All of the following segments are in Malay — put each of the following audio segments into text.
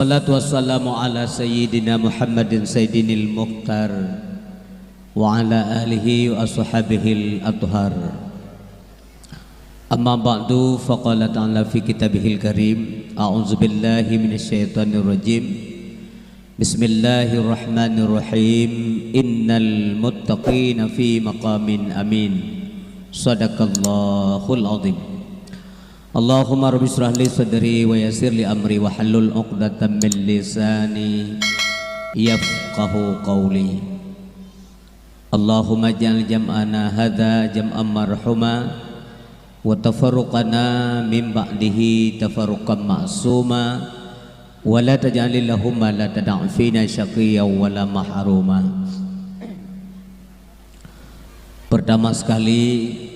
Salatu wassalamu ala sayyidina Muhammadin sayyidinil mukhtar wa ala alihi wa ashabihil athhar. Amma ba'du, faqala ta'ala fi kitabihil karim, a'udzu billahi minasyaitonir rajim. Bismillahirrahmanirrahim. Innal muttaqina fi maqamin amin. Shadaqallahul azim. Allahumma rabbi shrah li sadri wa yassir li amri wa halul 'uqdatam min lisani yafqahu qawli. Allahumma ij'al jam'ana hadza jam'an marhuma wa tafarruqana min ba'dihi tafarruqan ma'suma wa la taj'al lahumma la tad'a fina syaqiyyan wa la mahruma. Pertama sekali,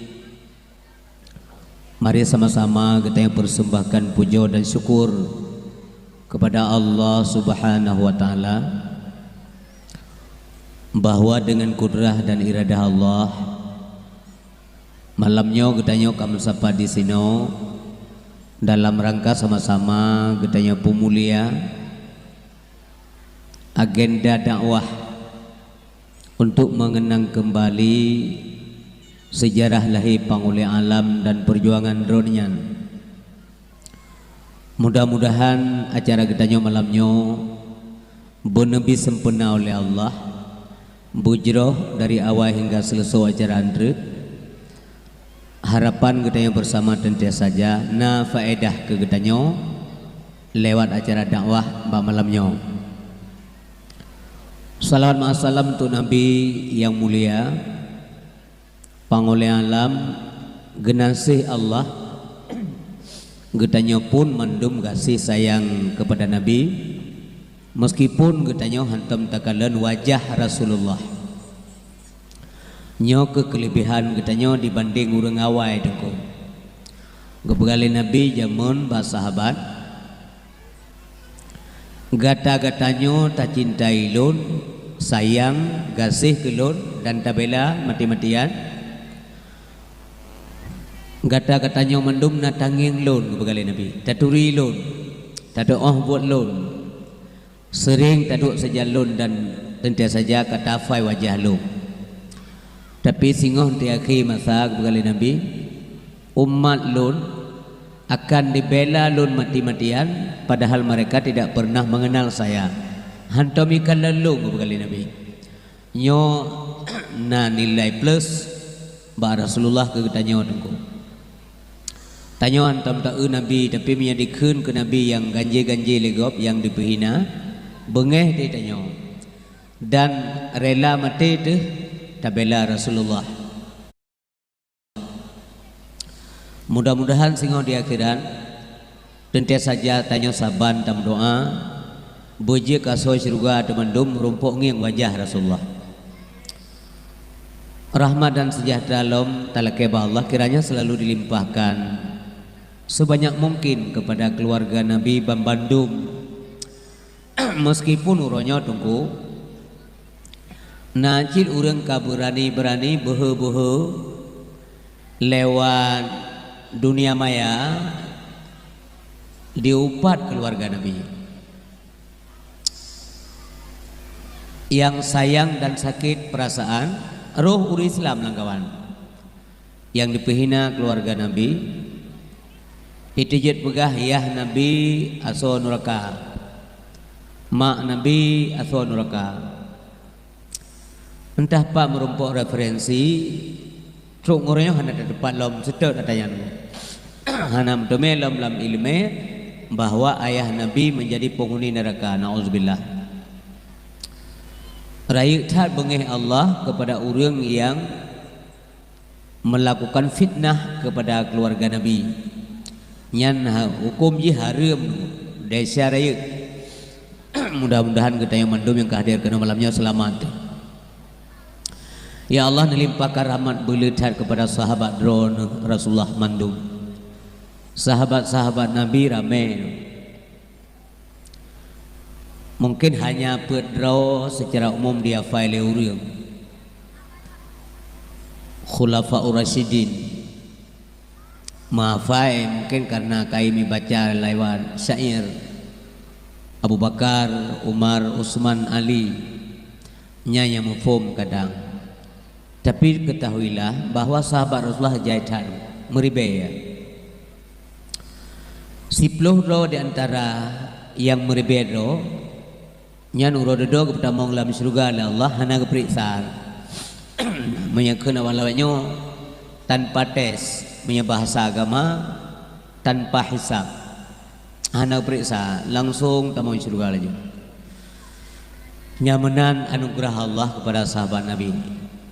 mari sama-sama kita yang persembahkan puja dan syukur kepada Allah Subhanahu wa taala bahwa dengan kudrah dan iradah Allah malamnya kita kami sapa di sini dalam rangka sama-sama kita pemulia agenda dakwah untuk mengenang kembali sejarah lahir panguli alam dan perjuangan dronyan. Mudah-mudahan acara kita malamnya benebi sempurna oleh Allah, bujroh dari awal hingga selesai acara andre. Harapan kita bersama tentu saja na faedah ke kita lewat acara dakwah malamnya. Salawat ma'asalam untuk Nabi yang mulia, pangoleh alam, genasih Allah, getanya pun mendum kasih sayang kepada Nabi, meskipun getanya hantam takalan wajah Rasulullah. Nyo kekelebihan getanya dibanding urang awai dengko. Gebegali Nabi jamun sahabat, gata-gatanyo tak cintai lun, sayang, gasih kelun dan tabela mati-matian. Gata-gatanya mendum na tanging lun kebegali Nabi, taturi lun, tadoh buat lun, sering taduk saja lun dan tentu saja katafai wajah lun. Tapi singoh di akhir masa kebegali Nabi, umat lun akan dibela lun mati-matian, padahal mereka tidak pernah mengenal saya. Hantamikan lalu kebegali Nabi. Nyo na nilai plus ba Rasulullah ke tanya dengku. Tanya antam tak Nabi tapi menyadikan ke Nabi yang ganjil-ganjil legop yang dipehina bengeh dia tanya dan rela mati tu tabela Rasulullah. Mudah-mudahan singo di akhiran tentu saja tanya saban tam doa boje kaso surga temandum rumpuk ngiang wajah Rasulullah. Rahmat dan sejahtera lom talakeba Allah kiranya selalu dilimpahkan sebanyak mungkin kepada keluarga Nabi Bandung. Meskipun uronya tunggu najil urang kaberani-berani behe-behe lewat dunia maya diupat keluarga Nabi yang sayang dan sakit perasaan roh uri Islam langkawan yang dipehina keluarga Nabi. Itijit pegah yah Nabi aso nuraka, mak Nabi aso nuraka. Entah pak merumpuk referensi truk ngornya hana depan lom sedot atayan hana mdome lom lam ilme bahwa ayah Nabi menjadi penghuni neraka. Nauzubillah. Rayu tat bengeh Allah kepada orang yang melakukan fitnah kepada keluarga Nabi. Nyan hukum ji haram desa raya. Mudah-mudahan kita yang mendum yang kehadir kena malamnya selamat. Ya Allah melimpahkan rahmat belitat kepada sahabat drone Rasulullah mandum. Sahabat-sahabat Nabi ramai. Mungkin hanya pedro secara umum dia file urang. Khulafaur Rasyidin. Maafai mungkin karena kami baca lewat syair Abu Bakar, Umar, Utsman, Ali nya yang mafhum kadang. Tapi ketahuilah bahwa sahabat Rasulullah jahitan meribaya. 10 ro di antara yang meribaya ro nya nurodo kepada maulam surga Allah hana keperiksa menyangkut awal-awalnya tanpa tes, punya bahasa agama tanpa hisab, hana periksa langsung tamu surga aja. Nyamanan anugerah Allah kepada sahabat Nabi.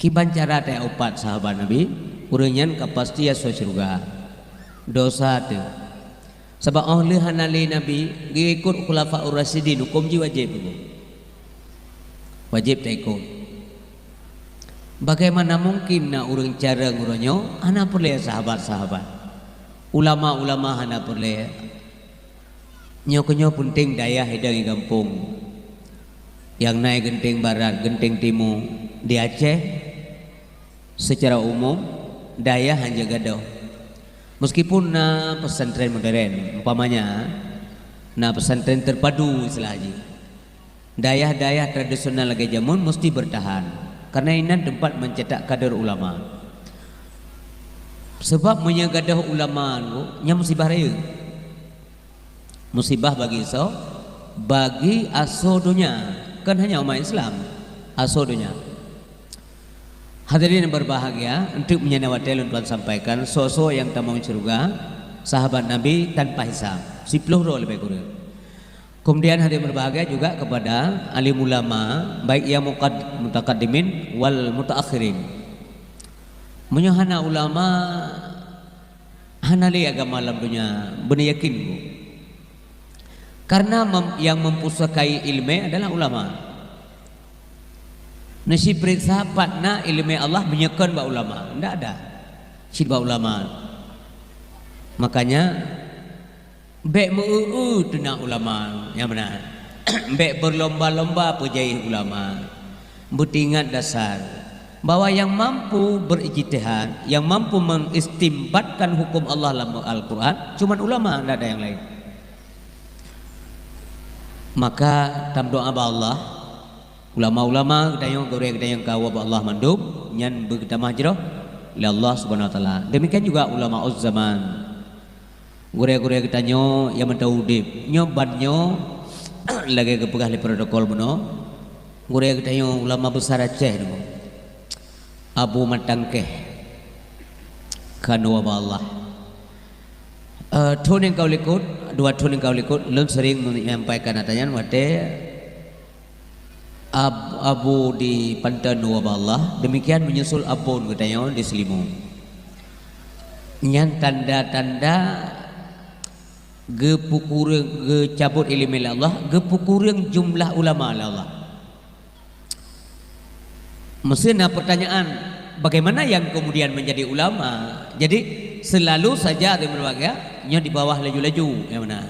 Kiban cara teh opat sahabat Nabi, urenyan kapasti ya surga. Dosa tu. Sebab ahli hanali Nabi ngikut khulafaur rasyidin hukum ji wajib. Wajib tak ikut. Bagaimana mungkin nak urang cara nguronyo hana perle sahabat-sahabat. Ulama-ulama hana perle. Nyo penting daya hidang kampung. Yang naik genting barat, genting timur di Aceh secara umum daya hanya gadoh. Meskipun na pesantren modern, umpamanya na pesantren terpadu istilahnya. Daya-daya tradisional lagi jamun mesti bertahan karena ini tempat mencetak kader ulama. Sebab menyagadah ulama nya musibah raya. Musibah bagi bagi asodonya. Kan hanya umat Islam asodonya. Hadirin yang berbahagia, untuk menyenawati Tuhan sampaikan sosok yang tamang surga sahabat Nabi tanpa hisab 10 roh lebih kurang. Kemudian hadirin berbahagia juga kepada alim ulama baik yang mutaqaddimin wal mutaakhirin. Menyohana ulama hanali agama alam dunia benar yakin bu. Karena yang mempusakai ilmu adalah ulama. Nasi periksa patna ilmu Allah menyekan ba ulama. Tidak ada. Sidba ulama. Makanya bek tu nak ulama yang benar. Bek berlomba-lomba pejai ulama. Butingat dasar bahwa yang mampu berijtihad, yang mampu mengistimbatkan hukum Allah dalam Al-Quran cuma ulama, tidak ada yang lain. Maka tam doa ba Allah ulama-ulama kedayang goreng kedayang kawa ba Allah mandub nyan berkitamah jero li Allah Subhanahu wa taala. Demikian juga ulama uz zaman gore-gore ketanyo yang mentaudib nyo banyo lagi kepegah li protokol mono gore ketanyo ulama besar Aceh no Abu Matangkeh kanwa ba Allah. Tahun yang kau likut, 2 tahun yang kau likut, belum sering menyampaikan katanya, wate Abu di Pantan Allah, demikian menyusul abun katanya di Selimu. Nyan tanda-tanda gepukurang gecabut ilmu Allah, gepukurang jumlah ulama Allah. Mestinya pertanyaan, bagaimana yang kemudian menjadi ulama? Jadi selalu saja ada berbagai nya di bawah laju-laju yang mana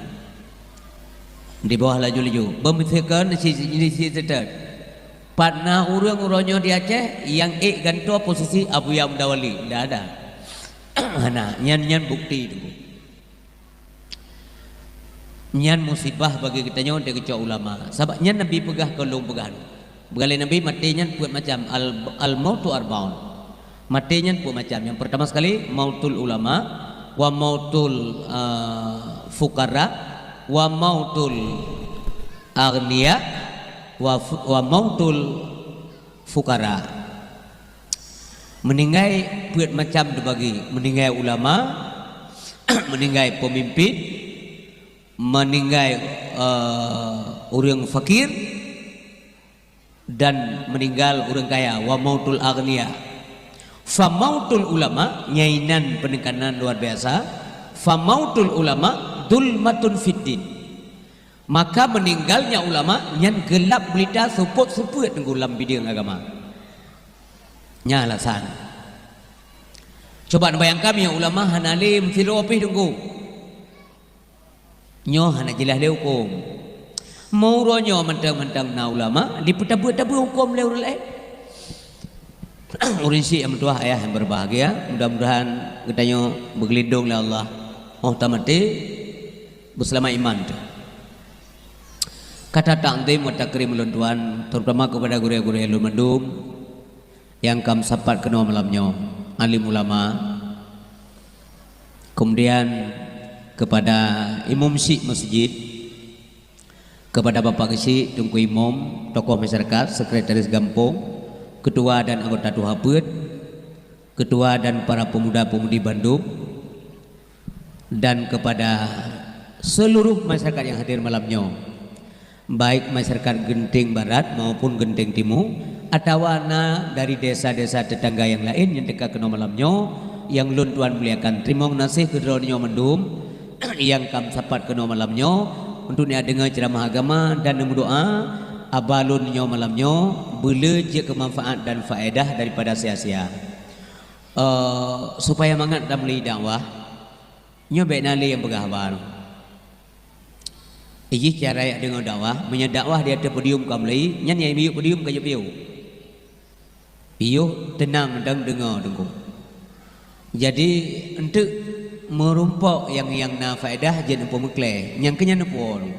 di bawah laju-laju memikirkan si tetet partner urang-urangnya di Aceh yang ganto posisi Abu Yam Dawali tidak ada. Nah nyan bukti itu nyan musibah bagi kita nyon dia kecoh ulama sebab nyan Nabi pegah kolong pegahan berkali Nabi mati nyan buat macam al-mautu arbaun mati nyan buat macam yang pertama sekali mautul ulama wa mautul fukara wa mautul agniya wa mautul fukara. Meninggai buat macam dibagi, meninggai ulama, meninggai pemimpin, meninggai orang fakir dan meninggal orang kaya. Wa mautul agniya. Famautul ulama nyainan penekanan luar biasa. Famautul ulama dulmatun fiddin. Maka meninggalnya ulama yang gelap belita suput-suput tenggulam bidang agama. Nya alasan. Coba bayangkan ya ulama hanalim filosofi tunggu. Nyo hana jelas le hukum. Mauronyo mentang-mentang na ulama dipetabu-tabu hukum le urang lain. Urinsi yang tua ayah yang berbahagia, mudah-mudahan kita bergelindung oleh Allah. Oh tamati berselama iman tu. Kata takdim wa takrim ulun tuan, terutama kepada guru-guru ulun mendum yang kam sapat kena malamnya, alim ulama, kemudian kepada imam syik masjid, kepada Bapak Kesi, Tungku Imam, tokoh masyarakat, sekretaris Gampung, ketua dan anggota Tuhaput, ketua dan para pemuda-pemudi Bandung, dan kepada seluruh masyarakat yang hadir malamnya, baik masyarakat Genting Barat maupun Genting Timur, atau dari desa-desa tetangga yang lain yang dekat kena malamnya, yang lun tuan muliakan. Terima kasih kedua-duanya mendum yang kam sapat kena malamnya untuk ni dengar ceramah agama dan berdoa abalunnya malamnya boleh je kemanfaat dan faedah daripada sia-sia. Supaya mangat dalam dakwah nya baik nali yang bergahabar. Ini cara yang dengar dakwah, menyedakwah dia terpodium kamlai, nyan yang biuk podium kayu biuk. Biuk tenang dan dengar dengku. Jadi untuk merumpok yang na faedah jadi pemukle, yang kenya nepon.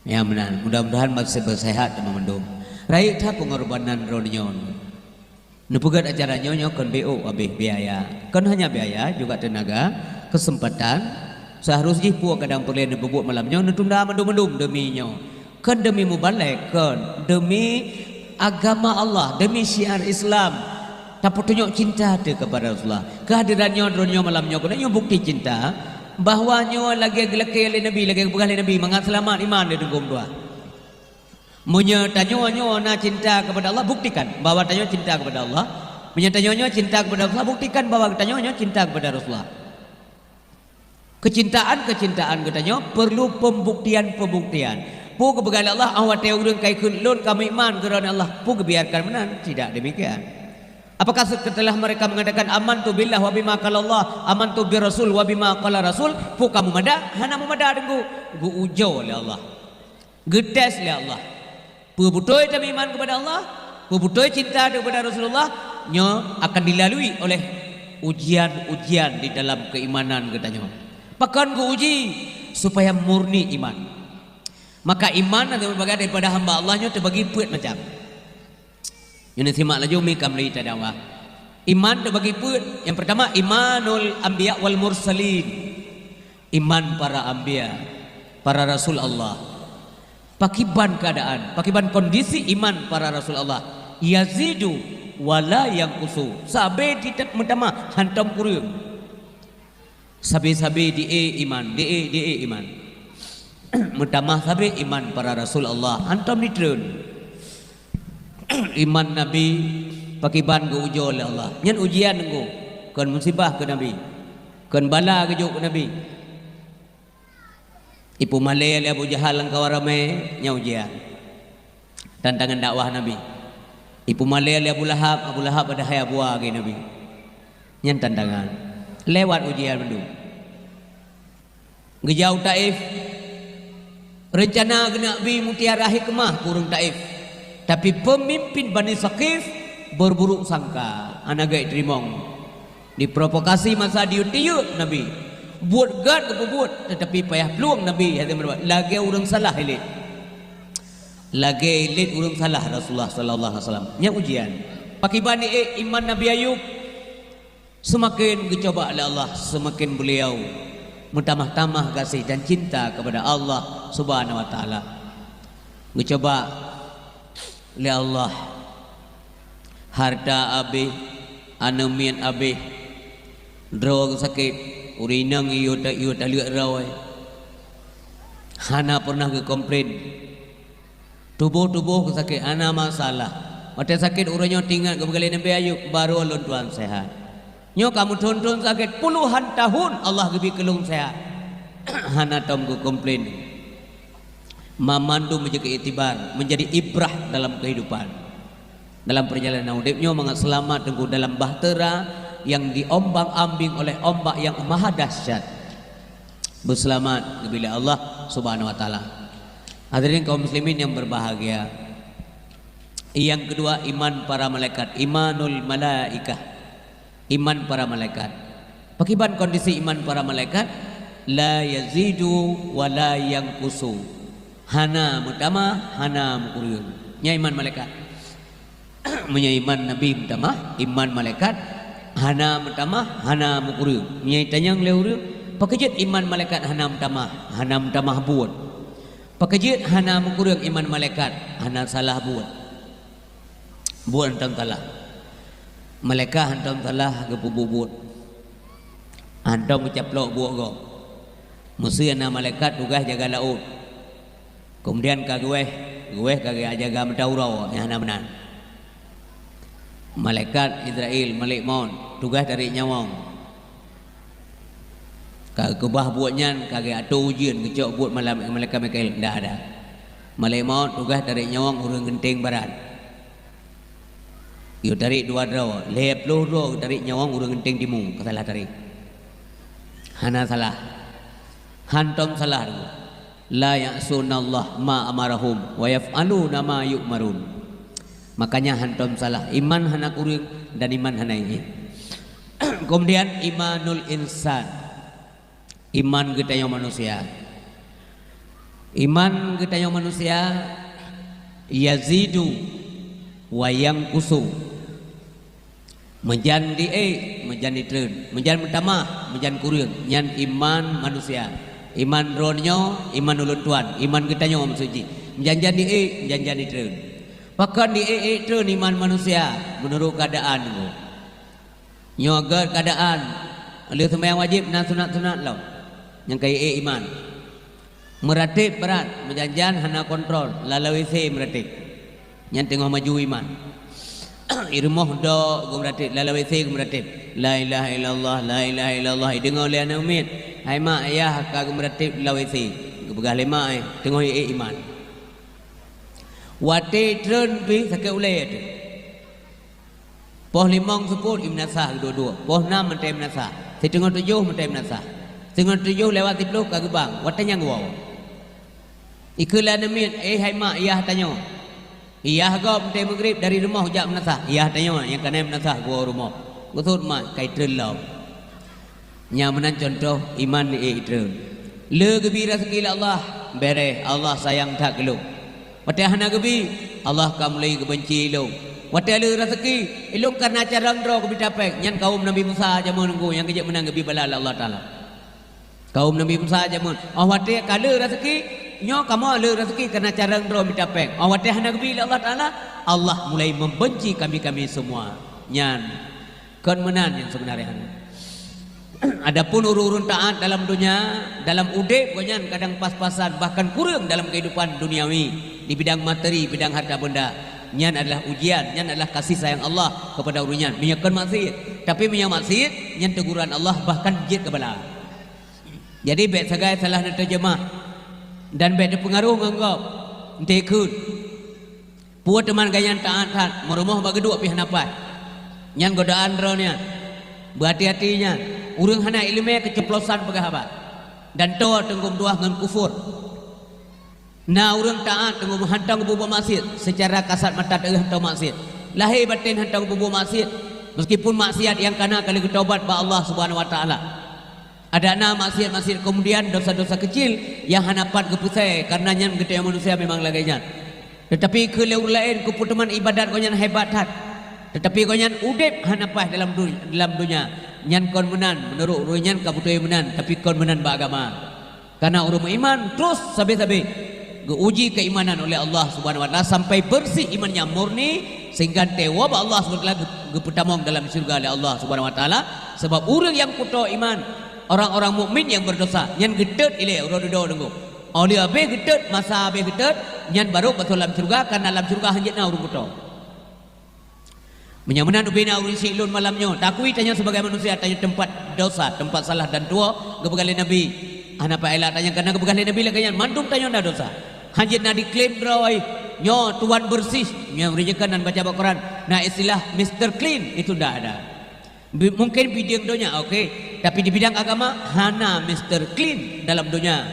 Ya benar, mudah-mudahan masih bersehat dan memendung. Raih tak pengorbanan ronyon. Nepugat acara nyonya kan BO habis biaya. Kan hanya biaya juga tenaga, kesempatan. Seharusnya puak kadang perlu nebubuk malamnya netunda mendum-mendum deminya. Kan demi mubalik, kan demi agama Allah, demi syiar Islam. Tak tunjuk cinta tu kepada Rasulullah. Kehadirannya dunia malamnya kena bukti cinta bahwanya lagi gelake oleh Nabi, lagi berkali Nabi mangat selamat iman dia dengkum dua. Menyatanya na cinta kepada Allah, buktikan bahwa tanya cinta kepada Allah. Menyatanya cinta kepada Rasulullah, buktikan bahwa tanya cinta kepada Rasulullah. Kecintaan katanya perlu pembuktian. Pu kebegal Allah awat teurun kai kunlun kami iman kerana Allah. Pu kebiarkan benar, tidak demikian. Apakah setelah mereka mengatakan aman tu billah wa bima qala Allah, aman tu bi rasul wa bima qala rasul, pu kamu mada, hana mada dengku. Gu ujo oleh Allah. Gedes oleh Allah. Pu butoi kami iman kepada Allah, pu butoi cinta kepada Rasulullah, nya akan dilalui oleh ujian-ujian di dalam keimanan katanya. Pakan ku uji supaya murni iman. Maka iman adalah bagian daripada hamba Allahnya terbagi puat macam. Yang simak lagi umi kamri tadawa. Iman terbagi puat. Yang pertama imanul anbiya wal mursalin. Iman para anbiya, para rasul Allah. Pakiban keadaan, pakiban kondisi iman para rasul Allah. Yazidu wala yang kusu. Sabe tidak mentama hantam kurium. Sabi-sabi di iman, di iman. Mutamah sabi iman para rasul Allah. Antam nitrun. Iman Nabi pakiban go ujo oleh Allah. Nyan ujian go. Kan musibah ke Nabi. Kan bala ke juk ke Nabi. Ipu Malay ali Abu Jahal langkau ramai nya ujian. Tantangan dakwah Nabi. Ipu Malay ali Abu Lahab ada hayat buah ke Nabi. Nyan tantangan. Lewat ujian mendung. Ngejauh Taif. Rencana Nabi mutiara hikmah kurung Taif. Tapi pemimpin Bani Saqif berburuk sangka. Anak gak terimong. Diprovokasi masa diut-diut Nabi. Buat gad ke buat, tetapi payah peluang Nabi lagi orang salah elit. Lagi elit orang salah Rasulullah sallallahu alaihi wasallam. Nya ujian. Pakiban iman Nabi Ayub. Semakin dicoba oleh Allah, semakin beliau mentamah-tamah kasih dan cinta kepada Allah Subhanahu wa taala. Dicoba oleh Allah harta abih, anemian abih, drog sakit, urinang iyo tak lihat rawai. Hana pernah ke komplain. Tubuh ke sakit, ana masalah. Mata sakit urangnya tinggal ke bekali Nabi Ayub baru alun tuan sehat. Nyo kamu tonton sakit puluhan tahun Allah gebi kelung sehat. Hana tom ku komplain. Mamandu menjadi itibar, menjadi ibrah dalam kehidupan. Dalam perjalanan hidupnya mengat selamat tengku dalam bahtera yang diombang-ambing oleh ombak yang maha dahsyat. Berselamat kepada Allah Subhanahu wa taala. Hadirin kaum muslimin yang berbahagia. Yang kedua iman para malaikat, imanul malaikah. Iman para malaikat. Pakiban kondisi iman para malaikat la yazidu wa la yanqusu. hana mutama hana mukuriun nya iman malaikat nya iman nabi mutama iman malaikat hana mutama hana mukuriun nya tanyang leuriu pakejit iman malaikat hana mutama buat pakejit hana mukuriun iman malaikat hana salah buat antam salah malaikat antam salah gebubut antam mencaplok buat go mesti ana malaikat tugas jaga laut. Kemudian gue kagak jaga mendaurau yang benar. Malaikat Israel, Malik Maut, tugas dari nyawang. Kagak kebah buatnya, kagak ada ujian kecok buat malaikat Mikail, tidak ada. Malik Maut tugas dari nyawang urang genting barat. Yo tarik dua draw, lep loro tarik nyawang urang genting timur, salah tarik. Hana salah. Hantom salah dulu. La ya'sunallah ma amarahum wa yaf'aluna ma yu'marun. Makanya hantom salah. Iman hana kuring dan iman hana ini. Kemudian imanul insan. Iman kita yang manusia. Iman kita yang manusia yazidu wa yanqusu. Menjan treun, menjan pertama, menjan kuring, nyan iman manusia. Iman ronyo, iman ulun tuan, iman kita nyo suci. Menjanjan di treun. Pakan di treun iman manusia menurut keadaan go. Nyo agar keadaan, lihat sembahyang wajib dan sunat-sunat lo. Yang kaya iman. Meratib berat, menjanjan hana kontrol, lalawisi meratib. Yang tengah maju iman. Irmoh do gumratib, lalawisi gumratib. La ilaha illallah, la ilaha illallah. Dengar oleh anak umit. Hai mak ayah kagum meratib lawisi kebegah lima tengok iman wate tren pi sakit ulai tu poh limang sepuluh imnasah dua-dua poh enam mentem nasah setengah tujuh mentem nasah setengah tujuh lewat 10 kagum bang watanya ngau ikulah namit hai mak ayah tanya ayah kau mentem maghrib dari rumah hujak menasah ayah tanya yang kena menasah gua rumah gusut mak kai tren law nyamanan contoh iman itu le gembira sekali Allah bere Allah sayang tak gelu wate hana gebi Allah kamulai kebenci lu wate le rezeki ilung karena cara ndro ke bitapek nyan kaum Nabi Musa aja menunggu yang kejak menang gebi bala Allah taala kaum Nabi Musa aja men wate kale rezeki nyo kamu le rezeki karena cara ndro bitapek wate hana gebi Allah taala Allah mulai membenci kami semua nyan kon menan yang sebenarnya. Adapun urun taat dalam dunia, dalam udip banyak kadang pas-pasan bahkan kurang dalam kehidupan duniawi di bidang materi, bidang harta benda. Nyan adalah ujian, nyan adalah kasih sayang Allah kepada urunyan. Minyakan maksiat, tapi minyak maksiat nyan teguran Allah bahkan jid kebala. Jadi bet sagai salah nak terjemah dan bet pengaruh nganggap tekun. Puat teman gayan taat merumah bagi dua pihak napas. Nyan godaan ronya. Berhati-hatinya urang hana ilmu keceplosan pegahabat dan toa tenggum tuah ngan kufur na urang taat tenggum hantang bubu maksiat secara kasat mata hantang maksiat lahir batin hantang bubu maksiat meskipun maksiat yang kana kali bertobat ba Allah Subhanahu wa taala ada na maksiat kemudian dosa-dosa kecil yang hanapat gepusai karena nyan gede manusia memang lagainya tetapi keleur lain keputuman ibadat konyan hebat hat tetapi konyan udip hanapah dalam dunia nyan kon menan menurut urunyan kabutuh menan tapi kon menan beragama karena urung iman terus sabe-sabe geuji keimanan oleh Allah Subhanahu wa taala sampai bersih imannya murni sehingga tewa Allah Subhanahu wa taala gepetamong dalam surga oleh Allah Subhanahu wa taala sebab urang yang puto iman orang-orang mukmin yang berdosa nyan gedet ile urang dodo dengo oleh abe gedet masa abe gedet nyan baru betul dalam surga karena dalam surga hanjitna urang puto menyamanan ubina urun silun malamnya takui tanya sebagai manusia tanya tempat dosa tempat salah dan tua kebegali Nabi ana pa ela tanya karena kebegali Nabi lagi mandum tanya nda dosa hanjit na diklaim drawai nyo tuan bersih nyo rejekan dan baca Al-Quran nah istilah Mr. Clean itu ndak ada mungkin bidang dunia okey tapi di bidang agama hana Mr. Clean dalam dunia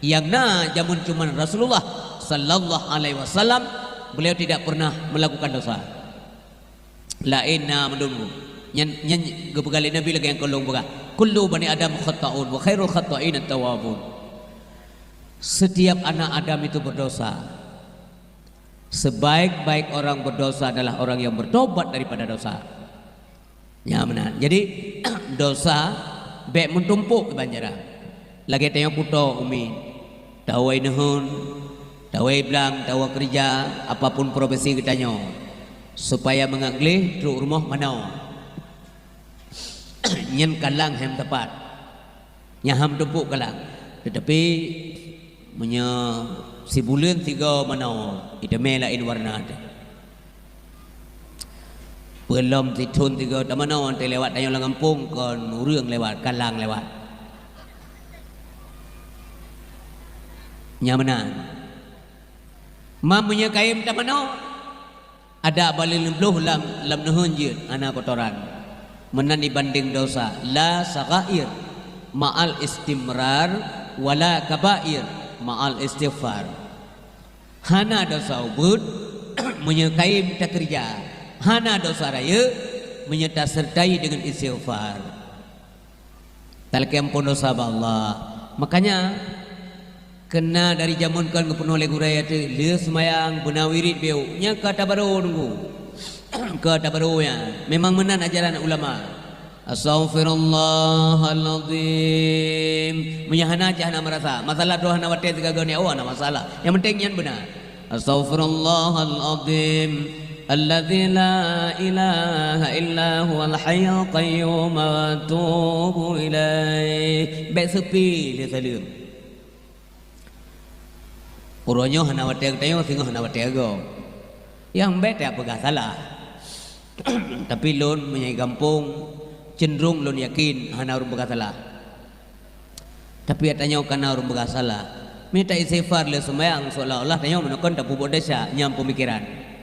yang na jamun cuman Rasulullah sallallahu alaihi wasallam beliau tidak pernah melakukan dosa lain na mendunggu nyan gebegali Nabi lagi yang kolong buka kullu bani adam khata'un wa khairul khata'in at-tawwabun Setiap anak Adam itu berdosa. Sebaik-baik orang berdosa adalah orang yang bertobat daripada dosa. Ya benar. Jadi dosa baik mentumpuk ke banjara. Lagi tanya puto umi. Tawai nehun, tawai belang, tawai kerja, apapun profesi kita nyo. Supaya mengaglih truk rumah mana. Nyen kalang hem tepat. Nyaham tumpuk kalang. Tetapi punya si bulan 3 mana ida melain warna ada. Belum titun 3 tak mana orang lewat tanya orang kampung kon urang lewat kalang lewat. Nyamanan. Mamanya kaim tak mana ada balil beluh lam nehun je ana kotoran. Menan dibanding dosa la sagair ma'al istimrar wala kabair ma'al istighfar. Hana dosa ubud menyekaim tak kerja. Hana dosa raya menyerta sertai dengan istighfar. Talkem pun dosa Allah. Makanya kena dari zaman kan ke penuh lagu raya tu dia semayang benawirit beu nya kata baru nunggu. Kata baru ya. Memang menan ajaran ulama. Astaghfirullahaladzim. Menyahana jahana merasa masalah doa hana wate tiga gani awak na masalah. Yang penting yang benar. Astaghfirullahaladzim alladzi la ilaha illa huwal hayyul qayyum wa atubu ilaih. Baik sepi dia salim. Uronyo hana wate tayo singo hana wate go. Yang baik tak pegah salah. Tapi lon menyai kampung cenderung lon yakin hana urung bekas salah. Tapi tanya kana urung bekas salah. Minta istighfar le sembahyang seolah-olah tanya menakon tak buat dosa nyam pemikiran.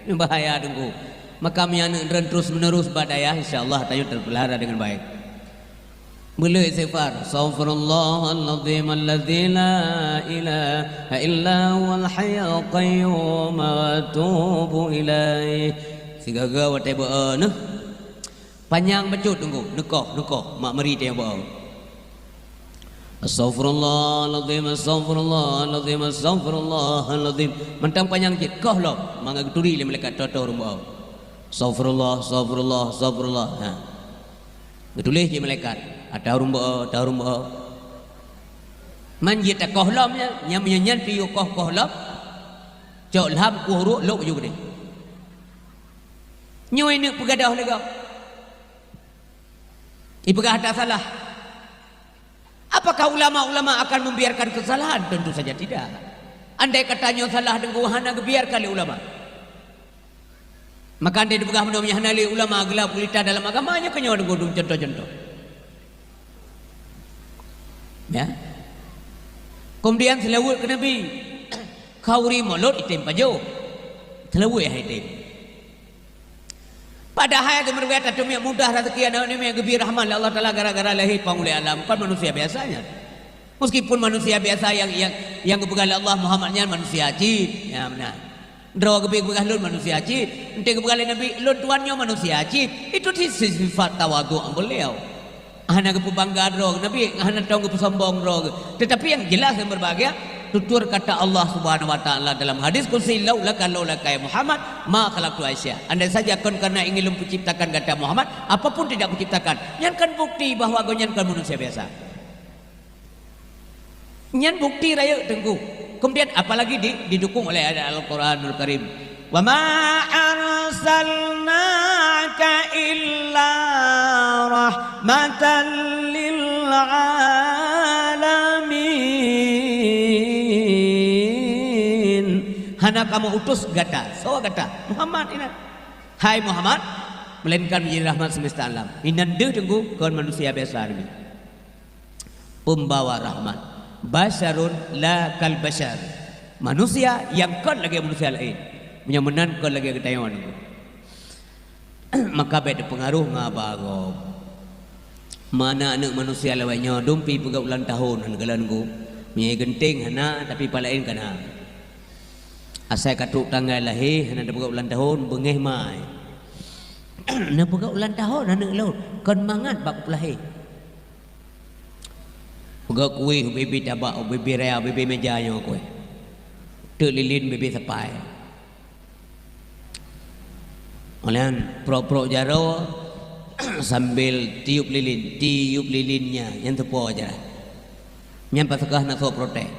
Ini bahaya dengku. Maka mian terus menerus badaya insyaallah tanya terpelihara dengan baik. Mula istighfar. Astaghfirullahaladzim alladzi la ilaha illa huwal hayyul qayyum wa atubu ilaih. Sigaga watai ba'a noh. Panjang becut tunggu. Nekoh. Mak meri dia ba'a. Astaghfirullahaladzim, astaghfirullahaladzim, astaghfirullahaladzim. Mentang panjang jit. Koh loh. Manga geturi le malaikat toto rumah. Astaghfirullah, astaghfirullah, astaghfirullah. Ha. Getulih je malaikat. Ada rumah, ada rumah. Man jit tak koh lomnya. Yang menyanyan piyu koh lom. Cok lam kuhuruk lok juga ni. Nyoi nak pegadah lega. Ipegah ada salah. Apakah ulama-ulama akan membiarkan kesalahan? Tentu saja tidak. Andai katanya salah dengan hana biarkan oleh ulama. Maka andai dipegah mendomnya hana oleh ulama gelap gulita dalam agamanya kenyo dengan contoh-contoh. Ya. Kemudian selawat ke Nabi. Kauri molot item pajo. Selawat item. Padahal itu berkata cuma mudah rezeki anak ini yang gembira rahman Allah Taala gara-gara lahir panguli alam kan manusia biasanya. Meskipun manusia biasa yang kebegal Allah Muhammadnya manusia cip, ya benar. Draw kebegal lun manusia cip, ente kebegal Nabi lun tuannya manusia cip. Itu sifat tawadhu beliau. Hana kebanggaan draw Nabi, hana tahu kesombong draw. Tetapi yang jelas yang berbahagia tutur kata Allah Subhanahu wa taala dalam hadis qudsi laulaka ya Muhammad ma khalaqtu Aisyah. Andai saja kon karena ingin menciptakan kata Muhammad apapun tidak kuciptakan. Nyan kan bukti bahwa gonyan kan manusia biasa. Nyan bukti raya tengku. Kemudian apalagi didukung oleh Al-Qur'anul Karim. Wa ma arsalnaka illa rahmatan lil hana kamu utus gata, so gata Muhammad ini. Hai Muhammad, melainkan menjadi rahmat semesta alam. Inan dia tunggu kon manusia biasa ini. Pembawa rahmat. Basyarun la kal basyar. Manusia yang kon lagi manusia lain. Menyamenan kon lagi ketayawan. Maka beda pengaruh ngabago. Mana anak manusia lawannya dumpi pegak ulang tahun galanku. Menyai genting hana tapi palain kana. Asal katuk tanggal lahir hana buka ulang tahun bengeh mai. Nak buka ulang tahun anak laut kon mangat bab lahir. Pegak kuih bebe tabak bebe raya bebe meja yang kuih. Tek lilin bebe sepai. Olahan pro-pro jaro sambil tiup lilinnya yang tepo aja. Yang pasakah nak so protek.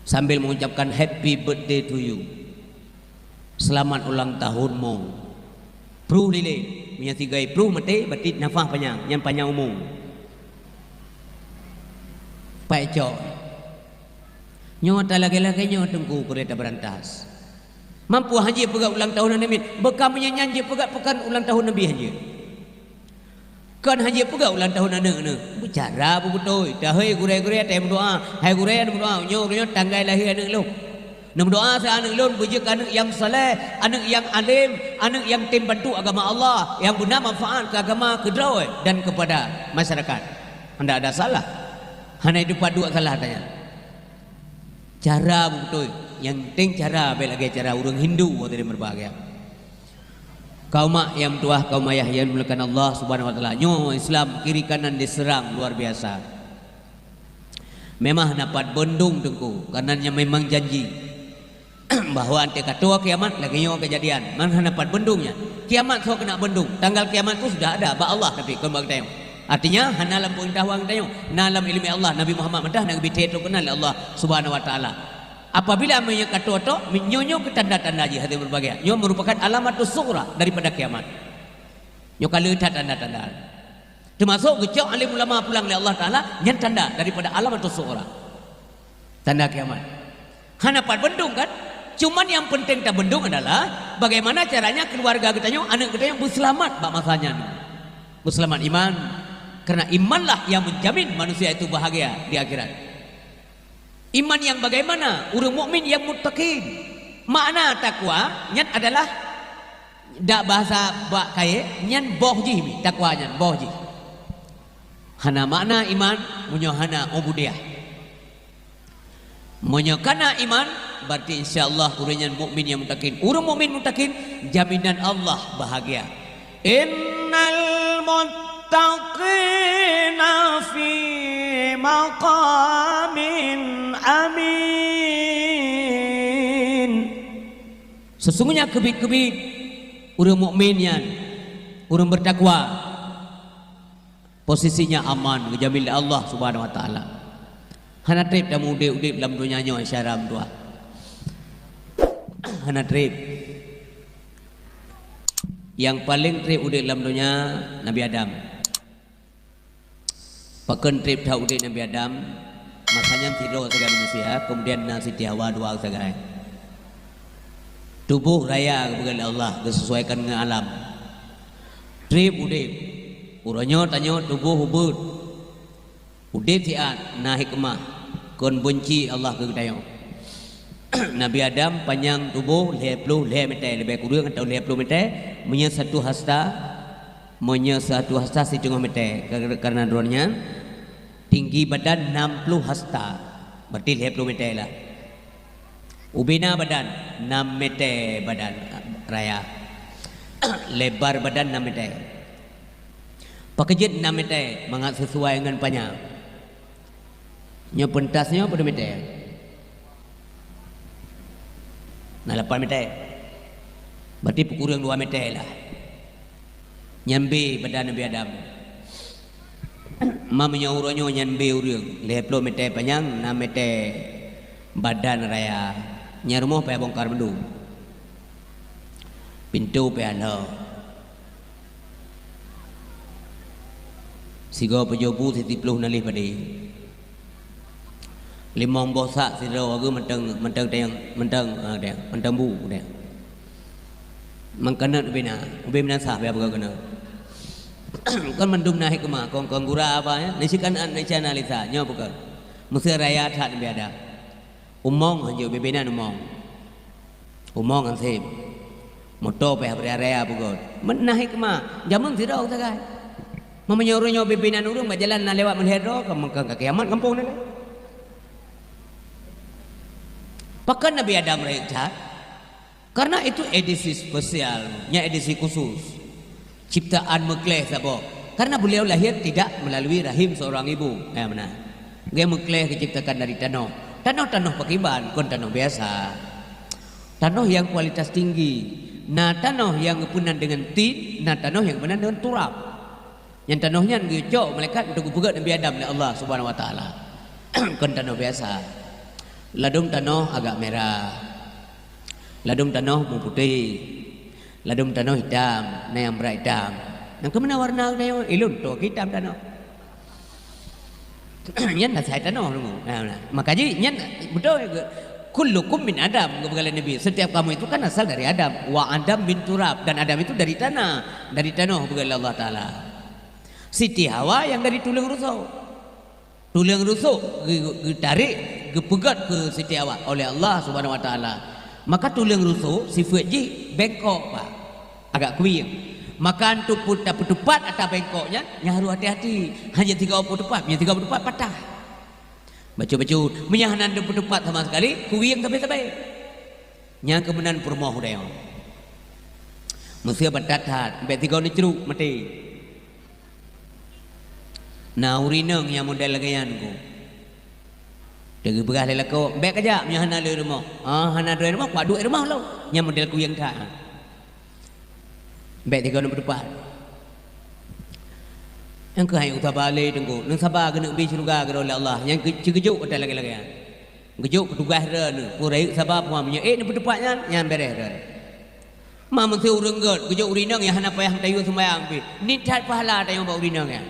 Sambil mengucapkan happy birthday to you. Selamat ulang tahunmu. Pru lilin, punya tiga pru mati batit nafah panjang, yang panjang umum. Pecok. Nyota lagi-lagi nyota tengku kereta berantas. Mampu haji pegat ulang tahun Nabi. Bekam menyanyi pegat pekan ulang tahun Nabi haji. Kan haji pegat ulang tahun anak-anak. Bicara betul. Dah hai gure-gure tem doa. Hai gure ada doa. Nyo tanggai lahir anak lu. Nam doa sa anak lu bejek anak yang saleh, anak yang alim, anak yang tim bantu agama Allah, yang guna manfaat ke agama kedrau dan kepada masyarakat. Anda ada salah. Hanya itu dua salah tanya. Cara betul. Yang penting cara bel lagi cara orang Hindu atau berbahagia. Kaum mak yang tuah kaum ayah yang dimuliakan Allah Subhanahu wa taala. Nyo Islam kiri kanan diserang luar biasa. Memang dapat bendung tengku karena memang janji bahwa anti katua kiamat lagi nyo kejadian. Mana dapat bendungnya? Kiamat so kena bendung. Tanggal kiamat itu sudah ada ba Allah tapi kon bag tayo. Artinya hana lam pun tawang tayo. Nalam ilmi Allah Nabi Muhammad mentah nak bitet kenal Allah Subhanahu wa taala. Apabila menyekat toto, menyonyo ke tanda-tanda haji hati berbagai. Nyo merupakan alamatus sughra daripada kiamat. Nyo kalau tanda-tanda. Termasuk gecok alim ulama pulang oleh Allah Taala, yang tanda daripada alamatus sughra. Tanda kiamat. Hanapan bendung kan? Cuman yang penting tak bendung adalah bagaimana caranya keluarga kita nyo, anak kita yang berselamat bak masanya. Berselamat iman. Karena imanlah yang menjamin manusia itu bahagia di akhirat. Iman yang bagaimana? Orang mukmin yang muttaqin. Makna takwa nyat adalah dak bahasa bak kaya nyan bohji takwa nyan bohji. Hana makna iman munyo hana ubudiyah. Munyo kana iman berarti insyaallah orang yang mukmin yang muttaqin. Orang mukmin muttaqin jaminan Allah bahagia. Innal muttaqina fi maqamin amin. Sesungguhnya kebit-kebit orang mukmin yang orang bertakwa posisinya aman dijamin oleh Allah Subhanahu wa taala. Hana trip dah udip dalam dunia nyo syaram tua. Hana trip. Yang paling trip udip dalam dunia Nabi Adam. Paken trip dah udip Nabi Adam. Masanya tidur segala manusia, kemudian Siti Hawa dua segala. Tubuh raya kepada Allah disesuaikan dengan alam. Trip udip, uranyo tanyo tubuh hubud. Udip siat na hikmah, kon benci Allah ke kita. Nabi Adam panjang tubuh 20 meter lebih kurang atau 20 meter, punya satu hasta setengah meter karena dronnya. Tinggi badan 60 hasta. Berarti 20 meter lah. Ubina badan 6 meter badan raya. Lebar badan 6 meter. Pakejit 6 meter mangat sesuai dengan panjang. Nya pentasnya berapa meter? Nah 8 meter. Berarti kurang 2 meter lah. Nyambi badan Nabi Adam. Mamanya uronyo nyambi urang 20 meter panjang 6 meter badan raya. Nya rumah payah bongkar mendu. Pintu payah lo. Sigo pejobu 70 nalih padi. Limong bosak siro aku menteng bu dia. Mangkana ubina sah payah kena. Kan mendum naik ke mak kong gura apa ya nisikan nisi analisa nyo bukan mesti raya tak biada umong hanya bebenan umong kan sih moto pe raya bukan menaik ke mak jamun tidak usah kan memenyuruh nyo bebenan urung berjalan na lewat menhero ke kiamat kampung ni pakan Nabi Adam raya karena itu edisi spesial nya edisi khusus ciptaan mekleh sabo Karena beliau lahir tidak melalui rahim seorang ibu. Benar. Dia mengklaim diciptakan dari tanah. Tanah pakiban, bukan tanah biasa. Tanah yang kualitas tinggi. Nah tanah yang kepunan dengan tin, nah tanah yang kepunan dengan turab. Yang tanahnya ngejok malaikat untuk buka Nabi Adam oleh Allah Subhanahu wa taala. Bukan tanah biasa. Ladung tanah agak merah. Ladung tanah putih. Ladung tanah hitam, nah yang berat hitam. Yang kemana warna dia? Ilun tu hitam tanah. Nyan dah saya tanah dulu. Makanya nyan betul. Kullukum min Adam, kata Nabi. Setiap kamu itu kan asal dari Adam. Wa Adam bin turab, dan Adam itu dari tanah, kata Allah Taala. Siti Hawa yang dari tulang rusuk. Tulang rusuk ditarik, dipegat ke Siti Hawa oleh Allah Subhanahu Wa Taala. Maka tulang rusuk sifat ji bengkok pak, agak kuing. Maka untuk tepat atau bengkoknya, yang harus hati-hati. Hanya 34 patah. Baca-baca menyahanan tepat sama sekali, kuing sampai-sampai. Yang kemudian permoh dia. Mesti berdatat, sampai 3 ni ceruk mati. Nah urineng yang model lagian ku. Dia berah lelako, baik aja menyahanan di rumah. Hana di rumah, kuat duit rumah lo. Yang model kuing tak. Baik 3 nombor depan. Yang kehai uta balik tengku. Nang sabar kena bi syurga ke oleh Allah. Yang kejuk ada lagi-lagi. Kejuk petugas dia ni. Purai sabar puan punya nombor depannya yang beres dia. Ma mesti urang god, kejuk urinang yang hana payah tayu sembayang bi. Ni tat pahala tayu ba urinang ya.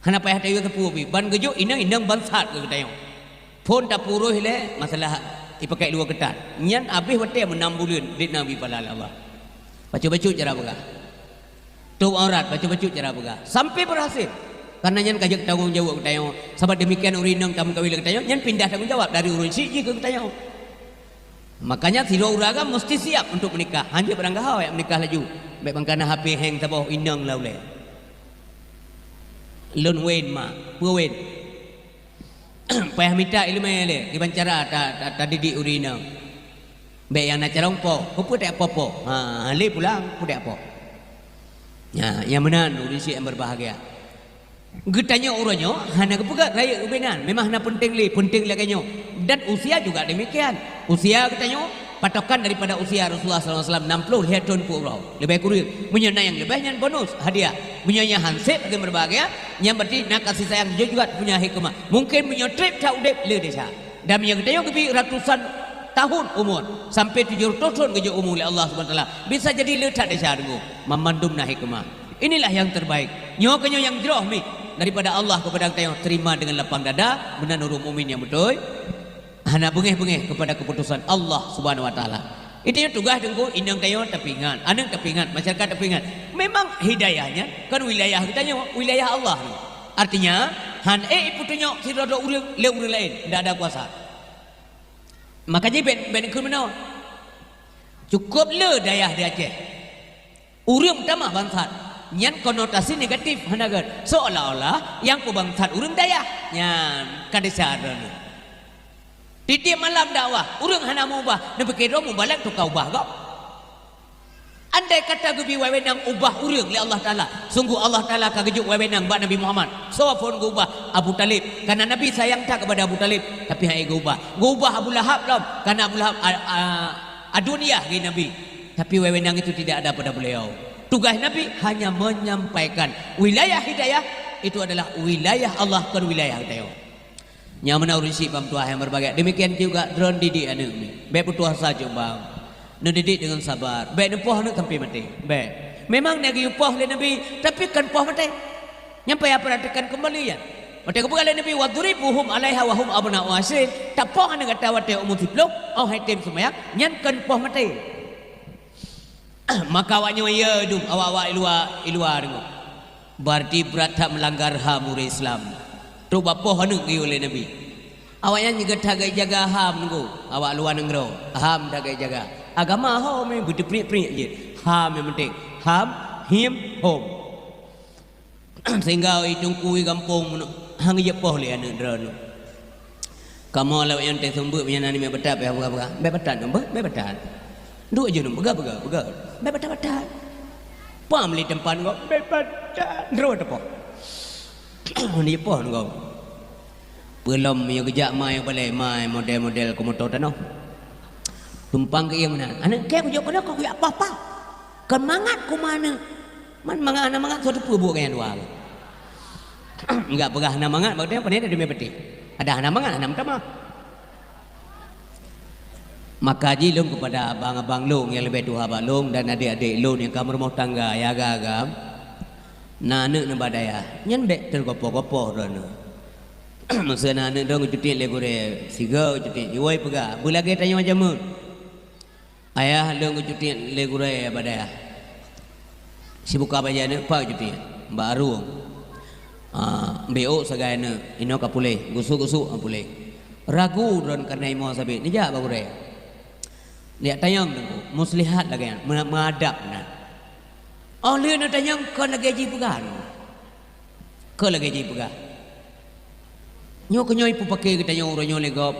Hana payah tayu sepu bi. Ban kejuk inang bansat ke tayu. Pun tak puruh le masalah dipakai 2 ketat. Nyan habis wate 6 bulan dit nabi pahala Allah. Baca-baca cara begah. Tuh aurat baca-baca cara begah. Sampai berhasil. Karena nyan kajak tanggungjawab ke tayo. Sebab demikian urinang kamu kawin ke tayo, nyan pindah tanggungjawab dari urun siji ke tayo. Makanya si uraga mesti siap untuk menikah. Hanya berangkah yang menikah laju. Baik bangkana HP hang tabah inang lah boleh. Lun wen ma, puwen. Payah minta ilmu le, gimana cara tak didik urinang. Baik yang nak carong po, apa tak apa-apa. Le pulang, apa tak apa. Ya, yang benar urisi yang berbahagia. Getanya orangnya, hana kepegat raya ubenan. Memang hana penting lagi. Dan usia juga demikian. Usia katanya patokan daripada usia Rasulullah SAW 60 tahun pura. Lebih kurang. Punya yang lebihnya bonus hadiah. Punya hansip yang berbahagia. Yang berarti nak kasih sayang juga punya hikmah. Mungkin punya trip tak udep le desa. Dan punya katanya lebih ratusan tahun umur sampai 700 tahun kerja umur oleh Allah Subhanahu wa taala bisa jadi letak desa dengu memandum nah hikmah. Inilah yang terbaik. Nyokanyo yang jroh mi daripada Allah kepada kita terima dengan lapang dada benar nurul mukmin yang betul. Hana bengeh-bengeh kepada keputusan Allah Subhanahu wa taala. Itu yang tugas dengu indang tayo tepingan, anang tepingan, masyarakat tepingan. Memang hidayahnya kan wilayah kita wilayah Allah. Artinya han putunya si rodo urang le urang lain tidak ada kuasa. Makanya ben kriminal cukup le dayah di Aceh. Urang pertama bangsat. Nyan konotasi negatif hanagan. Seolah-olah yang ku bangsat urang dayah. Nyan kadesar. Tiap malam dakwah, urang hana mubah. Nabi kira mubalak tu kau ubah kau. Andai kata gubi wewenang ubah urang li Allah Taala, sungguh Allah Taala kagejuk wewenang ba Nabi Muhammad. So pun ubah Abu Talib, karena Nabi sayang tak kepada Abu Talib, tapi hai ubah. Ubah Abu Lahab lam, karena Abu Lahab adunia ke Nabi. Tapi wewenang itu tidak ada pada beliau. Tugas Nabi hanya menyampaikan wilayah hidayah itu adalah wilayah Allah bukan wilayah hidayah. Yang mana urisi pamtuah yang berbagai. Demikian juga drone didik anak ni. Baik putuah saja bang. Didik dengan sabar. Baik nempoh nak sampai mati. Baik. Memang nak upah oleh Nabi, tapi kan poh mati. Nyampai apa perhatikan kembali ya. Mati kebuka oleh Nabi wadribuhum alaiha wa hum abna'u asyrin. Tak poh ana kata wate umur tipluk, oh haitim semaya, nyan kan poh mati. Maka awaknya ya dum awak-awak iluar dengo. Berarti berat tak melanggar HAM Islam. Tu bapa hanu ki oleh Nabi. Awaknya juga tagai jaga HAM dengo. Awak luar negara, HAM tagai jaga. Agama ho me berdeprik-prik je. HAM yang penting. HAM, him, home. Sehingga itu kui kampung hang je poh le anak drone. Kamu lawak yang tersembut punya nani me betat be apa-apa. Be betat nombor, be betat. Duk je nombor, bega. Be betat-betat. pam li tempat kau bepat ro depo ni pon kau belum yang kejak mai balai mai model-model komotor tanah tumpang ke yang mana anak ke aku jawab kau apa-apa kan mangat ku mana man mangat suatu pubu kan dua enggak pegah na mangat bagusnya pandai ada mepeti ada na mangat na mtama maka jilung kepada abang-abang long yang lebih tua abang long dan adik-adik long yang kamu rumah tangga ya agak-agak nana na badaya nyen bek tergopoh-gopoh rana masa nana dong cuti legore siga cuti iwai pega bulage tanya macam mun ayah dong cuti legore badaya sibuk apa aja ne pa cuti baru beo sagana ino kapule gusu-gusu apule ragu ron karena imo sabi ni ja bagure lihat tayang dengku muslihat lagi mengadap na oh lihat na tayang kau lagi ji pegan kau lagi ji pegan nyo kenyoi pu pakai kita nyo ro nyo legop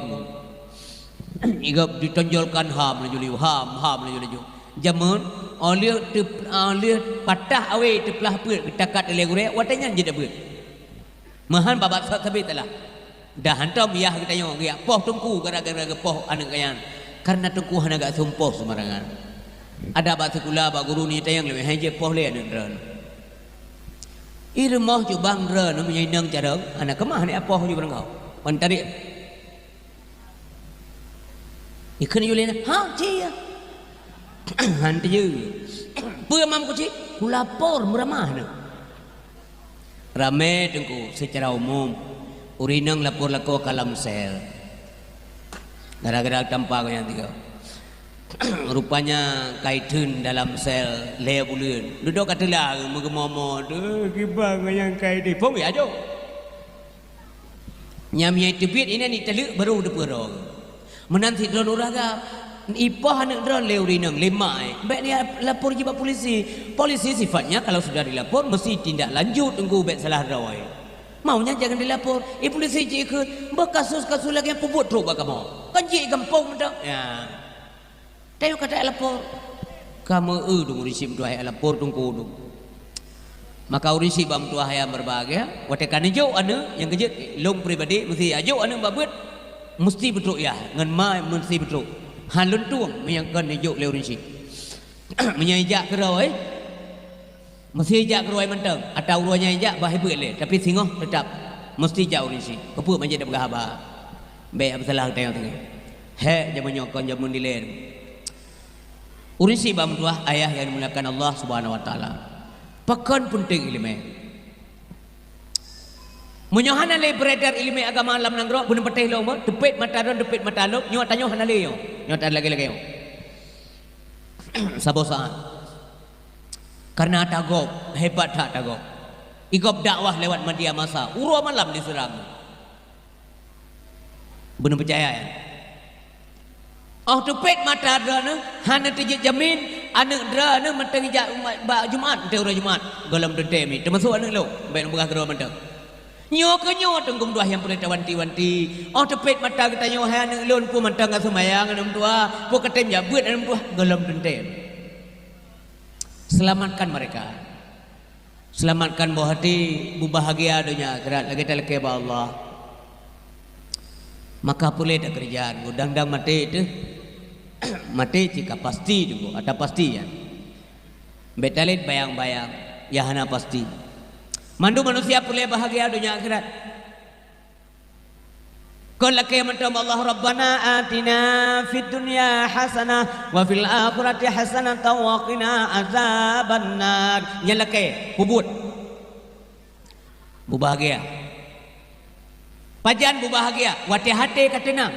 igop ditonjolkan ham la juli jamun oleh patah awe teplah put takat legure watanya jeda put mahan babat sabi telah dah hantam yah kita nyo ya poh tungku gara-gara poh anak kayan karena tungku hana gak sumpoh semarangan ada bat sekolah ba guru ni tayang lebih haje poh le anak dran irmoh ju bang dran menyai nang carang anak kemah ni apoh ju barang kau wan tarik ikan yulena ha cia han tu pue mam ku ci ku lapor meramah na rame tengku secara umum urinang lapor lako kalam sel gara-gara tanpa yang tiga rupanya kaitun dalam sel lea bulan duduk kata lah mengemomo gibang yang kaitun pun ya jo nyamnya tebit ini ni teluk baru deperong menanti drone uraga ipah anak drone leu rinang lemai baik ni lapor jibat polisi sifatnya kalau sudah dilapor mesti tindak lanjut tunggu baik salah rawai maunya jangan dilapor polisi ikut berkasus-kasus lagi yang puput teruk kamu kan je gampang dah ya tayo kata lapor kamu dong risip dua hai lapor tunggu dong maka risip bam tua hai berbahagia watekan jo anu yang kejut long pribadi mesti ajo anu babut mesti betul ya ngan mai mesti betul halun tuang menyangkan jo leu risip menyajak keroi mesti jak keroi mentang atau ruanya jak bahibut le tapi singoh tetap mesti jauh risip kepu menjadi bergahaba baik salah tengok tengok he jaman nyokon jaman dilen urisi bam tuah ayah yang dimuliakan Allah Subhanahu wa taala pakan penting ilmu menyohana le beredar ilmu agama alam nanggro bunuh petih lo depit mata don depit mata lo nyot tanyo hanale yo nyot lagi yo sabo saat karena tagop hebat tak tagop igop dakwah lewat media massa urua malam diserang benar percaya ya oh depit mata drana hana tijik jamin anak drana mentang ijak Jumaat teori Jumaat golom dente mi termasuk anak lo baik berah gerau mentang nyo ke nyo tenggung dua yang boleh wanti-wanti oh depit mata kita nyo hai anak lo pu mentang semayang anak tua pu ketem jabut anak tua golom dente selamatkan mereka selamatkan buah hati bahagia dunia akhirat lagi teleke ba Allah maka boleh ada kerjaan gudang-dang mati itu mati jika pasti juga ada pasti ya betalit bayang-bayang ya hana pasti mandu manusia boleh bahagia dunia akhirat qul laka mantam Allah rabbana atina fid dunya hasanah wa fil akhirati hasanah wa qina azabannar nyalake bubut bahagia pajan bahagia wati hati katenang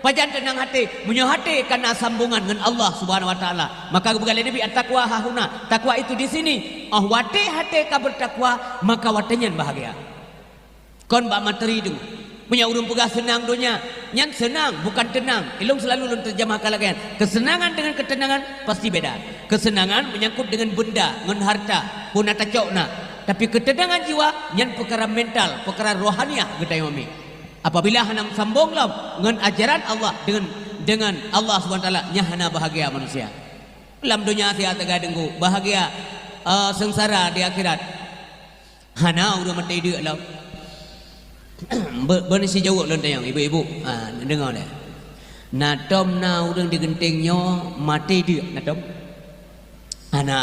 pajan tenang hati punya hati karena sambungan dengan Allah Subhanahu wa taala maka berkali Nabi at-taqwa hahuna takwa itu di sini wati hati ka bertakwa maka watinya bahagia kon ba materi itu punya urung pegah senang dunia nyan senang bukan tenang ilung selalu terjemahkan lagi kesenangan dengan ketenangan pasti beda kesenangan menyangkut dengan benda dengan harta pun atacokna tapi ketenangan jiwa nyan perkara mental perkara rohaniah kita mami apabila hanam sambunglah dengan ajaran Allah dengan Allah SWT nya hana bahagia manusia dalam dunia sia tegah dengku bahagia sengsara di akhirat. Hana udah mati dia lah. Bernisi jawab lon tayang ibu-ibu. Dengar dah. Natom na udang digentingnya mati dia natom. Hana.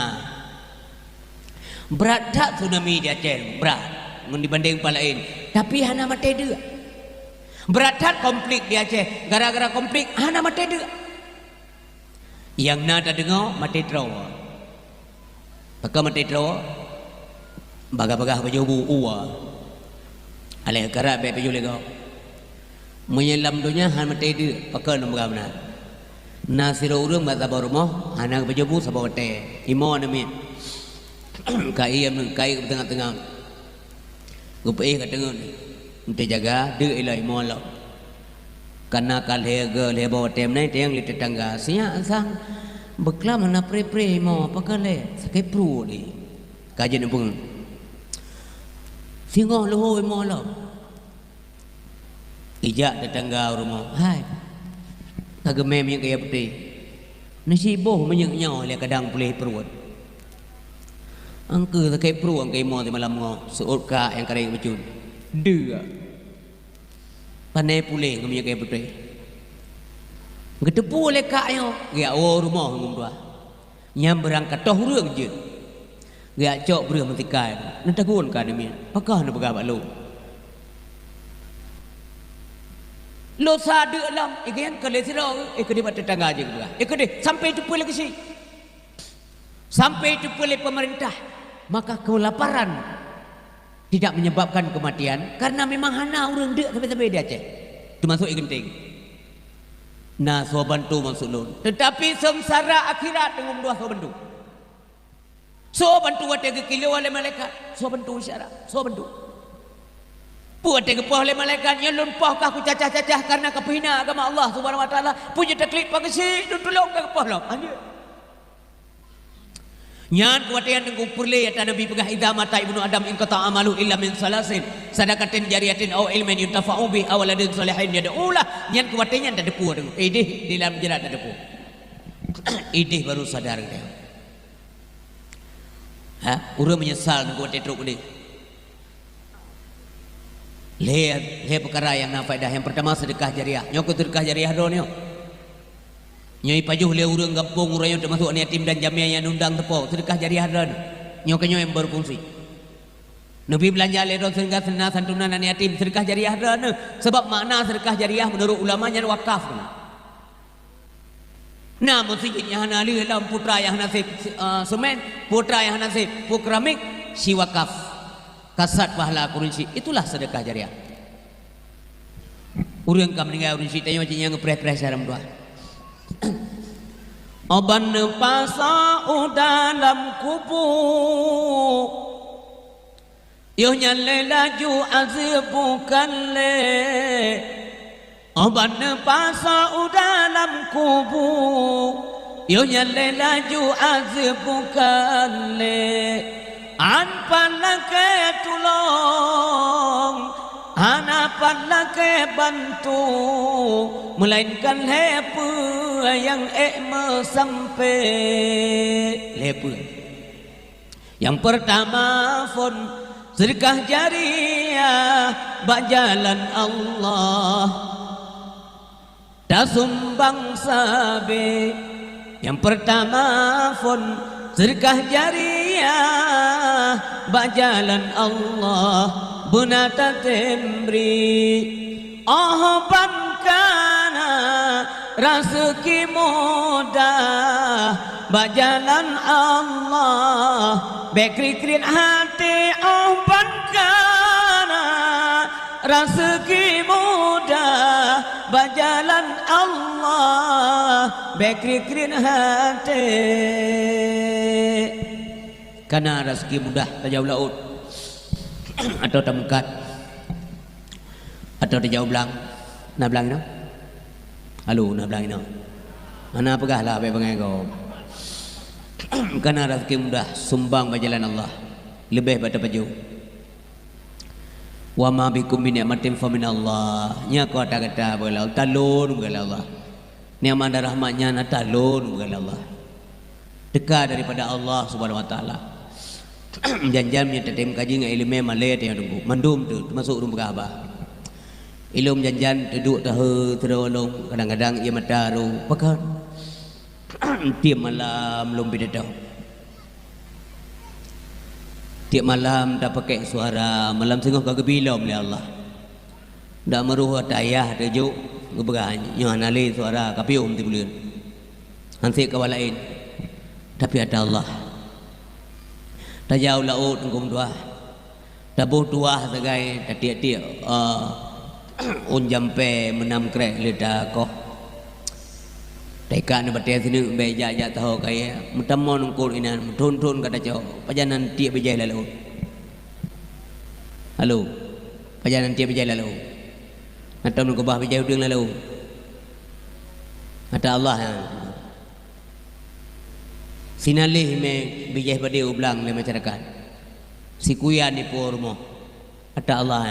Berat tak tsunami di Aceh? Berat. Dibanding tempat lain. Tapi hana mati dia. Berat tak konflik di Aceh? Gara-gara konflik hana mati dia. Yang na tak dengar mati terawa. Pakai mati terawa. Bagah-bagah baju uwa. Alih kerap baik baju lego. Menyelam dunia han mati dia. Pakai nombor mana? Nasiro urang mata rumah. Anak baju bu sabah mati. Imo namanya. Kai yang kai ke tengah-tengah. Gupai ke tengah ni. Untuk jaga dia ilai imo lo. Karena kalhega lebo tem nai tiang li tetangga. Siap sang. Beklam mana pre-pre imo. Pakai le. Sakit pru ni. Kajian pun. Singoh loho imo lo. Ijak tetangga rumah. Hai. Tagemem yang kaya putih. Nasi boh menyek-nyaw lihat kadang pulih perut. Angka sakit pru angka imo di malam ngok. Seut ka yang kering becun. Dia. Pandai pulih ngomnya kaya putih. Gedepu oleh kak yo. Gak rumah ngom dua. Nyam berangkat toh urang je. Gak cok berang mentikai. Nanti gun kan demi. Pakah nak bergabat lu. Lo sadu lam. Ikan kalau sirau. Ikan di tetangga aja juga. Ikan di sampai itu lagi sih. Sampai itu oleh pemerintah. Maka kelaparan tidak menyebabkan kematian. Karena memang hana orang dek sampai-sampai dia Aceh. Itu masuk genting. Nah, so bantu masuk lun. Tetapi sengsara akhirat dengan dua so bantu. So bantu wate ke kilo oleh malaikat. So bantu syarat. So bantu. Buat ke pah oleh malaikat. Yang lun pah kah ku cacah-cacah karena kepihina agama Allah Subhanahu Wa Taala. Punya taklid pakai si dun tolong ke pah lah. Nyan kuatian dengan perle yata Nabi pegah idza mata ibnu Adam in qata amalu illa min salasin sadaqatin jariyatin aw ilmin yuntafa'u bi aw waladin salihin yad'ulah. Nyan kuatian tak depu dengan idih di dalam jerat tak depu. Idih baru sadar dia. Urang menyesal dengan kuat teruk ni. Lihat perkara yang nafaidah. Yang pertama sedekah jariah. Nyok sedekah jariah do nyok. Nyoi pajuh le urang kampung urang termasuk yatim dan jamiah yang undang tepo sedekah jariah dan nyok yang berfungsi. Nabi belanja le do sedekah santunan dan yatim sedekah jariah dan sebab makna sedekah jariah menurut ulama nya wakaf. Nah masjidnya hana li dalam putra yang nasib semen, putra yang nasib pukramik si wakaf. Kasat pahala kurunsi itulah sedekah jariah. Urang kam meninggal kurunsi tanya macam yang ngepres-pres dalam doa. Oban pasa dalam kubu yo nyalle laju azbukan le. Oban pasa dalam kubu yo nyalle laju azbukan le. An palake tulong hanapan lake bantu melainkan lepe yang sampai lepe. Yang pertama pun sedekah jariah bak jalan Allah dasumbang sabe. Yang pertama pun sedekah jariah bak jalan Allah bunata tembri kana rezeki mudah bajalan Allah bekri-krin hati kana rezeki mudah bajalan Allah bekri-krin hati. Karena rezeki mudah tajauh laut atau temkat atau di jauh belang nak belang no halo nak belang no mana pegah lah baik bangai kau. Karena rezeki mudah sumbang berjalan Allah lebih pada baju wa ma bikum min ni'matin fa min Allah nya kau kata boleh talun boleh Allah nikmat dan rahmatnya na talun boleh Allah dekat daripada Allah Subhanahu Wa Taala. Janjam nya tetem kaji ngai ilmu malay yang tunggu mandum tu termasuk rumah kaba ilmu janjan duduk tahu terolong kadang-kadang ia mataru pakan tiap malam belum bidadau tiap malam tak pakai suara malam tengah kagak bilam oleh Allah dak meruh tayah tajuk ngeberang yang anali suara kapium ti bulan hansi kawalain tapi ada Allah tajau laut ngum dua tabuh dua segai tiap-tiap un jampe menam krek leda ko teka ne batia sini beja ja tahu kaya mutamon ngkul inan thun kata jo pajanan tiap bejai lalu halo pajanan tiap bejai lalu atau nu kebah bejai udang lalu ada Allah sinalih me bijah pada ublang le masyarakat si kuyan ni pormo ada Allah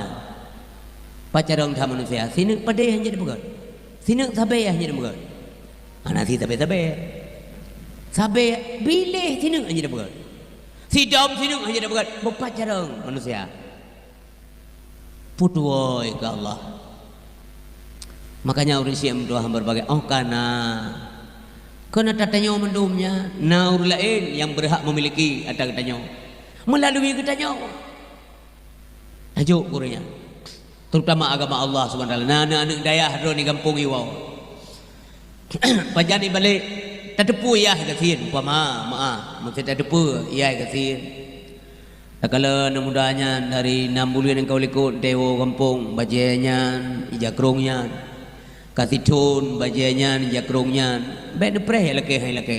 pacarong tha manusia sini pada yang jadi bukan sini sabe yang jadi bukan anak si sabe bilih sini yang jadi bukan si dom sini yang jadi bukan pacarong manusia putuoi ke Allah makanya orang Syiah doa berbagai karena tatanya mendumnya naur lain yang berhak memiliki ada katanya melalui katanya tajuk kurnya terutama agama Allah SWT anak dayah drone kampung iwau pajani balik tadepu ya kasir umpama mesti tadepu ya kasir kalau mudahnya dari 6 bulan yang kau likut dewo kampung bajanya ijakrongnya kasih tun bajiannya jakrongnya baik nepreh laki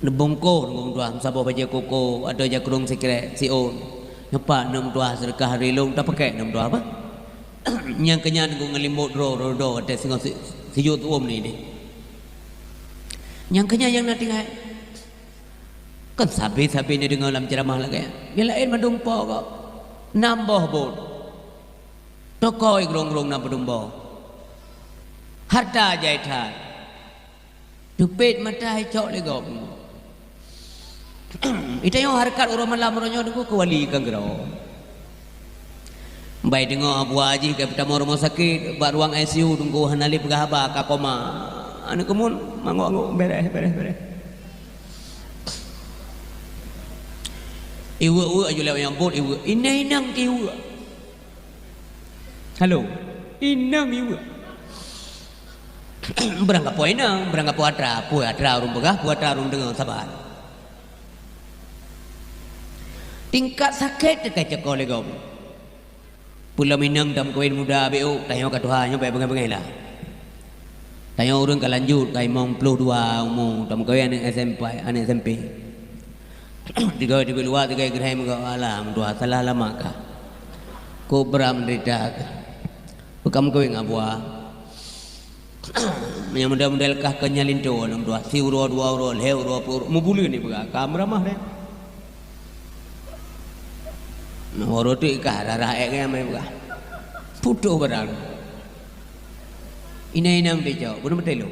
nebongko ngom dua sabo baja koko ada jakrong sekre siun nyepak nem dua sedekah hari long tak pakai nem dua apa yang kenyan ngom ngelimut ro ada singo sijut om ni yang kenyan yang nanti ngai kan sabi ni dengar dalam ceramah lagi yang lain madumpo kok nambah bot tokoi grong-grong na pedumbo harta jaitan dupit mata cok legop ita yo harkat orang malam ronyo ku kewali kang gero bai dengo abu haji ke pertama rumah sakit ba ruang ICU tunggu hanali pegahaba ka koma anu kemun mangok beres iwu aju lew yang bot iwu inang tiwu halo, inang ibu. Berangkat po inang, berangkat po atra urung begah, po atra urung dengar sabar. Tingkat sakit dekat cekol legom. Pulau Minang dalam kawin muda BU, tanya kat Tuhan, nyoba bengai-bengai lah. Tanya urung ke lanjut, kai mong puluh dua umur, dalam kawin anak SMP. Tiga luar, tiga gerai muka alam, dua salah lama kah? Ko beram menderita. Bekam kau yang abua, yang model kah kenyalinto orang dua, si uro dua uro, leh uro pur, mau bulu ni bega, kamera mah deh. Uro tu ikah rara eknya mai bega, putu berang. Ina mesti jauh, bukan betul.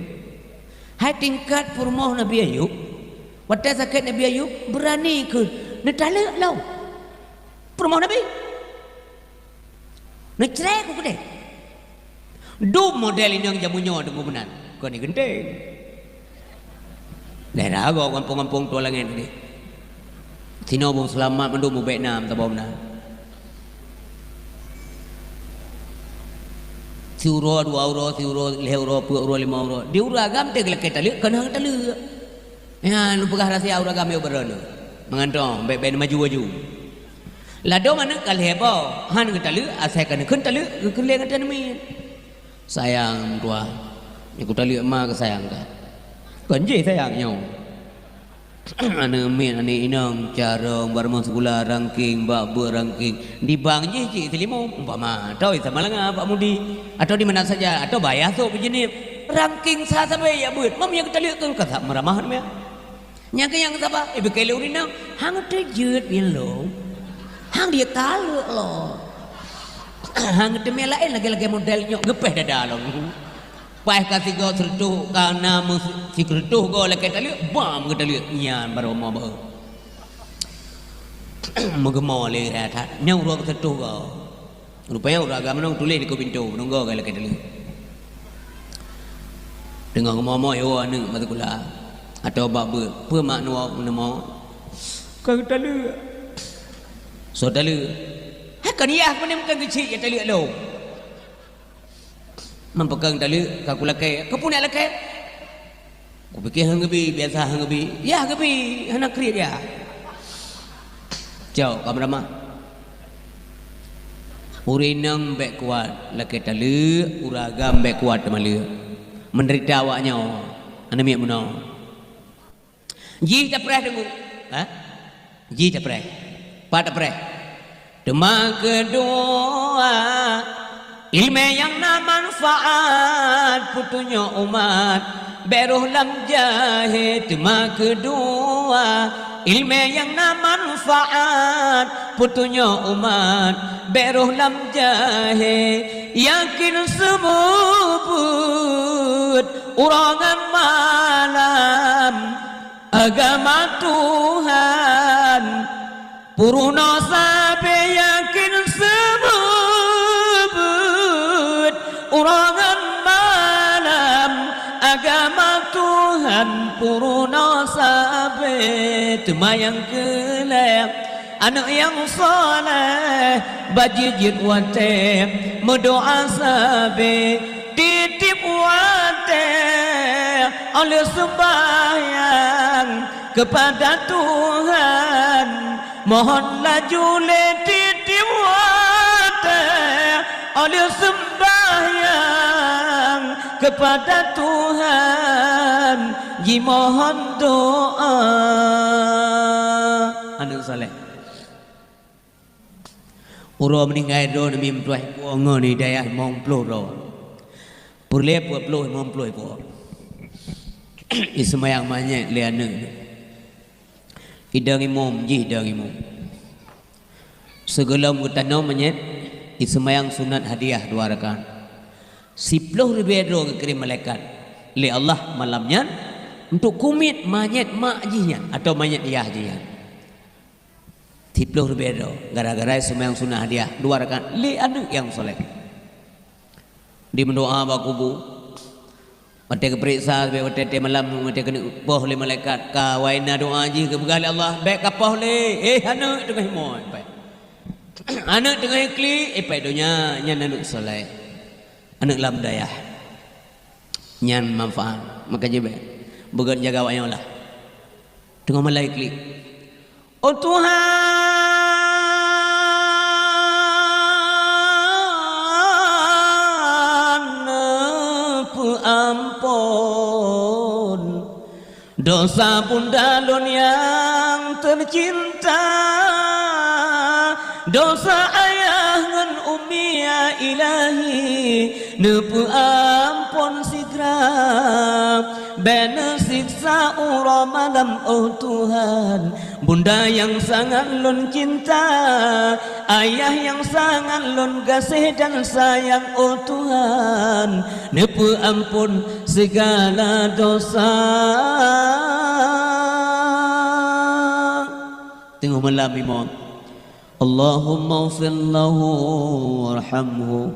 Hai tingkat purmoh Nabi Ayub, wadah sakit Nabi Ayub berani ke, netala lau, purmoh Nabi, necrek aku deh. Dum model ini yang jamunya ada kebenaran. Kau ni genting. Daerah agak kampung-kampung tu langan ni. Sino bung selamat mendum Vietnam tak bom na. Si euro 2 euro, si euro 5 euro, 10 euro 5 euro. Di uragam te gelek tali, kena tali. Ya, lu pegah rahsia uragam yo beron. Mengantong baik-baik maju-maju. Lado mana kalhebo, han tali asai kena kun tali, keleng kata ni. Sayang tua, ni ku tali emak ke sayang kan? Kenji sayangnya. Ane min ane inang cara barmong sekolah ranking bak ranking di bank je cik telimo umpama tahu sama langa Pak Mudi atau di mana saja atau bayar tu begini ranking sah sampai ya buat mam yang kita lihat tu kata meramah ni yang ke yang apa ibu kele urinang hang terjut bilo hang dia talu lo hang demi lain lagi-lagi modelnya ngepeh dada lo pai kasih kau sertuh karena si kertuh kau lagi tali bam kita lihat nyan baru mau Mengemar le ratat nyau ro ketuh ko rupanya uraga menong tulis di pintu menunggu kalau kita dulu dengan ngomong yo anu mata kula atau bab apa makna nama kata lu saudara kan ya aku ni bukan kecil ya tali lo mempegang tali aku lakai kau punya lakai aku fikir hang gebi biasa hang gebi ya gebi anak kriat ya jauh kameraman urinang bek kuat lakai tali uragam bek kuat malu menderita awaknya anda miak menau ji tak pernah dengar ha ji tak pernah pak tak pernah Tema kedua ilmu yang manfaat putunya umat beruh lam jahit. Tema kedua ilmu yang manfaat putunya umat beruh lam jahit. Yakin sebut urangan malam agama Tuhan Puruna sabe yakin sebut urangan malam agama Tuhan puruna sabe temayang kelep anak yang soleh bajijit wate berdoa sabe titip wate oleh sembahyang kepada Tuhan mohonlah jule titip wate oleh sembahyang kepada Tuhan ji mohon doa anak saleh uro meninggal do nami mtuai puanga ni daya mong plo ro purle pu plo mong plo pu ismayang manye liane idang imum ji idang imum segala mutano menyet ismayang sunat hadiah 2 rakaat 10,000 dolar kirim malaikat li Allah malamnya untuk kumit manyet mak jinya atau manyet ayah jinya 10,000 dolar gara-gara ismayang sunat hadiah 2 rakaat li anak yang soleh di mendoa bakubu Mati keperiksa mati malam mati kena poh le malaikat ka waina doa ji ke begali Allah baik kapoh le anak tengah moy baik anak tengah kli pai donya nyan anak soleh anak lam dayah nyan manfaat maka je baik began jaga awaknya lah tengah malai kli oh Tuhan ampun dosa bundalun yang tercinta dosa ayah ngan umi ya ilahi nepu ampun sigra bena siksa ura malam oh Tuhan bunda yang sangat lun cinta ayah yang sangat lun kasih dan sayang oh Tuhan nepu ampun segala dosa tengok malam imam Allahumma ufir lahu warhamhu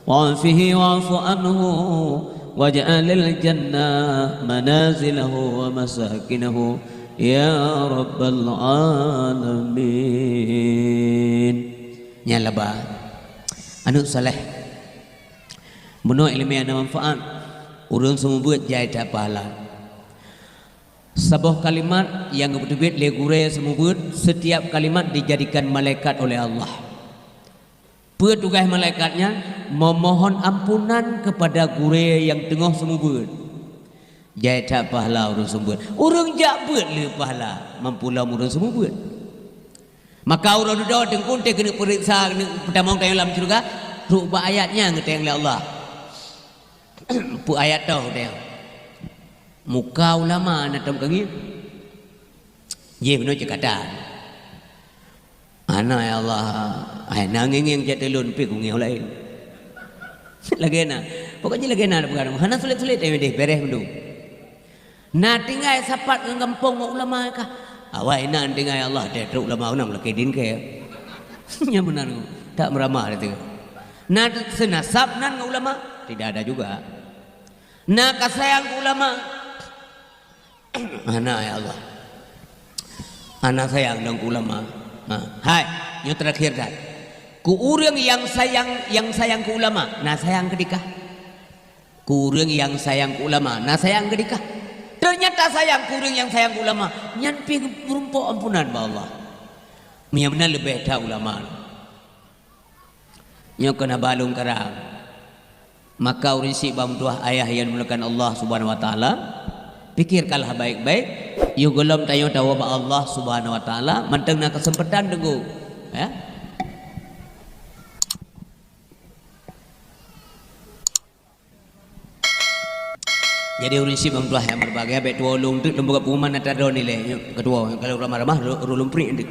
wa'afihi wa'afu anhu waj'alil jannah manazilahu wa masakinahu ya rabbal alamin nyala ba anu saleh menurut ilmu yang manfaat urang semua buat jai tak pahala sebuah kalimat yang betul-betul legure semua buat setiap kalimat dijadikan malaikat oleh Allah petugas malaikatnya memohon ampunan kepada gure yang tengah semua buat jai tak pahala urang semua buat urang jak buat le pahala mampulah urang semua buat maka urang doa tengkun te kena periksa kena pertama kali dalam surga rubah ayatnya ngeteng oleh Allah pu ayat tau dia muka ulama nak tahu kaki ye benar cakatan ana ya Allah ai nanging jatelun pi kungi lain lagi na pokoknya lagi na bukan hana sulit-sulit deh beres mendu na tinggal sapat ngempong ulama ka awak enak dengan Allah dia teruk lama unam laki din ke nya benar tak meramah itu na senasab nan dengan ulama tidak ada juga na kasayang ke ulama anak ya Allah anak sayang dengan ulama hai yang terakhir dah ku urang yang sayang ke ulama na sayang kedikah ku urang yang sayang ke ulama na sayang kedikah ternyata sayang ku urang yang sayang ke ulama nyan pi rumpo ampunan ba Allah nya benar lebih dah ulama nya kena balung karang maka urang si bam tuah ayah yang dimulakan Allah Subhanahu wa taala pikirkanlah baik-baik you gelom tayo tahu ba Allah Subhanahu wa taala mantengna kesempatan denggu ya jadi urinsi bang tuah yang berbahagia baik tua ulung tu lembaga pengumuman ada nilai kedua kalau ramah-ramah rulung pri indik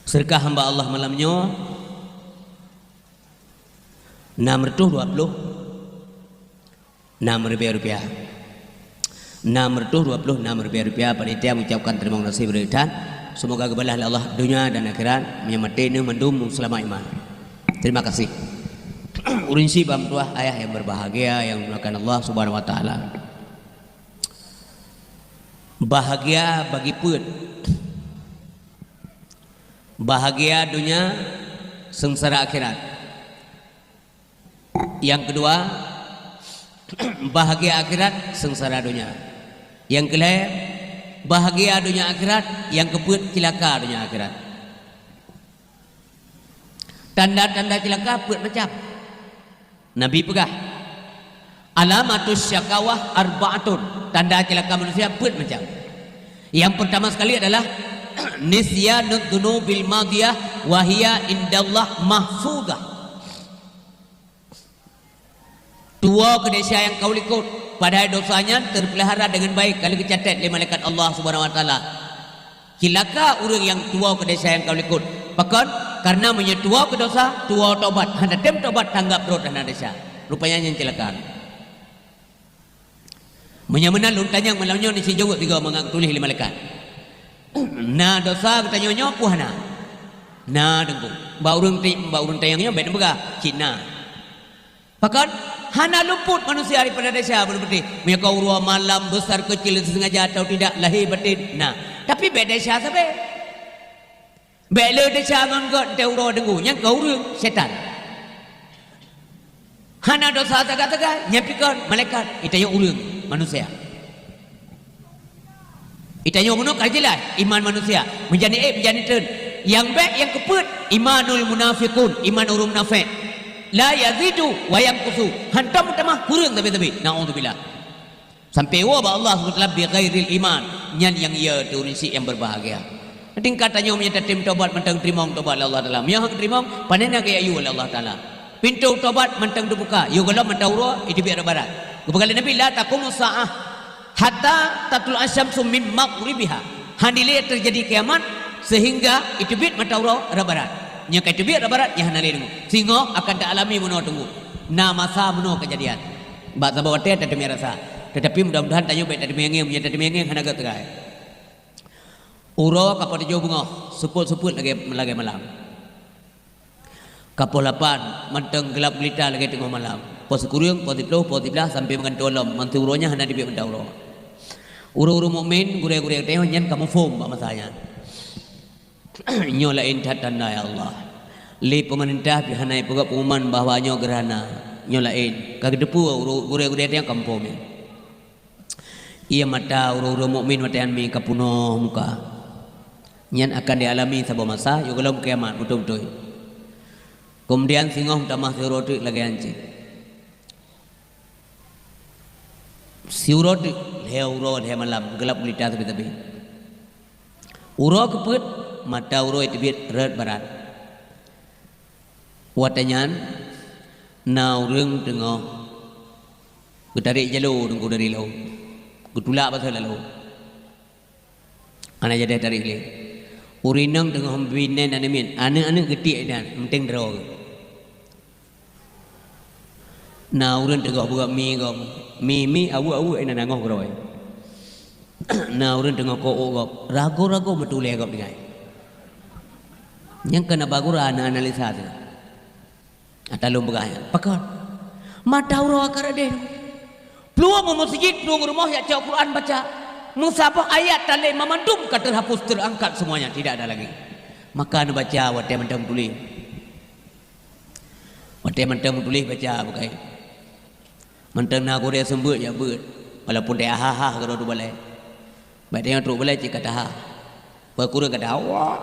sedekah hamba Allah malamnya 620 rupiah 626 rupiah panitia mengucapkan terima kasih berikan semoga kebalah Allah dunia dan akhirat menyamati mendum selama iman terima kasih urinsi bam tuah ayah yang berbahagia yang dimulakan Allah Subhanahu wa taala bahagia bagi pun bahagia dunia sengsara akhirat yang kedua bahagia akhirat sengsara dunia yang kelima bahagia dunia akhirat yang keempat cilaka dunia akhirat tanda-tanda cilaka pun macam Nabi pegah alamatus syakawah arba'atun tanda celaka manusia pun macam yang pertama sekali adalah nisyanud dunubil madiyah wahia indallah mahfudah tua kedesa yang kau likut padahal dosanya terpelihara dengan baik kali kecatat oleh malaikat Allah Subhanahu wa taala cilaka orang yang tua kedesa yang kau likut bahkan karena menyetua ke dosa tua tobat hendak tem tobat tanggap perut dan desa rupanya yang celaka menyamana luntanya yang malamnya ni si jawab tiga mengang tulis oleh malaikat na dosa katanya nyo puhana na dengku ba urang tayangnya baik bega Cina bahkan hana luput manusia daripada desa berarti mereka urua malam besar kecil sengaja atau tidak lahir batin nah tapi beda desa sampai bela desa ngon teuro dengu nya gaurung setan hana dosa taga-taga nyapikeun malaikat itanya urang manusia itanya ngono kajelas iman manusia menjadi menjadi ten yang baik yang keput imanul munafiqun iman urung munafik la yazidu wa yanqusu hantam tamah kurang tapi naudzubillah sampai wa Allah Subhanahu wa taala bi ghairil iman nyan yang ia turisi yang berbahagia tingkat tanya menyata tim tobat mentang terima tobat Allah Taala yang terima panena ke ayu Allah Taala pintu tobat mentang dibuka yo kalau mentauro itu biar barat kepada Nabi la taqumu saah hatta tatul asyamsu min maghribiha handile terjadi kiamat sehingga itu bit mentauro barat nya ka itu biar barat nya hanale dengu sehingga akan tak alami menuh tunggu na masa menuh kejadian ba sabab teh tak demi rasa tetapi mudah-mudahan tanya baik tadi mengeng menyata mengeng hanaga terai uro kapal hijau bunga suput lagi malam kapal 8 manteng gelap gelita lagi tengah malam pos kurung pos 10 pos 11 sampai dengan tolom mantu uronya hendak dibiak mendaulo uro mukmin gure-gure teh nyen kamu fom ba masanya nyo lain tanda ya Allah li pemerintah bihanai pegak pengumuman bahwa nyo gerhana nyo lain kagedepu gure-gure teh kampung ia mata uro mukmin matian mi kapuno muka yang akan dialami sebuah masa yo kalau kiamat betul-betul kemudian singoh tamah siuroti lagi anjing siuroti uro malam gelap gulita tapi uro keput mata uro itu bit red barat watanyan na urang tengah getarik jalur tunggu dari lau gutulak pasal lalu anak jadi tarik le urinang tengah binan anamin anak getik dan penting draw na urang tengah buka mi awu ina nangoh groi Nah orang tengok ko gop rago-rago betul ya gop dengan yang kena bagura analisa tu atau lom begaya pakar mata ura akar deh peluang masjid peluang rumah ya cak Quran baca musabah ayat tale memandum terhapus terangkat semuanya tidak ada lagi maka anda baca wadah mentang tulis baca bukai mentang nak Korea sembut ya ber walaupun dia ha kalau tu balai baik dia tu balai cik kata ha berkurang kata wah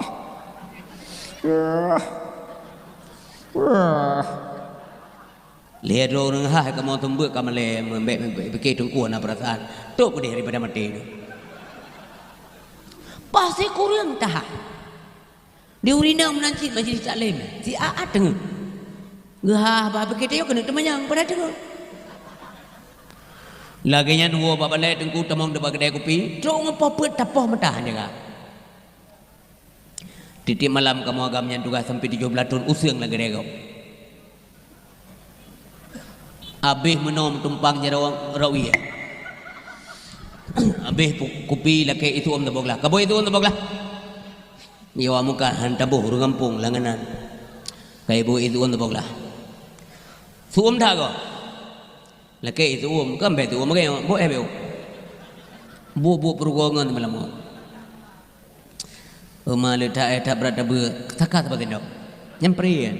lihat orang ha kamu sembut kamu le membek tungku na perasaan tu pun daripada mati tu pasti kurang tahan dia urina menanci majlis taklim si aat dengar gah apa kita yo kena temanyang pada dengar laginya nuo bapa le tengku temong depa kedai kopi dong apa pet tapah mentah jaga titik malam kamu agamnya juga sampai 17 tahun usung lagi dego abih menom tumpang jarawang rawi abih kopi laki itu om taboglah kabo itu om taboglah nyawa muka hantabuh rugampung langanan kay ibu itu om taboglah suom dah ko laki itu om kan betu om kay bo beu bu perugongan malam Umar letak berada bertakat apa tendok nyamperin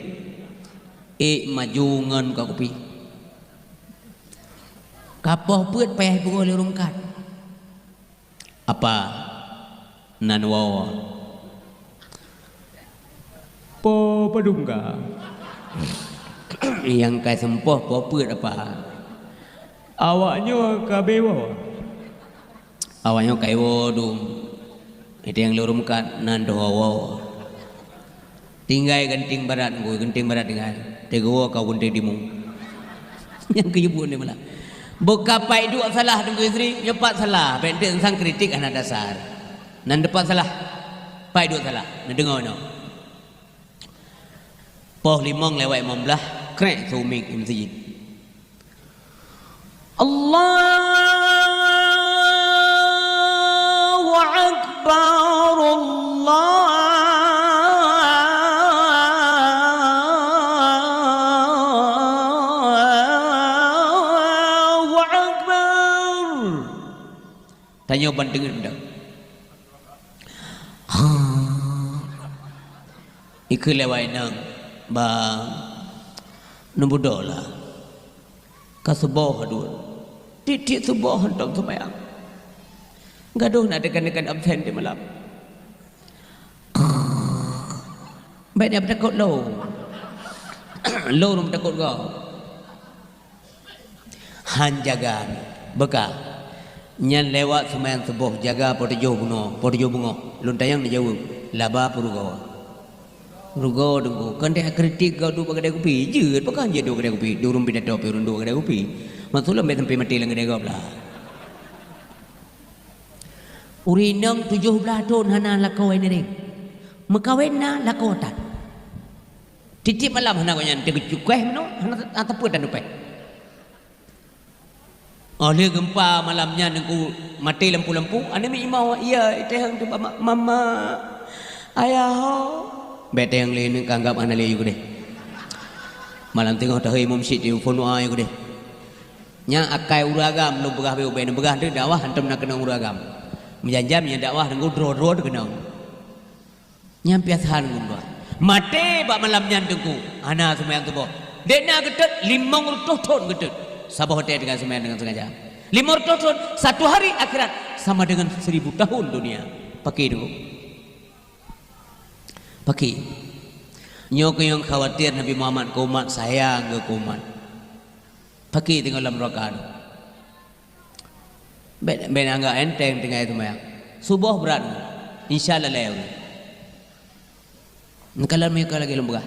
majungan kau kopi kapoh put payah buku lurungkat apa nanwa po padungga yang kai sempoh po put apa awaknya kabewa awaknya kaiwo dum itu yang lurungkat nandowo tinggai genting barat dengan tegowo kau genting dimu yang kejebun ni malah buka pai dua salah dengan isteri nyepat salah benten sang kritik anak dasar nan depan salah pai dua salah nan dengar no poh limong lewat imam belah krek sumik di masjid Allahu akbar Allahu akbar tanya banding rendah ikut lewat nang bang nombor dolar kasubah dua titik subuh hendak sembahyang gaduh nak dekan-dekan absen di malam baik dia bertakut low rum takut kau han jaga beka nyan lewat sembahyang subuh jaga porjo bungo luntayang dia jauh laba purugo rugo dengku kan dia kritik kau tu kedai kopi je pakai je tu kedai kopi durum pindah top rundu kedai kopi maksudnya sampai mati lang kedai kopi lah urinang 17 tahun hana lakau ini ring makawin na lakau tak titip malam hana kau yang tercukuh mano hana atapu dan dupai oleh gempa malamnya nengku mati lampu-lampu ane mi imau iya itu yang tu mama ayah bete yang lain kanggap ana le yugo deh malam tengok tahui mumsid di phone ai yugo deh nya akai uragam lu begah be ben begah de dakwah hantam nak kena uragam menjanjam nya dakwah ngu dro kena nya piasan ngundwa mate ba malam nya tengku ana semayang tu bo dena gedet 500 tahun gedet sabah hotel dengan semayang dengan sengaja 500 tahun satu hari akhirat sama dengan 1000 tahun dunia pakai dulu pakai nyok yang khawatir Nabi Muhammad ke umat sayang ke umat pakai tinggal dalam rakaat ben angga enteng tengah itu mayang subuh berat insyaallah lew nakalan mereka lagi lembah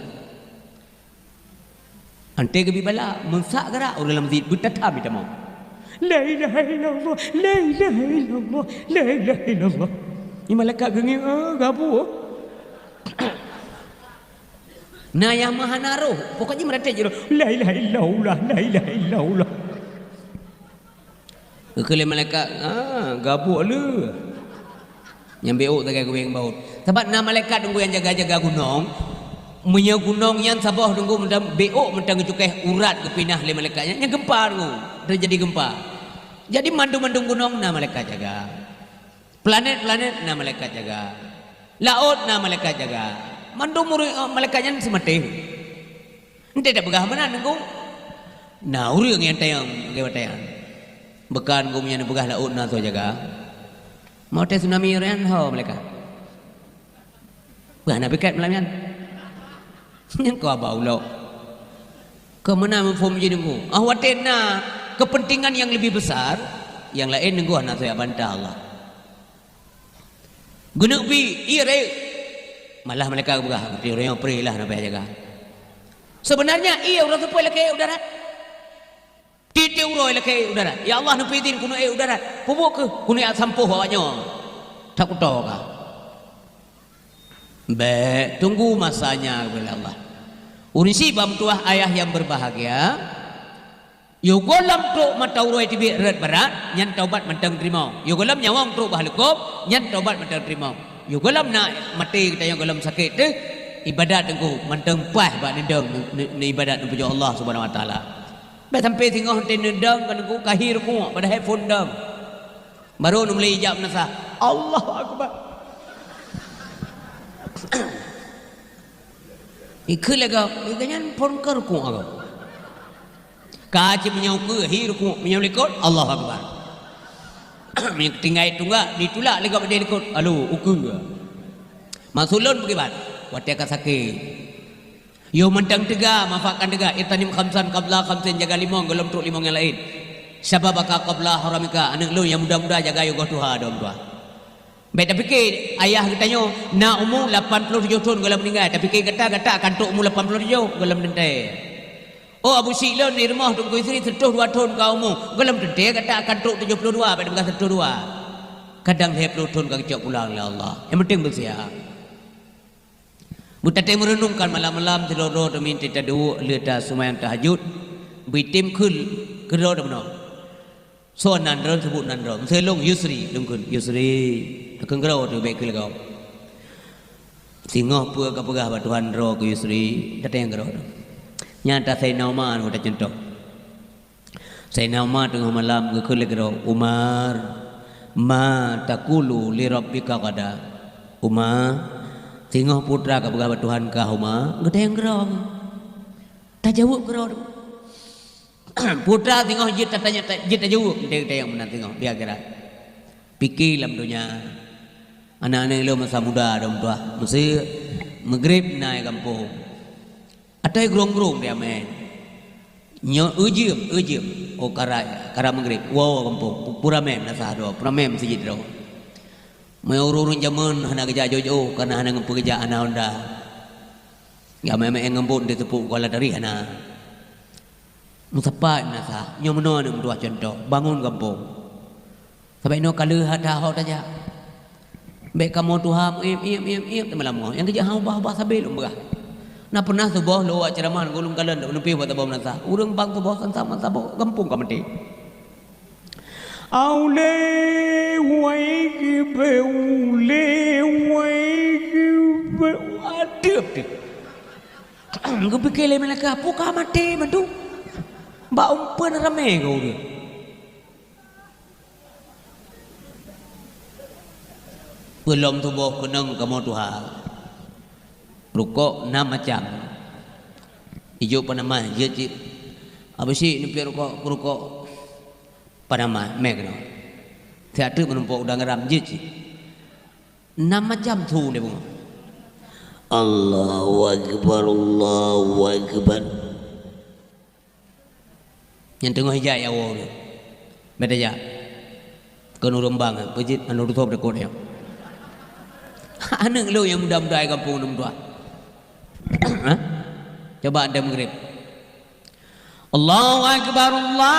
ante ke bibala mensak gerak orang dalam masjid bertatap kita mau la ilaha illallah la ilaha illallah la ilaha illallah ni malaikat genging gabu nah yang maha naruh pokoknya mereka je la ilaha illallah la ilaha illallah Kekele malaikat gabuk le. Yang beuk tagai kuing baut. Sebab na malaikat tunggu yang jaga-jaga gunung. Punya gunung yang sabah tunggu mendam beuk mentang cukeh urat kepinah le malaikatnya. Yang gempa tunggu. Terjadi gempa. Jadi mandung-mandung gunung na malaikat jaga. Planet-planet na malaikat jaga. Laut na malaikat jaga. Mandung malaikatnya semati. Ente tak begah mana tunggu. Nah urang yang tayang gewatayan. Bekan gum yang begah laut na so jaga. Mau te tsunami ran ho mereka. Begah na pikat malam yan. Yang kau bau lo. Kemana memform jadi nunggu. Awatena kepentingan yang lebih besar yang lain nunggu anak saya bantah Allah. Guna pi ire malah mereka begah ire yang pri lah nak jaga. Sebenarnya ia orang sepoi lagi udara. Titik uroi lagi udara. Ya Allah nu pitin kuno udara. Pupuk ke kuno sampuh awaknya. Tak kutok ka. Be tunggu masanya kepada Allah. Urisi bam tuah ayah yang berbahagia. Yo golam tu mata uroi tibi red berat nyan taubat mentang terima. Yo golam nyawang tu bahalukop nyan taubat mentang terima. Yo golam nak mati kita yang golam sakit tu ibadat tengku mentang pas ba nendang ni ibadat nu puja Allah Subhanahu wa taala. Ba sampai tengok henti nendang kan ku kahir ku pada handphone dang. Baru nu mulai ijab nasa. Allahu akbar. Ikut lega, ikannya pun kerku agak. Kaji menyau ke hirku menyau likut Allah akbar. Tinggal tunggak ditulak lega dia likut. Alu ukur. Masulun bagaimana? Watiaka sakit. Yo mentang tega manfaatkan tega. Itanim khamsan qabla khamsin jaga limong golom truk limong yang lain. Syababaka qabla haramika. Anak lu yang muda-muda jaga yoga Tuhan dom tua. Baik tapi ke ayah katanya nak umur 87 tahun kalau meninggal tapi ke kata kantuk umur 87 kalau menentai. Oh Abu Syilon di rumah tunggu isteri 72 tahun kau umur kalau menentai kata kantuk 72 pada bekas 72. Kadang 70 tahun kau kecok pulang ya Allah. Yang penting bersiap. Butate merenungkan malam-malam tidur demi tidak dua leda sembahyang tahajud. Bitim kul kedua dah so nandron sebut nandron selong yusri lungkun yusri akan gerau tu baik kelagau singoh pua kapegah ba Tuhan ro ke yusri datang gerau nyata saya nauman udah contoh saya nauman tengah malam ke kelagau Umar ma takulu li rabbika qada Umar singoh putra kapegah ba Tuhan ka Umar datang gerau tak jawab gerau putra tengok jit tanya jit jawab dia yang menang tengok dia kira fikir dalam dunia anak-anak lo masa muda dong tua mesti maghrib naik kampung atau gerong-gerong dia main nyo ujim oh kara maghrib wow kampung pura mem nasa do pura mem sejid do mai urun zaman hana kerja jojo karena hana ngumpu kerja anak onda ya memang ngempun di tepuk kuala dari hana Musapa nasa nyomono ni dua contoh bangun kampung sampai no kala hata hau saja baik kamu Tuhan im malam yang kerja hau bah sabil umbah na pernah subuh lo ceramah gulung kalan nupi buat abang nasa urang bang subuh sama sabo kampung kamati aule waike aduh aku pikir mereka puka mati mantu Mbak umpan ramai kau dia. Belum tubuh kenang kamu Tuhan. Rukuk 6 macam. Hijau panama, hijau. Habis ni pi rukuk panama, megno. Teater menumpuk udang garam hijau. 6 macam tu dia bunga. Allahu akbar, Allahu akbar. Yang tengah hijau ya awal ni, beda ya. Kau rembang, pejit anu tutup dekor dia. Anak lu yang muda-muda kampung nombor 2. Coba anda maghrib. Allahu akbar, Allahu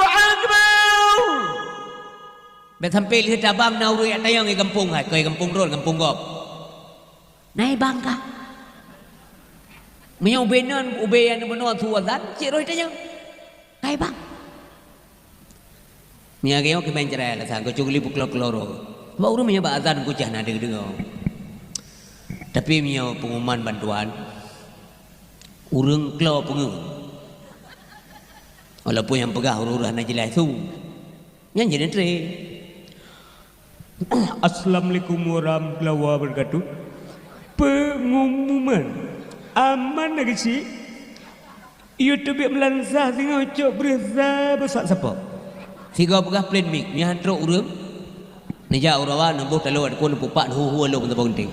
akbar. Bet sampai lihat abang nauri ada yang di kampung hai, kau kampung ron, kampung gop. Naik bangka. Menyau benan ubeyan menua tu azan cik roh tanya. Kai bang. Nya geo ke main cerai lah sang ko cugli buklor-kloro. Ba urang menyau ba azan ku cah nade dengo. Tapi menyau pengumuman bantuan urang klo pengu. Walaupun yang pegah urang na jelas tu. Nya jadi tre. Assalamualaikum warahmatullahi wabarakatuh. Pengumuman aman lagi sih. YouTube melansah singa cok berasa besar siapa? Siga pegah plan mic ni hantro urang. Ni ja urawa nembuh talo ad kun pupak hu lo pun penting.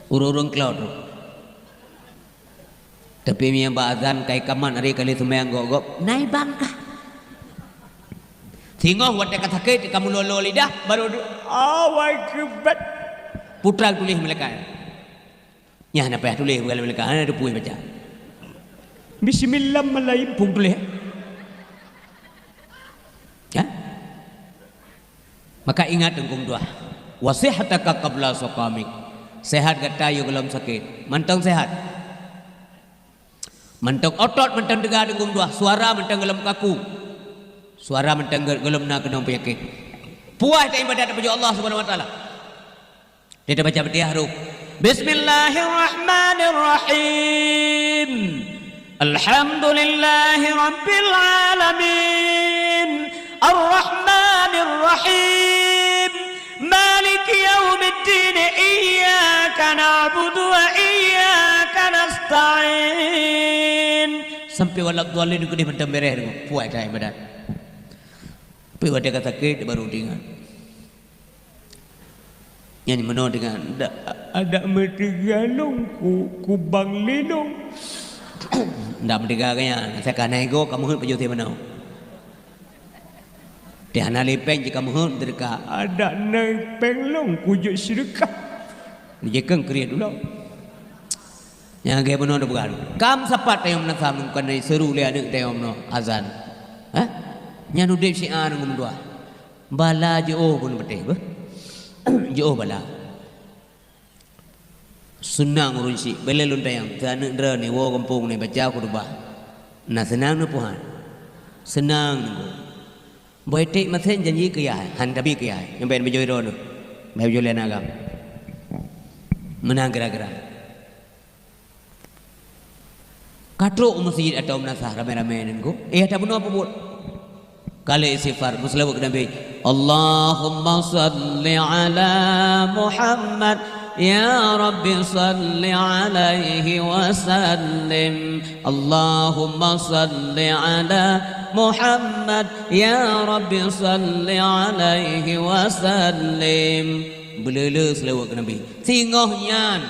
Urang cloud. Tapi mi yang azan kai kaman hari kali sembahyang gop nai bangka. Singa wat dekat sakit kamu lolo lidah baru awai kebat. Putra tulis mereka. Nya napa tulis bukan mereka ada puih baca. Bismillahirrahmanirrahim pung tulis. Ya? Maka ingat engkong dua. Wasihataka qabla saqamik. Sehat kata you belum sakit. Mantong sehat. Mantong otot mantong tegak engkong dua. Suara mantong gelem kaku. Suara mantong gelem nak kena penyakit. Puas tak ibadat kepada Allah Subhanahu wa taala. Dia baca Fatihah ruk. Bismillahirrahmanirrahim. Alhamdulillahi rabbil alamin. Ar-Rahmanir-Rahim. Maliki yaumiddin. Iyyaka na'budu wa iyyaka nasta'in. Sampai walad dhalin ku dia bentam bereh tu. Puas tak ibadat. Tapi ada kata sakit baru dengar. Yang menol dengan ada mertigalong ku bang lenong. Ndak mertiganya saya kan ego kamu hut pejuti menau. Dia ana lepeng jika mohon derka ada lepeng long ku je sedekah. Dia keng kriat dulu. Yang ge menol bukan. Kam sapat yang menasam kan seru le ada tayom no azan. Ha? Nya nu dep syiar ngum dua. Bala je oh pun betih bah. Jo bala sunnah ngurun si bela lun tayang tanak dra ni wo kampung ni baca khutbah na senang nu puhan senang nu boy tik mathen janji ke ya han tabi ke ya yang ben bejoi ro nu bai bejoi lena agam menang gara-gara katro masjid atau menasah rame-rame nengko ada bunuh apa buat kali istighfar muslim Nabi Allahumma salli ala Muhammad ya Rabbi salli alaihi wasallim Allahumma salli ala Muhammad ya Rabbi salli alaihi wasallim belele selawat Nabi singohnya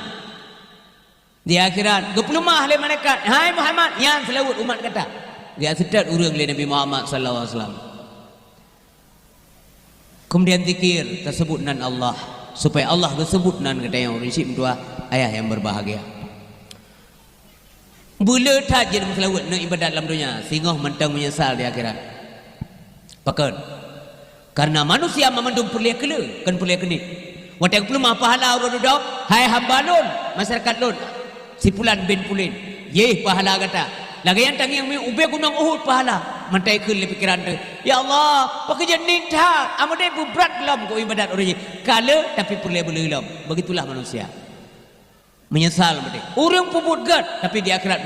di akhirat geplumah le malaikat hai Muhammad yang selawat umat kata dia sedat urang le Nabi Muhammad sallallahu alaihi wasallam. Kemudian zikir tersebut nan Allah supaya Allah tersebut nan kata yang risip dua ayah yang berbahagia. Bula tak jadi selawat nak ibadat dalam dunia sehingga mentang menyesal di akhirat. Pakan. Karena manusia memandung perliak kele kan perliak keni. Watak belum pahala urang duduk hai hamba lun masyarakat lun sipulan bin pulin. Ye pahala kata lagi yang tangi yang ube gunung Uhud pahala mantai ke le pikiran tu ya Allah pekerja nitha amadai berat dalam ko ibadat orang kala tapi perlu belum begitulah manusia menyesal mesti orang puput gad tapi di akhirat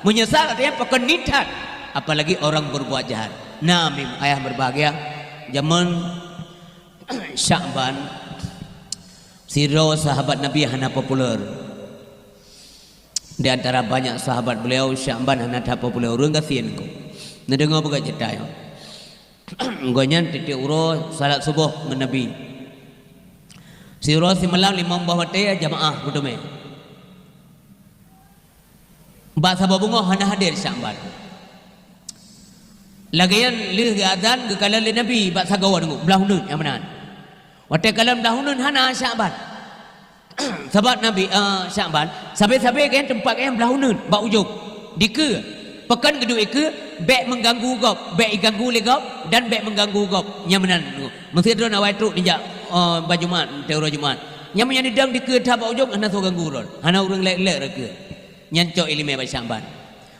menyesal artinya pekerja nitha apalagi orang berbuat jahat namim ayah berbahagia zaman Sya'ban siro sahabat Nabi hana popular. Di antara banyak sahabat beliau Sya'ban hana tak popular orang kasihan ko. Na dengar buka cerita yo. Ngonya titik uro salat subuh dengan Nabi. Siro si malam lima bawa teh jamaah kudume. Ba sabab bungo hana hadir Sya'ban. Lagian lih azan ke kalan Nabi ba sagawa dengu belah hunun yang menan. Wate kalan belah hunun hana Sya'ban. Sebab Nabi Sya'ban sampai-sampai kan tempat kan belah hunun bak ujung dike pekan kedua ke bek mengganggu gop bek ganggu le gop dan bek mengganggu gop nyamanan mesti drone awai truk dijak baju mat teori jumat nyamanya didang dike dah bak ujung hana so ganggu ron hana urang lek-lek reke nyancok ilime ba Sya'ban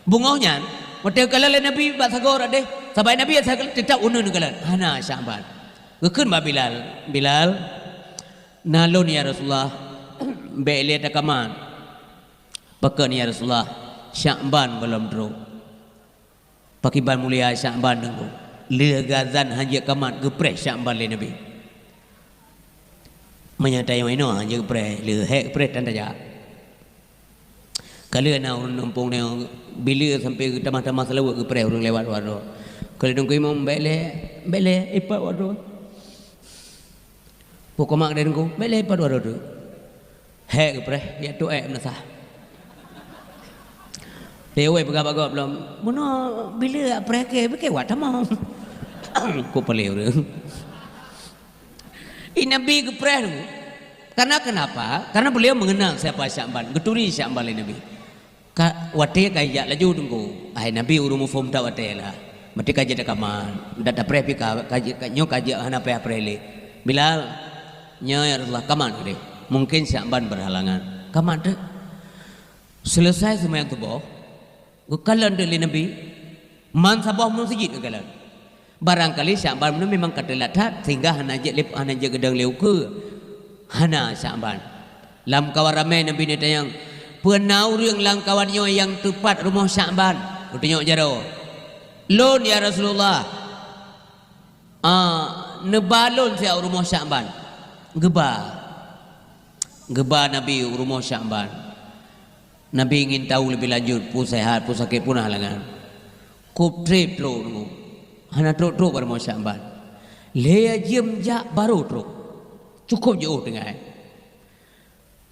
bungohnya model kala Nabi ba sagor ade sabai Nabi sagor tetap unun kala hana Sya'ban gekeun ba Bilal nalun ya Rasulullah bele takaman pekeun ya Rasulullah Sya'ban belum dro pakiban mulia Sya'ban dengku leu gazan hanja kamat gepreh Sya'ban le Nabi menyatai ino hanja gepreh leu hek gepreh tanda ja kalau nak numpung ni bila sampai tamah-tamah selawat gepreh orang lewat wado kalau dengku imam bele ipat wado pokok dan ku bele ipat wado tu hek gepreh ya tu menasah dewe bagak-bagak belum mana bila apreh ke wat tamah ku peleu tu Nabi gepreh tu karena kenapa? Karena beliau mengenal siapa Sya'ban geturi Sya'ban Nabi wate kaya laju tunggu ai Nabi urumu fom ta wate lah mati kaja kaman dak apreh pi nyo kaja hana pe aprele Bilal nya ya Rasulullah kaman gede mungkin Sya'ban berhalangan kaman tu selesai semua yang tubuh gekalan dari Nabi man sabah masjid gekalan barangkali Sya'ban memang katelat sehingga hana je gedang leu ke hana Sya'ban lam kawarame Nabi ni tayang penau ring lang kawannya yang tepat rumah Sya'ban tengok jaro lon ya Rasulullah nebalon sia rumah Sya'ban geba Nabi rumah Sya'ban Nabi ingin tahu lebih lanjut pun sehat pun sakit pun halangan kup trip tro nunggu hana tro pada rumah Sya'ban le jam jak baru tro cukup jauh dengan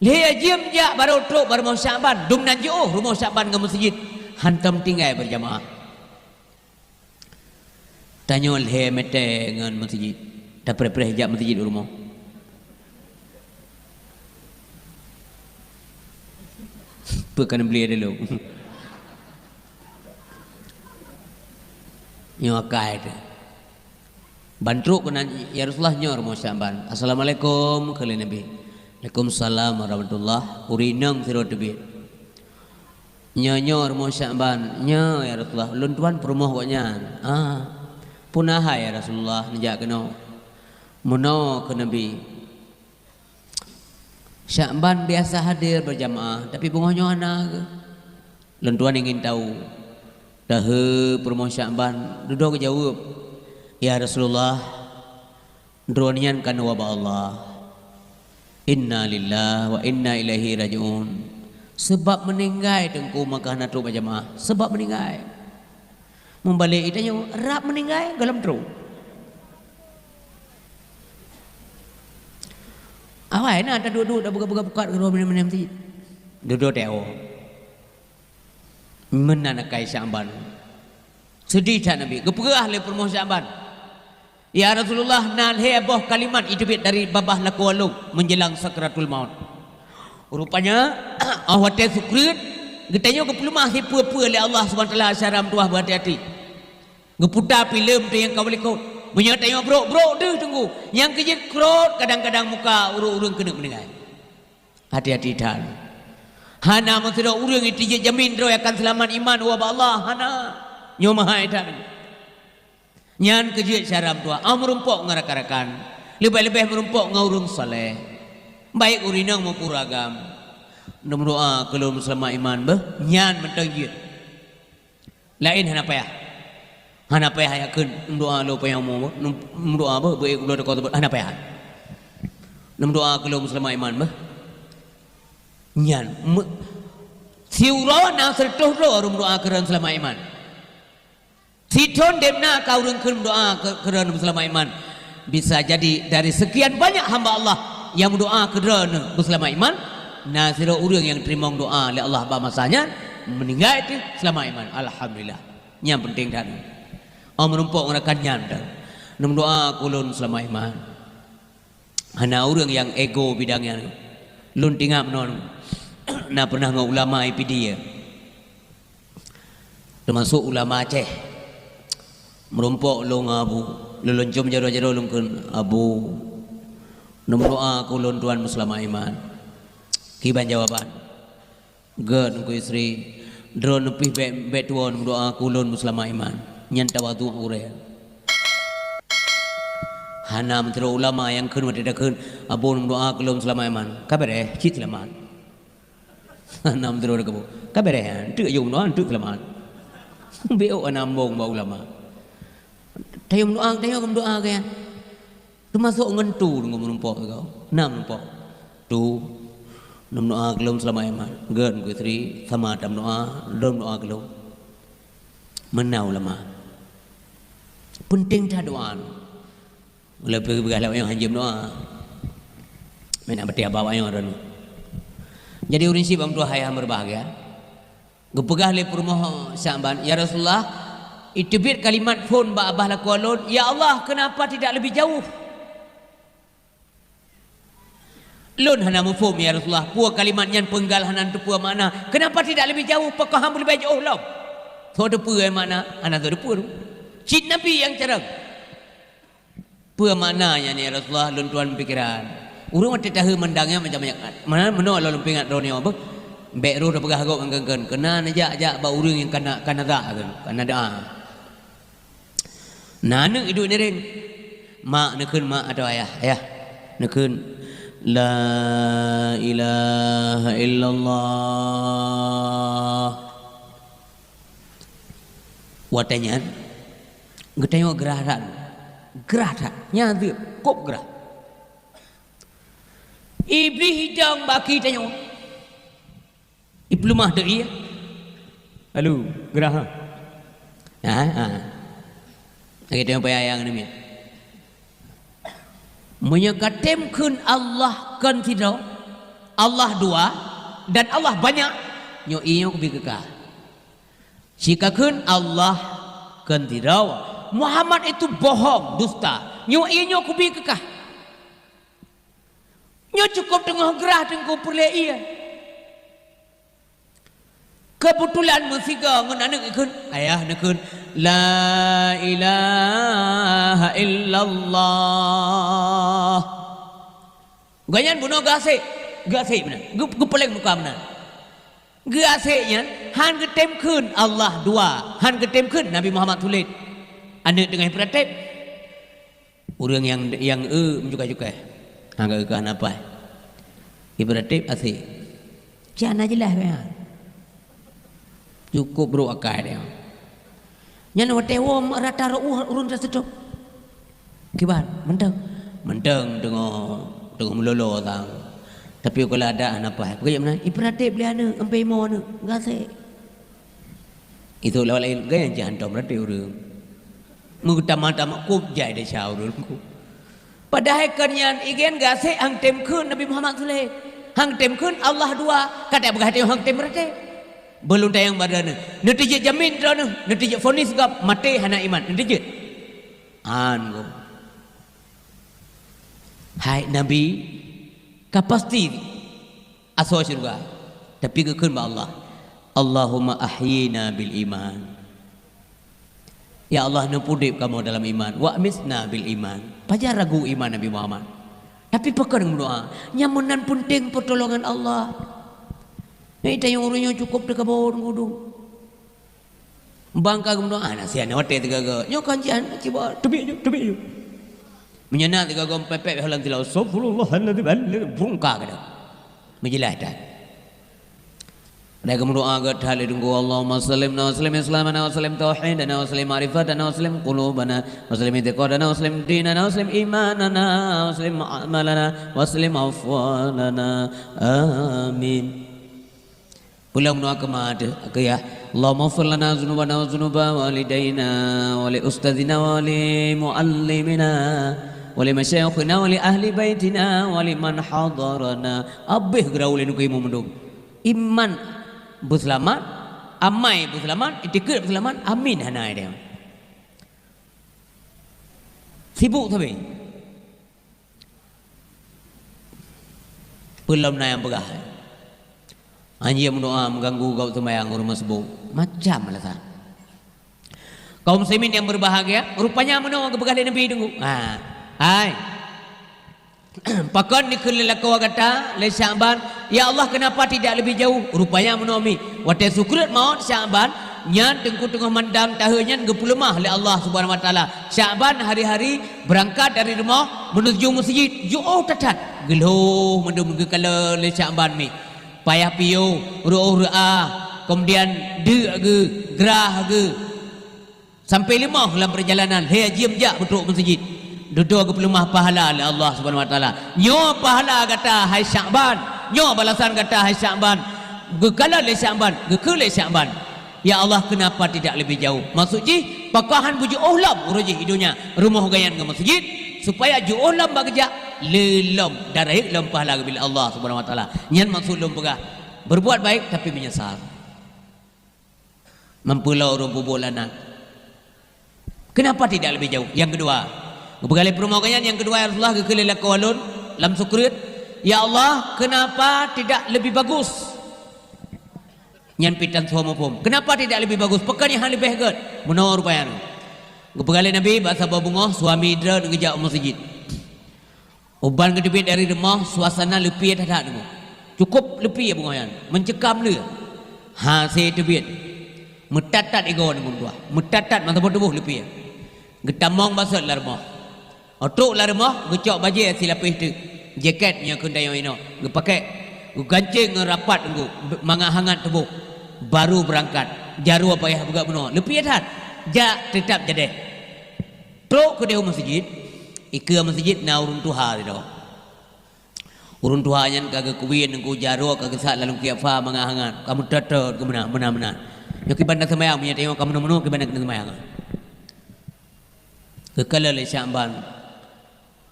Lea jam jak baru truk baru mau Sya'ban dum nan jauh rumah Sya'ban ke masjid hantam tinggal berjamaah tanya le mete dengan masjid dah preh jak masjid rumah bukan beli dulu nyokai tu bantruk kena ya Rasulullah nyor rumah Sya'ban assalamualaikum kali Nabi Waalaikumsalam warahmatullah urinang siro tebit nyanyor mau Sya'ban nya ya Rasulullah lun tuan perumah koknya punaha ya Rasulullah nejak kena muno ke Nabi Sya'ban biasa hadir berjamaah tapi bungohnya anak lun tuan ingin tahu dah perumah Sya'ban duduk jawab ya Rasulullah dronian kan wabah Allah Inna lillahi wa inna ilaihi raji'un sebab meninggal tengku maka nak tru berjamaah sebab meninggal membalik itanya rap meninggal dalam tru awai nak ada duduk dah buka-buka ke rumah mana masjid duduk teo menanakai Sya'ban sedih tak Nabi geperah le permoh Sya'ban ya Rasulullah nan heboh kalimat itu dari babah laku walung menjelang sakratul maut rupanya awate sukrit getanya kepelumah hipu-hipu oleh Allah SWT asyaram tuah berhati-hati geputar film tu yang kau boleh kau menyatanya bro tu tunggu yang kerja krot kadang-kadang muka urung-urung kena mendengar hati-hati dan hana maksudnya urung itu jamin roh akan selamat iman wa Allah hana nyomahai dan nyan kerja syaram tua merumpok ngarak-arakan lebih-lebih merumpok ngaurung saleh baik urinang maupun ragam doa kalau selama iman nyan mentang lain hana payah yakin doa lo payah mau doa baik ulah dekat hana payah doa kalau selama iman nyan siuron nang sertuh lo doa keran selama iman Siton demna kau rengkun doa kerana bersama iman. Bisa jadi dari sekian banyak hamba Allah yang berdoa kerana bersama iman, nasira orang yang terima doa oleh Allah pada masanya meninggal itu selama iman. Alhamdulillah. Yang penting dan menumpuk ngerakannya dan doa kulun selama iman. Hana orang yang ego bidangnya lun tingap non na pernah ngau ulama dia termasuk ulama Aceh merumpok long abu leloncom jaro-jaro lungkun abu nom doa kulun tuan muslimah iman kiban jawaban Gad ku istri drone nepih bet tuan doa kulun muslimah iman nyan tawadu ure hana menteri ulama yang kun tidak kun abun doa kulun muslimah iman kabare cit selamat hana menteri kabu kabare tu yung doa tu selamat beo anam bong ba ulama tayum doa kaya termasuk ngentu ngomong numpok kau nam numpok tu nam doa kelum selama iman gen ku istri sama dam doa dom doa kelum menau lama penting dah doa lebih begalah yang hanjim doa mana betia bawa yang orang jadi urin si bang doa hayam berbahagia gepegah le permoh samban ya Rasulullah itibir kalimat phone ba abah lakualun ya Allah kenapa tidak lebih jauh lun hana mufhum ya Rasulullah pua kalimat nyan penggal hanan tu pua makna kenapa tidak lebih jauh pakah boleh lebih jauh lah so de pua makna ana tu de pua cit nabi yang cerang pua maknanya ni ya Rasulullah lun tuan pikiran urang mati tahu mendangnya macam mana meno lalu pingat ronyo apa bek ro dah pegah gok angkan kena najak ba urang yang kana dak kana daa nanu hidup ni ring mak nekeun mak atau ayah nekeun La ilaha illallah watanya getanya gerahan nyadip kop gerah iblis hidang baki tanya iblumah dei halo gerah lagi tengok payang ni menyekatemkan Allah kan tidak Allah dua dan Allah banyak nyo iyo kubi kekah sikakeun Allah kan tidak Muhammad itu bohong dusta nyo iyo kubi kekah nyo cukup tengah gerah tengku perle iya kebetulan musiga ngan anak ikun ayah nekun la ilaha illallah ganyan bunuh gasik benar gepeleng muka benar gasiknya han ketemkeun Allah dua han ketemkeun Nabi Muhammad tulis anak dengan hiperatip orang yang mencukai angka ke apa hiperatip asik jangan jelas kan cukup bro akal dia nya no tewo rata urun tersedok kiban menteng tengok melolo tang tapi kalau ada apa begitu mana iperatif liana ampai mo ne gase itu lain gaya jangan tom rati urang mutama kup jai de chau urangku padahal kanyan igen gase hang temkeun Nabi Muhammad saleh hang temkeun Allah dua kata begitu hang tem rati belum tayang badan natijah jamin drone natijah fonis gap mati hana iman natijah go hai nabi kapasti aso surga tapi kekeun ba Allah Allahumma ahyina bil iman ya Allah nepudip kamu dalam iman wa misna bil iman pajar ragu iman Nabi Muhammad tapi pekan doa nyamunan penting pertolongan Allah. Ini tayang orangnya cukup dekat bawah ngudung. Bangka kemudian nasihat wate tiga go. Nyo kajian coba tebi ju. Menyana tiga go pepek halang tilau subhanallah bungka kada. Menjelas dah. Ada kemudian agak hal itu Allahumma sallimna wa sallim islamana wa sallim tauhidana wa sallim ma'rifatana wa sallim qulubana wa sallim i'tiqadana wa sallim dinana wa sallim imanana wa sallim amalana wa sallim afwalana amin. Pulang doa kemana? Ya Allahumma ighfir lana dzunubana wa dzunuba walidayna wa li ustadzina wa li muallimina wa li masyayikhina wa li ahli baitina wa liman hadarana. Abih gerau le nuku mundung. Iman berselamat, amai berselamat, itikad berselamat, amin hanai dia. Sibuk tapi. Belum na yang begah. Anjing mendoa mengganggu kau sembahyang rumah sebut macam alasan. Kaum muslimin yang berbahagia rupanya mendoa kebegalan Nabi tunggu. Hai. Pakon ni kelila kau kata le Syaban Ya Allah kenapa tidak lebih jauh? Rupanya menomik. Waktu sukrat maut Syaban, nyan tengku tengah mandang tahunnya gepulemah oleh Allah Subhanahu wa taala. Syaban hari-hari berangkat dari rumah menuju masjid. Jauh tatat. Geluh mendung kala le Syaban ni. Payah piu, ru'ah, kemudian ge gerah ge. Sampai lemah dalam perjalanan. Hei jam jak betul masjid. Duduk gepulemah pahala oleh Allah Subhanahu wa taala. Nyo pahala kata hai Syaban. Nyo balasan kata hai Syaban. Gekala le Syaban, gekele Syaban. Ya Allah kenapa tidak lebih jauh? Maksudnya pakahan buju ohlam uruji hidupnya rumah gayan ke masjid supaya ju ohlam bagja lelom darah lom pahala bila Allah Subhanahu wa taala. Nyan maksud lom pegah berbuat baik tapi menyesal. Mempulau urung bubulanan. Kenapa tidak lebih jauh? Yang kedua, begalai rumah gayan yang kedua ya Rasulullah gekele lakualun lam sukrit. Ya Allah, kenapa tidak lebih bagus? Nyan pitan suama pom. Kenapa tidak lebih bagus? Pekan yang lebih hebat. Menor rupayan. Gepegalai Nabi bahasa babungoh suami idra ngejak masjid. Uban kedebit dari rumah suasana lepi tak ada. Cukup lepi ya bungoyan. Mencekam le. Ha se debit. Metatat ego dengan tua. Metatat mata bodoh lepi ya. Getamong basat la rumah. Otok la rumah gecok baju silapih tu. Jaket yang kendai yang ino, gue pakai, gue gancing ngerapat gue, mangga hangat tubuh, baru berangkat. Jaru apa ya buka benar, lebih edat, jak tetap jadi. Pro ke dia masjid, ikut masjid na urun tuha itu. Urun tuha yang kagak kuwin, gue jaru kagak saat lalu kiafa mangga hangat, kamu tetot, kamu benar. Yang kibanda semayang, punya tengok kamu nomu kibanda kena semayang. Kekala le Syaban.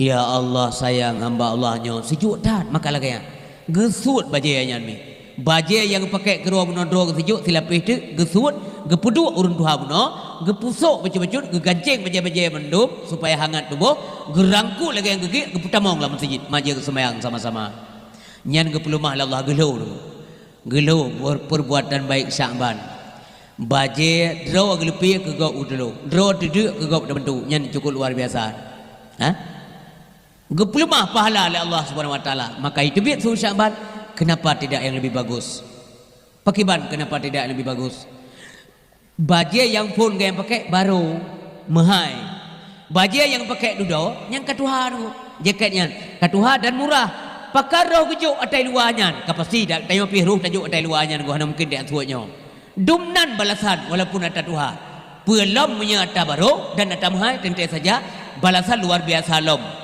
Ya Allah sayang hamba Allahnya sejuk tak maka lagi ya gesut bajanya ni baje yang pakai keruang menodro sejuk silapih tu gesut gepuduk urun tuha buno gepusuk becut-becut gegancing baje-baje mendum supaya hangat tubuh gerangkul lagi yang gigi geputamong lah masjid maja kesemayang sama-sama nyan gepulumah Allah geluh perbuatan baik Syaban baje draw gelepi ke gau udelo draw duduk ke gau bentu nyan cukup luar biasa ha gepelemah pahala oleh Allah Subhanahu wa taala. Maka itu biat suhu Syaban, kenapa tidak yang lebih bagus? Pakiban kenapa tidak yang lebih bagus? Baju yang pun yang pakai baru mahal. Baju yang pakai dudo yang katuha tu. Jaketnya katuha dan murah. Pakar roh kejuk atai luarnya. Kapasti dak tayong pih roh tajuk atai luarnya gua mungkin dia tuanya. Dumnan balasan walaupun atas tuha. Pelom punya atas baru dan atas mahal tentu saja balasan luar biasa lom.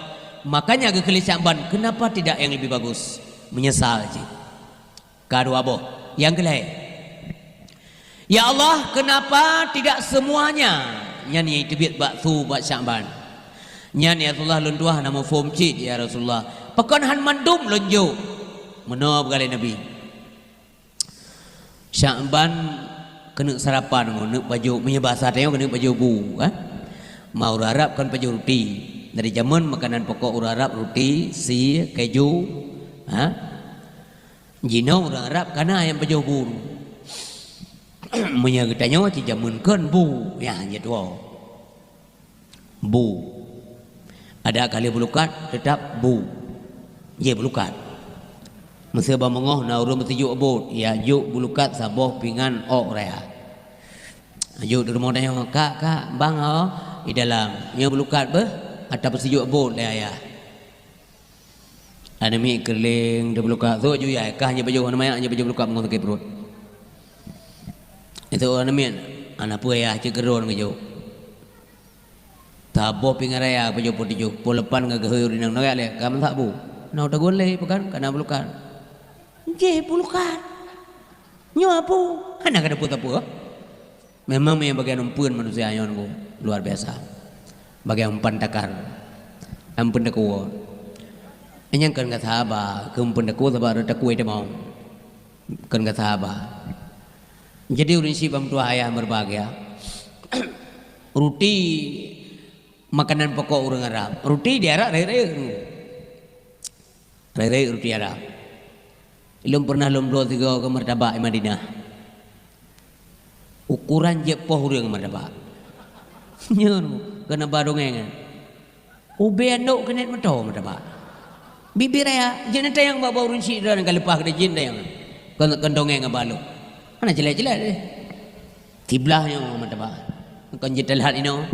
Makanya gekeli Syaban kenapa tidak yang lebih bagus? Menyesal je. Kedua boh. Yang kelai. Ya Allah, kenapa tidak semuanya? Nyan itu biat baksu buat Syaban. Nyan ya Rasulullah lunduah nama form cid ya Rasulullah. Pekan han mandum lonjo. Meno begalai Nabi. Syaban kena sarapan nak baju punya bahasa tengok kena baju bu, Mau Arab kan baju roti. Dari zaman makanan pokok orang Arab roti, si, keju, jino orang Arab karena yang baju buru. Punya katanya ci zaman kan bu, ya gitu. Bu. Ada kali belukat tetap bu. Ye belukat. Mesti ba mengoh na urang mesti juk abot, ya juk belukat saboh pingan ok rea. Juk di rumah tanya kak, bang di dalam nya belukat beh atau bersejuk bot le ayah. Ada mi keling de belukat tu ju ya kah nya baju nama nya baju belukat mengoh ke perut. Itu ana mi ana pu ya cegeron ngejo. Tabo pingaraya baju putih ju polepan ngageheur dinang noya le kam tak bu. Nau tagon le pekan kana belukat. Je belukat. Nyo apu ana kada puta-pu. Memang yang bagian umpun manusia ayon ku luar biasa. Bagian umpan takar ampun daku anyang kan kata ba kumpun daku sabar daku itu mau kan kata ba jadi urin si bam tua ayah berbahagia roti makanan pokok orang Arab roti di Arab rere roti Arab belum pernah lombro tiga ke martabak di Madinah ukuran jepoh orang martabak nyen kena barong kan ube andok kena meto martabak bibir ya jin tayang ba urun si dan kalepah ke jin tayang kan dongeng ngabalo ana jelek-jelek deh tiblahnya mata ba kan jital hat ino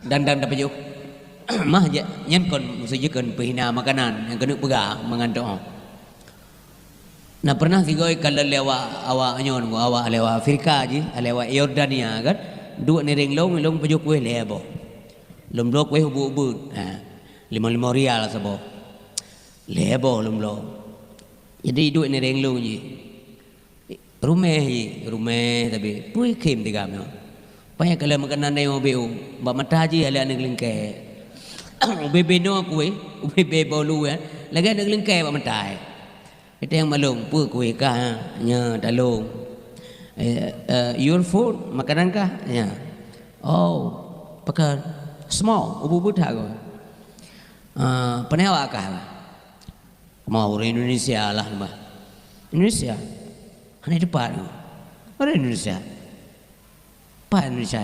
dan dapat juk mah nyen kon musujeun pehina makanan yang kena pegang mengantok. Nah pernah sigoi kalau lewat awak nyon awak lewat Afrika je lewat Yordania kan dua nering long pejuk kue lebo lom lo kue hubu 5 rial sabo lebo lom lo jadi dua nering long je rumah tapi pui kim tiga mio banyak kalau makanan yang beu mbak mata je ala nek lingke bebe no kue bebe bolu ya lagi nek lingke mbak mata itu yang malung pu kue kah nya dalung your food makanan kah ya oh pakai small ubu buta ko penewa kah mau orang Indonesia lah mbak Indonesia hanya depan orang Indonesia apa Indonesia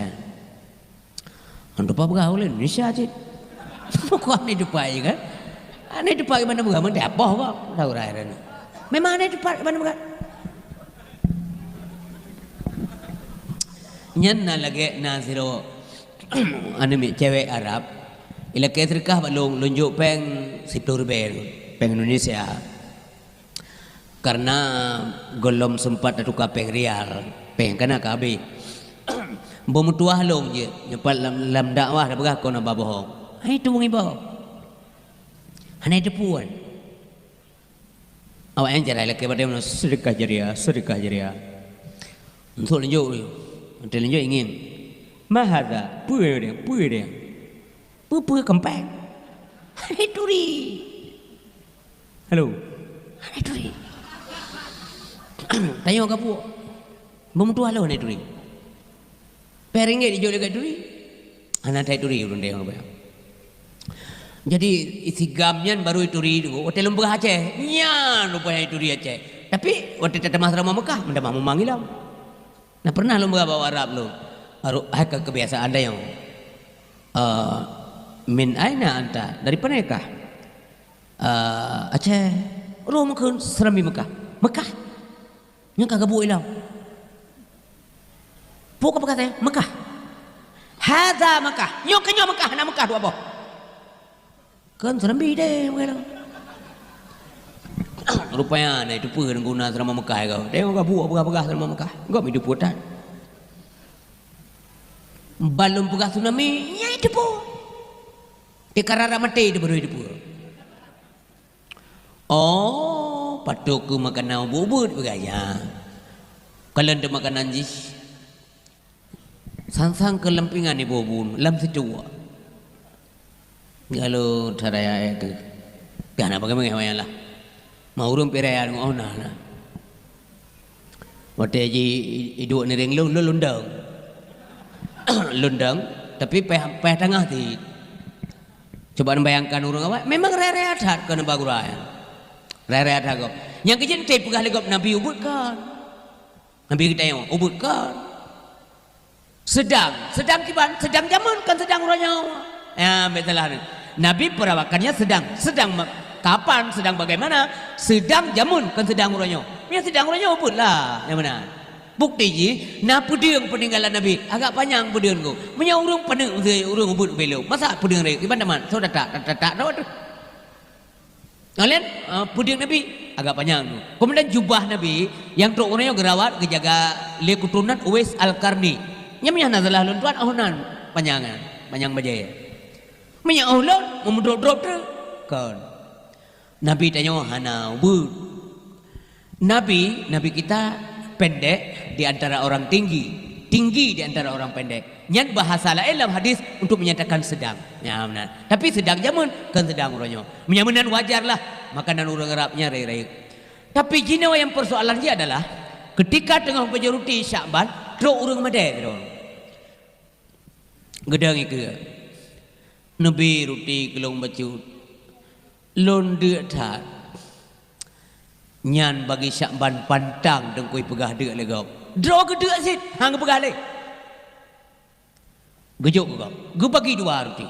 untuk apa bergaul Indonesia aja kok aneh depan kan aneh depan mana bergaul mana apa kok tahu raya memang aneh depan mana bergaul nyan lagi naziro anime cewek Arab ila ketrikah balong lunjuk peng 10 peng Indonesia karena golom sempat tukar peng rial peng kana kabe bomutuah long je nyepat lam dakwah dah berah kau nak bohong hai tu ngibo hanai depuan awak yang jarai laki pada mana sedekah jariah untuk lanjut ingin mahada puai dia puai kempeng hanai turi halo hanai turi tanya orang kapu bomutuah lo hanai turi peringgit dijual dekat turi anak tai turi urun dia orang jadi isi gamnyan baru turi itu hotel lembah Aceh nyan rupanya turi Aceh tapi waktu tetap asrama Mekah mendak mau mangilam nah pernah lembah bawa Arab lo baru kebiasaan anda yang min aina anta dari panakah Aceh rumah ke Serambi Mekah yang kagak buat ilam pokok apa katanya Mekah hadza Mekah nyoknya Mekah nak Mekah dua apa kan Serambi deh rupanya nah itu pun guna selama Mekah kau dia enggak buat apa-apa selama Mekah enggak hidup putan balum pegah tsunami nya itu pun di karara mati itu baru hidup oh patuk ke makanan bubut begaya kalau ada makanan jis sang kelempingan ni bobun lam setua kalau caranya itu kan apa bagaimana lah mau urung perayaan ngona lah waktu ji hidup ni ring lundang tapi peh tengah ti coba bayangkan urung apa memang rere adat kena bagurayan rere adat kau yang kejadian teh pegah legap Nabi ubud kan Nabi kita yang ubud kan sedang kiban sedang zaman kan sedang urangnya ya betul lah Nabi perawakannya sedang kapan sedang bagaimana sedang jamun kan sedang urangnya ya sedang urangnya ubud lah yang mana bukti ji na pudeung peninggalan Nabi agak panjang pudeung ku punya urung peneng urung ubud belo masa pudeung rek gimana man so tak kalian pudeung Nabi agak panjang tu kemudian jubah Nabi yang tok urangnya gerawat kejaga le kutunan Uwais Al-Qarni nya nazalah luntuan ahunan panjang bajaya minyak ahulun memudrop-drop tu kan Nabi tanya hana ubud Nabi kita pendek di antara orang tinggi di antara orang pendek nyan bahasa lain dalam hadis untuk menyatakan sedang ya benar tapi sedang jamun kan sedang urangnya menyamanan wajar lah makanan urang Arabnya rai tapi jinawa yang persoalannya adalah ketika tengah berjuruti Syakban truk urang madai gedang itu Nabi ruti kelong bacut londe tat nyan bagi Syakban pantang dengkui pegah deuk legap draw gedek sit hang pegah le gejuk kau gue bagi 2 ruti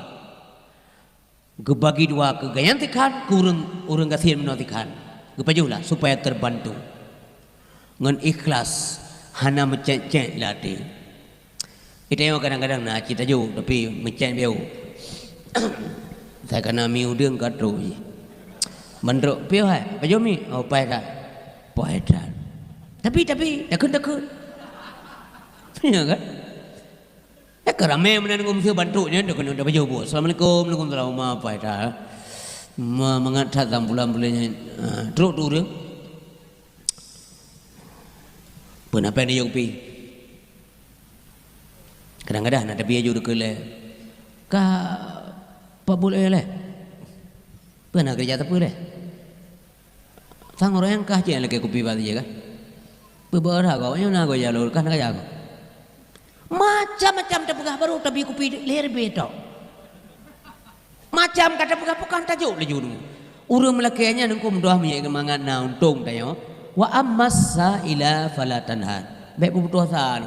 Ge bagi dua ke gayan tikan urang kasihan menotikan. Ge pajulah supaya terbantu. Ngan ikhlas hana mencet-cet latih. Kita yang kadang-kadang nak cita jauh tapi mencet beu. Saya kena miu deung katru. Mendruk piu hai, paju mi, oh pai dah. Pai dah. Tapi takut. Ya kan? Kerame mana ngum siu bantunya dah kena dah baju bu. Assalamualaikum, waalaikumsalam, maaf pai dah. Mengatat dalam bulan-bulannya teruk tu dia. Pun apa ni yang pi? Kadang-kadang nak biar jauh dekat le. Apa boleh le? Pernah kerja apa le? Sang orang yang kah je lagi kopi batu je kan? Beberapa kau yang nak kau jalur kan nak jago. Macam-macam terpegah baru tapi kopi leher betul. Macam kata pegah bukan tajuk le juru. Urang melakainya nungkum doa minyak kemangan na untung tayo. Wa ammasa ila falatanhan. Baik butuh san.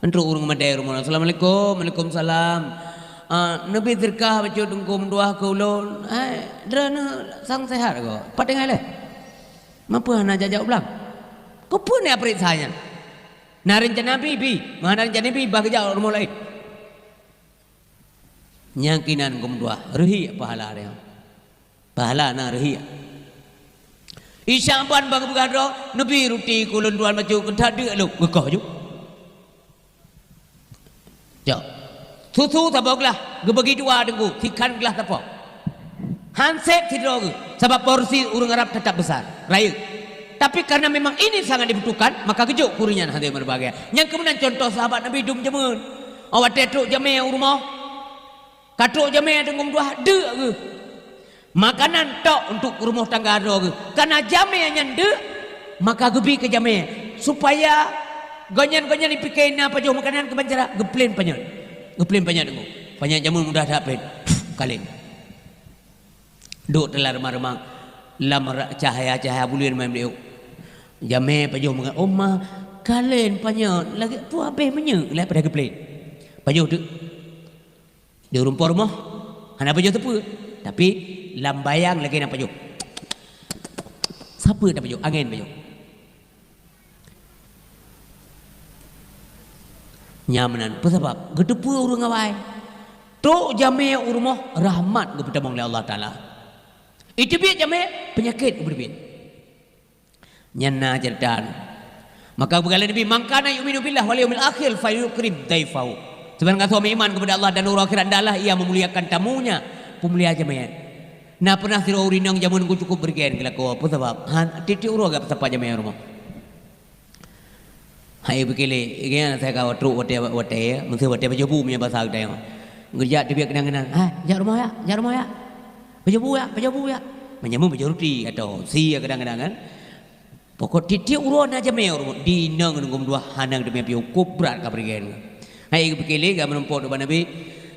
Untuk urang madai rumah. Assalamualaikum, waalaikumsalam. Nabi zirkah baca nungkum doa kau ulun. Drana sang sehat kau. Patengai le. Mampu nak jajak ulang. Kau pun ni aprit saya. Nah rencana bibi, mana rencana bibi bagi jauh rumah lain. Nyangkinan kum dua, rehi pahala dia. Pahala na rehi. Isyaban bagi bergadro, nabi ruti kulun duan maju kental dia lu, gekah ju. Jauh. Susu taboklah, gebagi dua dengku, tikan gelah tapok. Handset tidak, sebab porsi urang Arab tetap besar, raya. Tapi karena memang ini sangat dibutuhkan, maka kejuk kurinya hati berbagai. Yang kemudian contoh sahabat Nabi dum jemun. Awak tetruk jamai rumah. Katruk jamai dengan dua de ke. Makanan tok untuk rumah tangga ada ke. Karena jamai yang de, maka gebi ke jamai supaya gonyan-gonyan dipikirin apa jauh makanan ke bancara geplin panjang. Geplin panjang dengu. Panjang jamun mudah dapat. Kalin. Duk telah remang-remang lam cahaya bulan main beliau. Jamai pajuh mengat oma kalen panjang lagi tu habis menye lah pada geplin. Pajuh tu di rumah hana pajuh tepu tapi lam bayang lagi nak pajuh. Siapa dah pajuh angin pajuh. Nyamanan apa sebab gedepu urang awai. Tu jamai rumah rahmat kepada oleh Allah Taala. Itu biar jamai penyakit berbeda. Nyana cerdan. Maka berkala Nabi mangkana yu'minu billah wal yaumil akhir fayukrim daifahu. Sebenarnya suami iman kepada Allah dan orang akhirat adalah ia memuliakan tamunya, pemulia jamaah. Nah pernah sira urinang jamun ku cukup bergen kala ko apa sebab titik uro gak sapa jamaah rumah. Hai bekele igen saya kau truk wate mesti wate bajubu punya bahasa kita yang. Ngejak dia kenang-kenang. Jak rumah ya. Bajubu ya. Menyamu baju roti atau si kadang-kadang kan. Pokok titik uron aja meyor di nang ngum dua hanang demi piu kubrat kabrigen. Hai bekele gak menumpuk depan Nabi,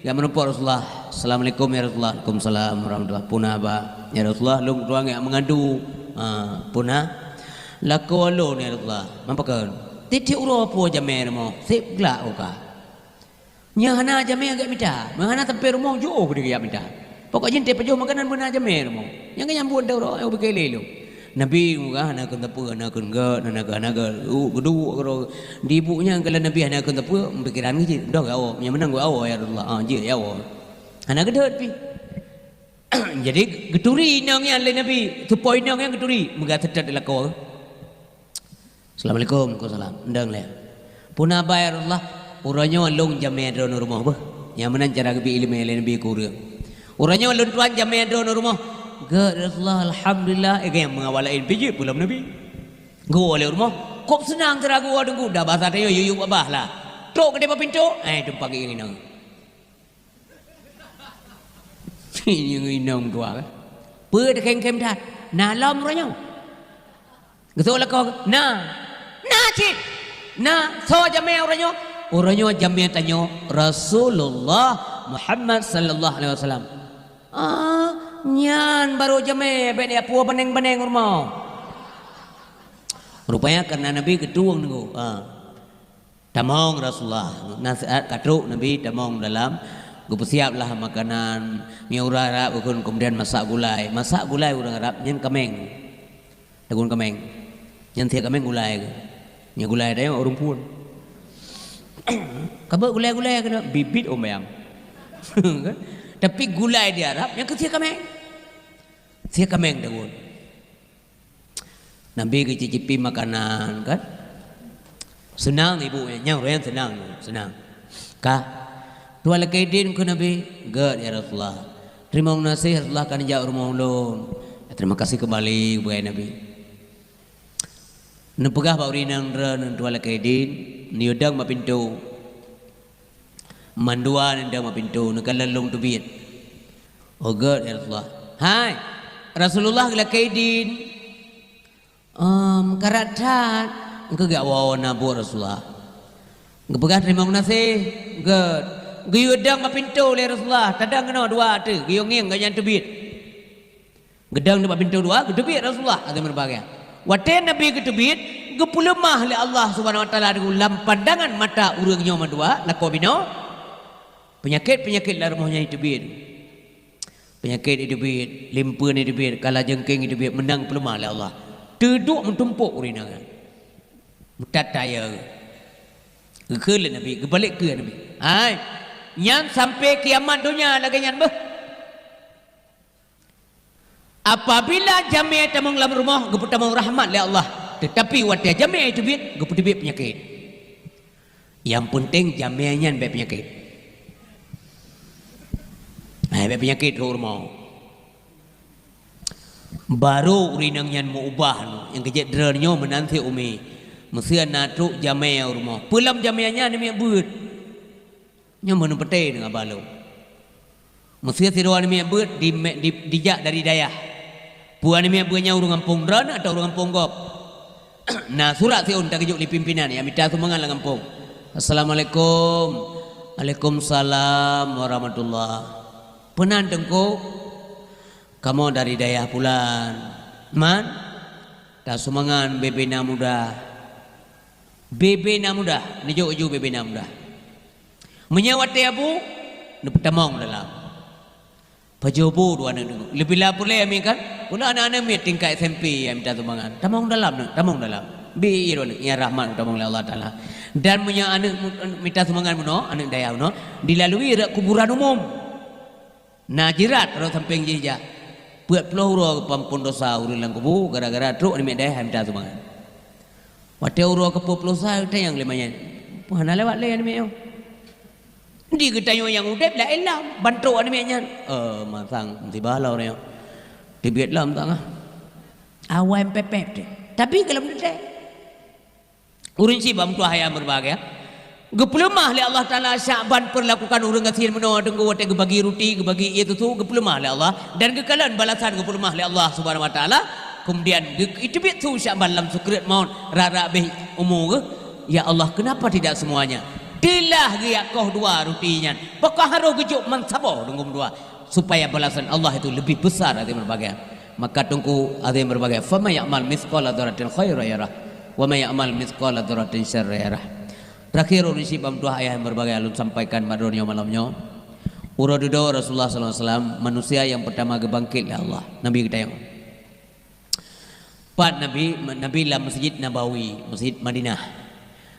gak menumpuk Rasulullah. Assalamualaikum ya Rasulullah. Waalaikumsalam warahmatullahi punah ba. Ya Rasulullah lung tuang yang mengadu. Punah lako alun ya Rasulullah. Mampakan. Titik uro apa aja mermo. Sip glak oka. Nya hana aja mer agak minta. Hana tempe rumah jauh dia minta. Pokok jente pejuh makanan pun aja mermo. Yang nyambut dah uro yang bekele lu. Nabi muka hana kun tepu hana kun ga hana gedu karo di ibunya kalau Nabi hana kun tepu pikiran ke dah gawo yang menang gua awo ya Rasulullah je ya awo hana gedet pi jadi geturi nang yang lain Nabi tu poin nang yang geturi muga tetet la ko Assalamualaikum salam ndang le punah bayar Allah uranyo long jame do rumah bah yang menan cara gebi ilmu lain Nabi kurang uranyo lon tuan jame do rumah Gak Rasulullah Alhamdulillah yang mengawalain biji pulang Nabi gua oleh rumah kok senang cara gua dengku dah bahasa dia yuyuk abah lah tok ke depan pintu tumpah ke ini nang ini nang tua kan ber kem dah nalam ranya getul lah kau cik so jamai orangnya jamai tanya Rasulullah Muhammad sallallahu alaihi wasallam nyan baru jame be dia puah beneng-beneng rumah. Rupanya karena Nabi ketuang nunggu. Tamong Rasulullah nasihat katruk Nabi tamong dalam gue persiaplah makanan miura Arab kemudian masak gulai orang Arab nyen kameng dagun kameng nyen tiak kameng gulai nya gulai dia orang pun kabar gulai kena bibit ombayang tapi gulai di Arab yang ketiak kameng dagun Nabi kecicipi makanan kan senang ibu yang senang kah dua lakaidin ke Nabi gak ya Rasulullah terima kasih Rasulullah kan jauh rumah ulun terima kasih kembali kepada Nabi nepegah bauri nang dua lakaidin niudang ma pintu manduan ndang ma pintu nakalalong tubit oh gak ya Rasulullah hai Rasulullah lakaidin karatan engkau gak wawana bu Rasulullah ngepegah terima kasih gak giyudang ma pintu le Rasulullah tadang kena dua tu giyongeng ganyan tubit gedang depan pintu dua gedubit Rasulullah ada berbagai waten Nabi gedubit gepulemah le Allah Subhanahu wa taala dalam pandangan mata urang nyawa dua lako bino penyakit la rumahnya ditubit penyakit ditubit limpeun ditubit kala jengking ditubit menang pelemah le Allah duduk mentumpuk urina mutataya ke le Nabi gebalik ke Nabi ai yang sampai kiamat dunia lagi yang apabila jamiah tamang dalam rumah geput tamang rahmat oleh Allah tetapi waktu jamiah itu bit geput bit penyakit yang penting jamiahnya baik penyakit baik penyakit rumah baru urinangnya mau ubah yang kejadian drenyo menanti umi mesti natruk jamiah rumah pulang jamiahnya ni buat nya mana petai dengan balu mesti tiruan mi beut dijak dari dayah puan mi beutnya urang kampung ran atau urang kampung gop nah surat siun tak kejuk di pimpinan ya minta sumangan lang kampung assalamualaikum waalaikumsalam warahmatullah penan tengku kamu dari dayah pulan man tak sumangan bebena muda ni jo bebena muda menyawat abu nepetamong dalam pajobo dua anak lebih lapor le ami kan pula anak-anak mi tingkat SMP yang minta sumbangan tamong dalam bi irol ya rahmat tamong Allah taala dan punya anak minta sumbangan muno anak daya muno dilalui kuburan umum najirat kalau samping jija buat peluru pampun dosa urulang kubu gara-gara truk ni daya minta sumbangan wate uro ke dosa itu yang lemanya puhana lewat le ni yo di ketayo yang udep lah elam bantu ani nya masang di balau ni di Vietnam tang awam pepep de tapi kalau de urin si bam tu hayam berbagai geplemah le Allah taala Syaban perlakukan urang gasir meno denggo wate gebagi roti gebagi itu tu geplemah le Allah dan kekalan balasan geplemah le Allah Subhanahu wa taala kemudian itu tu Syaban lam sukrit maun rara be umur ya Allah kenapa tidak semuanya dilah dia kau dua rutinya pokok harus gejuk mansabo dengum dua supaya balasan Allah itu lebih besar dari berbagai maka tunggu ada yang berbagai fama ya'mal mithqala dzarratin khairan yarah wa may ya'mal mithqala dzarratin syarran yarah terakhir urisi bam dua ayat yang berbagai alun sampaikan madonnya malamnya uradudo Rasulullah sallallahu alaihi wasallam manusia yang pertama gebangkit ya Allah Nabi kita yang empat Nabi lah Masjid Nabawi Masjid Madinah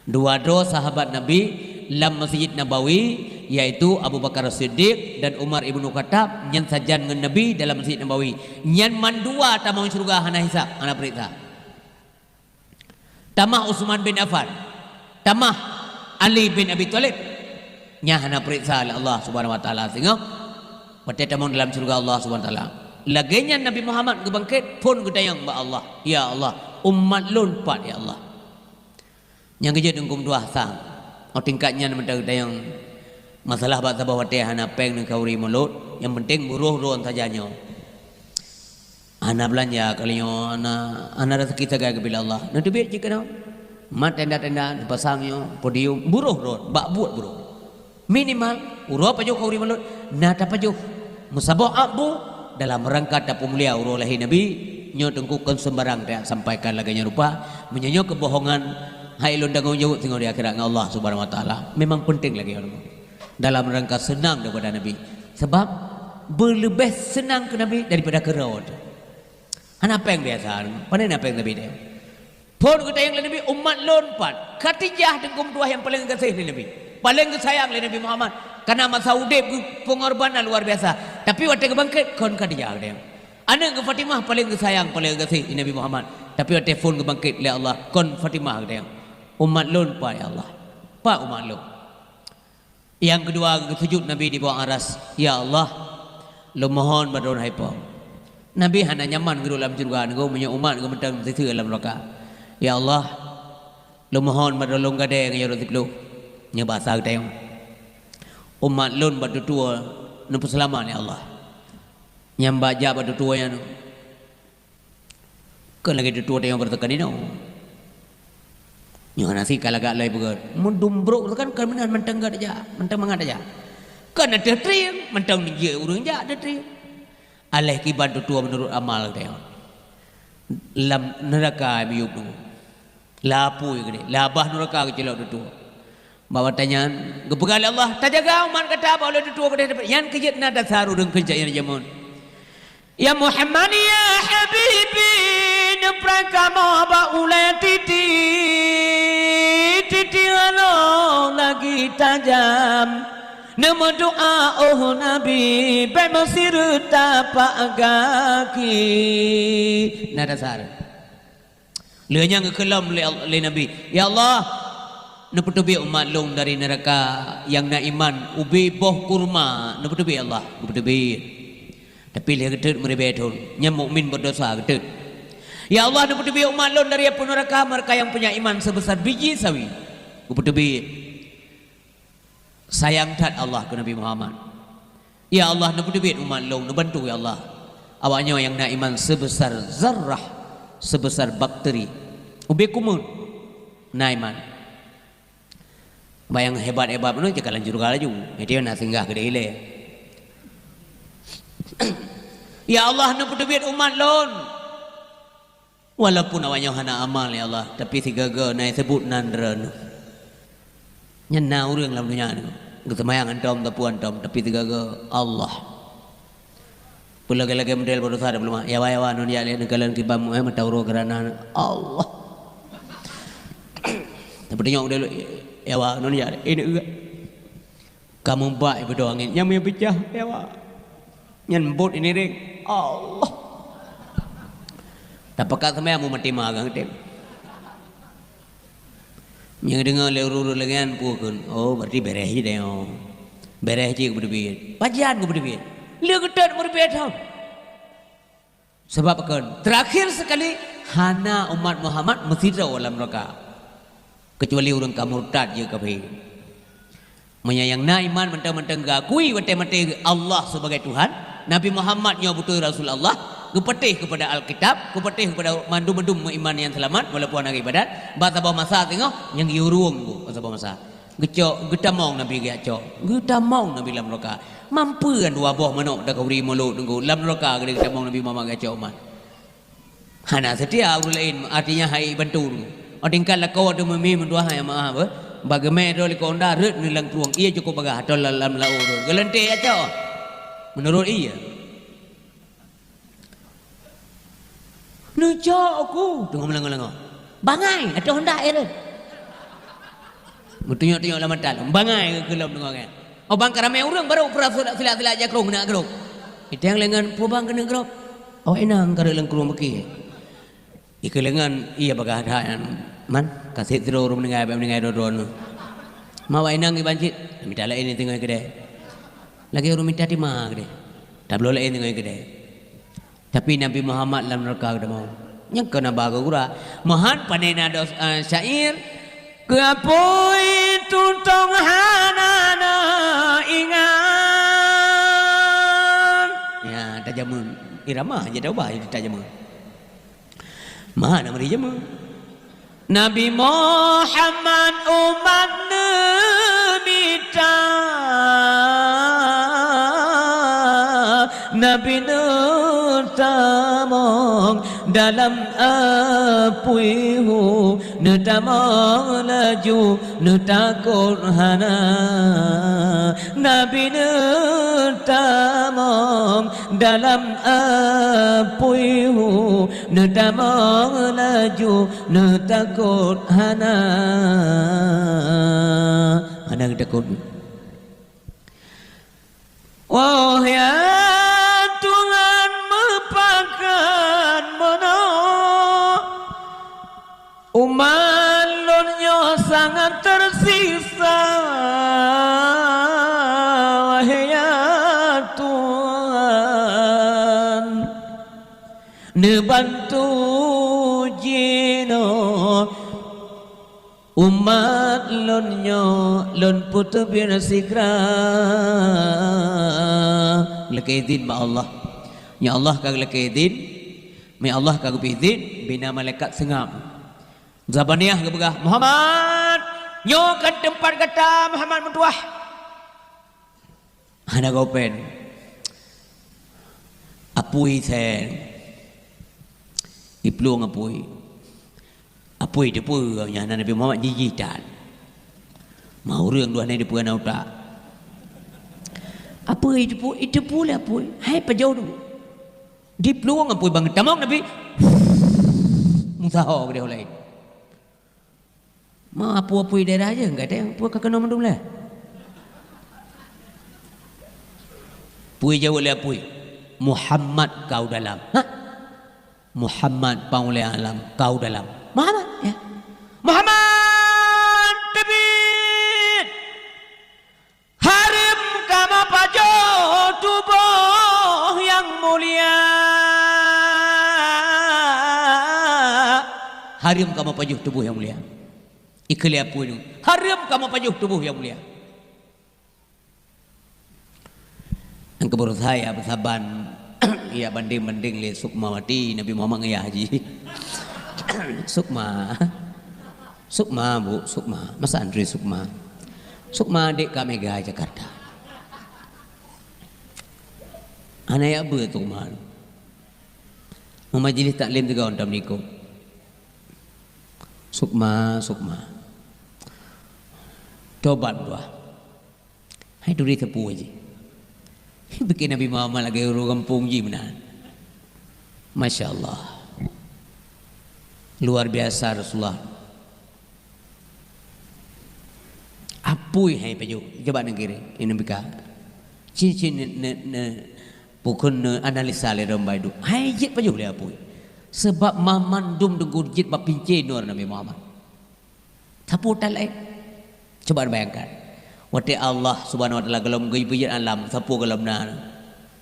dua sahabat Nabi lam Masjid Nabawi yaitu Abu Bakar Siddiq dan Umar ibnu Khattab nyan sajan dengan Nabi dalam Masjid Nabawi nyan mandua tamang surga hana hisab hana perintah tamah Utsman bin Affan tamah Ali bin Abi Thalib nya hana perintah oleh Allah Subhanahu wa taala sehingga pada tamang dalam surga Allah Subhanahu wa taala lagenya Nabi Muhammad gebangkit pun gedayang ba Allah ya Allah umat lun pat ya Allah yang kerja dengkum dua sang tingkatnya mentang yang masalah bahasa bahawa teh hana peng dengan kauri mulut yang penting buruh-ruh sajanya ana belanja kalinya ana rezeki saga kepada Allah nanti biar jika no mat tenda-tenda dipasangnya podium buruh-ruh bak buat buruh minimal uruh pajuk kauri mulut nata pajuk musabah abu dalam rangka tapu mulia uruh lahir Nabi nyo tengkukan sembarang dia sampaikan laganya rupa menyanyi kebohongan hai lundang jauh tengok di akhirat Allah Subhanahu wa taala memang penting lagi orang dalam rangka senang daripada Nabi. Sebab berlebih senang ke Nabi daripada ke raut. Apa yang biasa? Pandai apa yang Nabi dia? Pun kata yang Nabi umat lompat. Khadijah dengkum dua yang paling kasih Nabi. Paling sayang Nabi Muhammad. Karena masa udip pengorbanan luar biasa. Tapi waktu kebangkit kon Khadijah dia. Anak ke Fatimah paling sayang paling kasih Nabi Muhammad. Tapi waktu telefon kebangkit oleh Allah kon Fatimah dia. Umat lompat ya Allah. Pak umat lom. Yang kedua sujud Nabi di bawah aras. Ya Allah, lo mohon badon haipa. Nabi hanya nyaman ke dalam surga. Engkau punya umat engkau mentang sesuai dalam neraka. Ya Allah, lo mohon badon long gadeng ya Rasul lo. Nya bahasa kita yang umat lon batu tua nampu selamat ya Allah. Nyam baja batu tua yang kan lagi tua yang bertekan ini. Yang nasi kalagak lai begat. Mendumbruk kan kemenan mentang gak aja, mentang mangat aja. Kan ada tri, mentang dia urang aja ada tri. Alih kiban tua menurut amal dia. Lam neraka biuk tu. Lapu gede, labah neraka kecelok tua. Bawa tanyaan, kepegal Allah, tak jaga umat kata apa oleh tua gede. Yang kejut nada saru dan kerja yang jamun. Ya Muhammad ya Habibi, neprak kamu ba ulai titi. Halo lagi tajam nama doa oh Nabi bermasir tapak kaki nada sar leunya ngekelam le Nabi ya Allah neputubi umat long dari neraka yang na iman ubi boh kurma neputubi Allah neputubi tapi le gedut merebetun nya mukmin berdosa gedut ya Allah neputubi umat long dari neraka mereka yang punya iman sebesar biji sawi Kuputubi sayang tat Allah ke Nabi Muhammad. Ya Allah kuputubi umat long bantu ya Allah. Awaknya yang nak iman sebesar zarrah, sebesar bakteri. Ubi kumun na iman. Bayang hebat-hebat mana jekalan juru kalaju. Itu nak singgah ke ile. Ya Allah kuputubi umat long. Walaupun awaknya hana amal ya Allah, tapi sigaga naik sebut nandran. Nyana orang dalam dunia ni. Kesemayang antom tapuan antom tapi tiga Allah. Pula lagi model baru sada belum. Ya wa non ya le nekalan kibam matauro kerana Allah. Tapi tengok dulu ya wa non ya ini juga. Kamu baik berdoa angin. Yang punya pecah ya wa. Nyembut ini ring Allah. Tapakat semayang mu mati magang tem. Yang dengar lewur lengan pukul, oh berarti bereh je deh, bereh je berbeda, pajan berbeda, legetan berbeda. Sebab kan terakhir sekali hana umat Muhammad mesti dalam neraka, kecuali orang kamurtad je kabeh. Menyayang na iman mentang-mentang gakui mati Allah sebagai Tuhan, Nabi Muhammad nya betul Rasulullah. Kupetih kepada Alkitab, kupetih kepada mandum-mandum iman yang selamat walaupun hari ibadat. Bahasa bawah masa tengok yang diurung bu bahasa bawah masa. Gecok getamong Nabi gecok, getamong Nabi lam neraka. Mampu kan dua buah manok dak uri mulut tunggu lam neraka gede getamong Nabi Muhammad gecok umat. Hana setia urul lain artinya hai bantu. Odingkan lakau tu memi mendua hai maaf ber. Bagaimana doli konda red nilang tuang ia cukup bagah atau lam laur. Gelente aja. Menurut ia Nujak aku tengok melengok-lengok. Bangai ada hendak air. Tengok-tengok lama tak. Bangai ke gelap tengok kan. Oh bang ramai orang baru perasaan sila-sila aja kerong nak kerong. Itu yang lengan pubang kena kerong. Oh enang kada leng kerong beki. Ike lengan iya bagah adahan. Man kasih tiro rum mendengai dodon. Mawa enang ibancit. Minta lain ini tengok kedai. Lagi orang minta di mana kedai. Tak boleh lain tengok kedai. Tapi Nabi Muhammad dalam neraka dah mau. Yang kena baga gura. Mahan panena dos syair. Keapoi tuntong hanana ingat. Ya, tajamun. Irama aja dah ubah jadi tajamun. Mana mari jamun. Nabi Muhammad umat Nabi Nabi Nur tamong dalam apuihu ne tamong laju ne takut hana Nabi ne tamong dalam apuihu ne tamong laju ne takut hana takut. Oh ya Tuhan merupakan mana umat lonyo sangat tersisa ya Tuhan ne bantu jino umat lonyo lon putu bin sikra lekidin ma Allah ya Allah kag lekidin me Allah kag bidin bina malaikat sengam zabaniah gebegah Muhammad nyokan tempat kata Muhammad mentuah hana gopen apui sen iplung apui apui dia pun yang Nabi Muhammad jijitan mau รื่องdua ni dia pun nak tak apa itu pula apui hai pajau tu di peluang apui bang tamang Nabi musaho dia lain ma apui daerah aja enggak ada apui kakak nama tu lah apui jauh le apui Muhammad kau dalam Muhammad paulai alam kau dalam Muhammad ya Muhammad David harim kamu pajo tubuh yang mulia harim kamu pajo tubuh yang mulia ikli apa itu harim kamu pajo tubuh yang mulia yang keburu saya bersaban ya banding-banding le sukma mati Nabi Muhammad ngaya haji Sukma Bu, Sukma Mas Andri Sukma adik Kak Mega Jakarta anak ya ber tu man majlis taklim juga orang tamniko Sukma tobat dua hai duri tepu aja bikin Nabi Muhammad lagi orang kampung ji benar Masya Allah luar biasa Rasulullah apui hai paju coba negeri ini bika cin bukan analisa le rambai du hai jit paju le apui sebab mamandum denggur jit bab pince nur Nabi Muhammad sapu talai coba bayangkan wate Allah Subhanahu wa taala galam gaib alam sapu galam na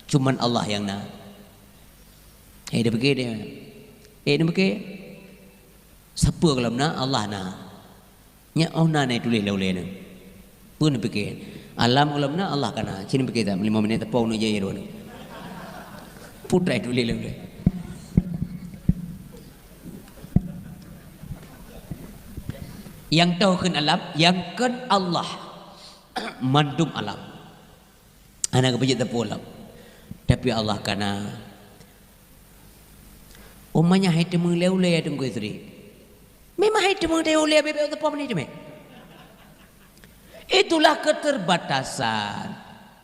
cuman Allah yang na dia pergi dia dia pergi siapa kalau nak Allah nak nya ona naik tulis laulai ni pun fikir alam kalau nak Allah kana sini fikir tak 5 minit tepau nu jaya dua ni putra tulis laulai yang tahu kan alam yang kan Allah mandum alam anak kepejit tepau alam tapi Allah kana umanya hai temu laulai ada ngoi isteri memang hai temu laulai bebek tepau ni cuma itulah keterbatasan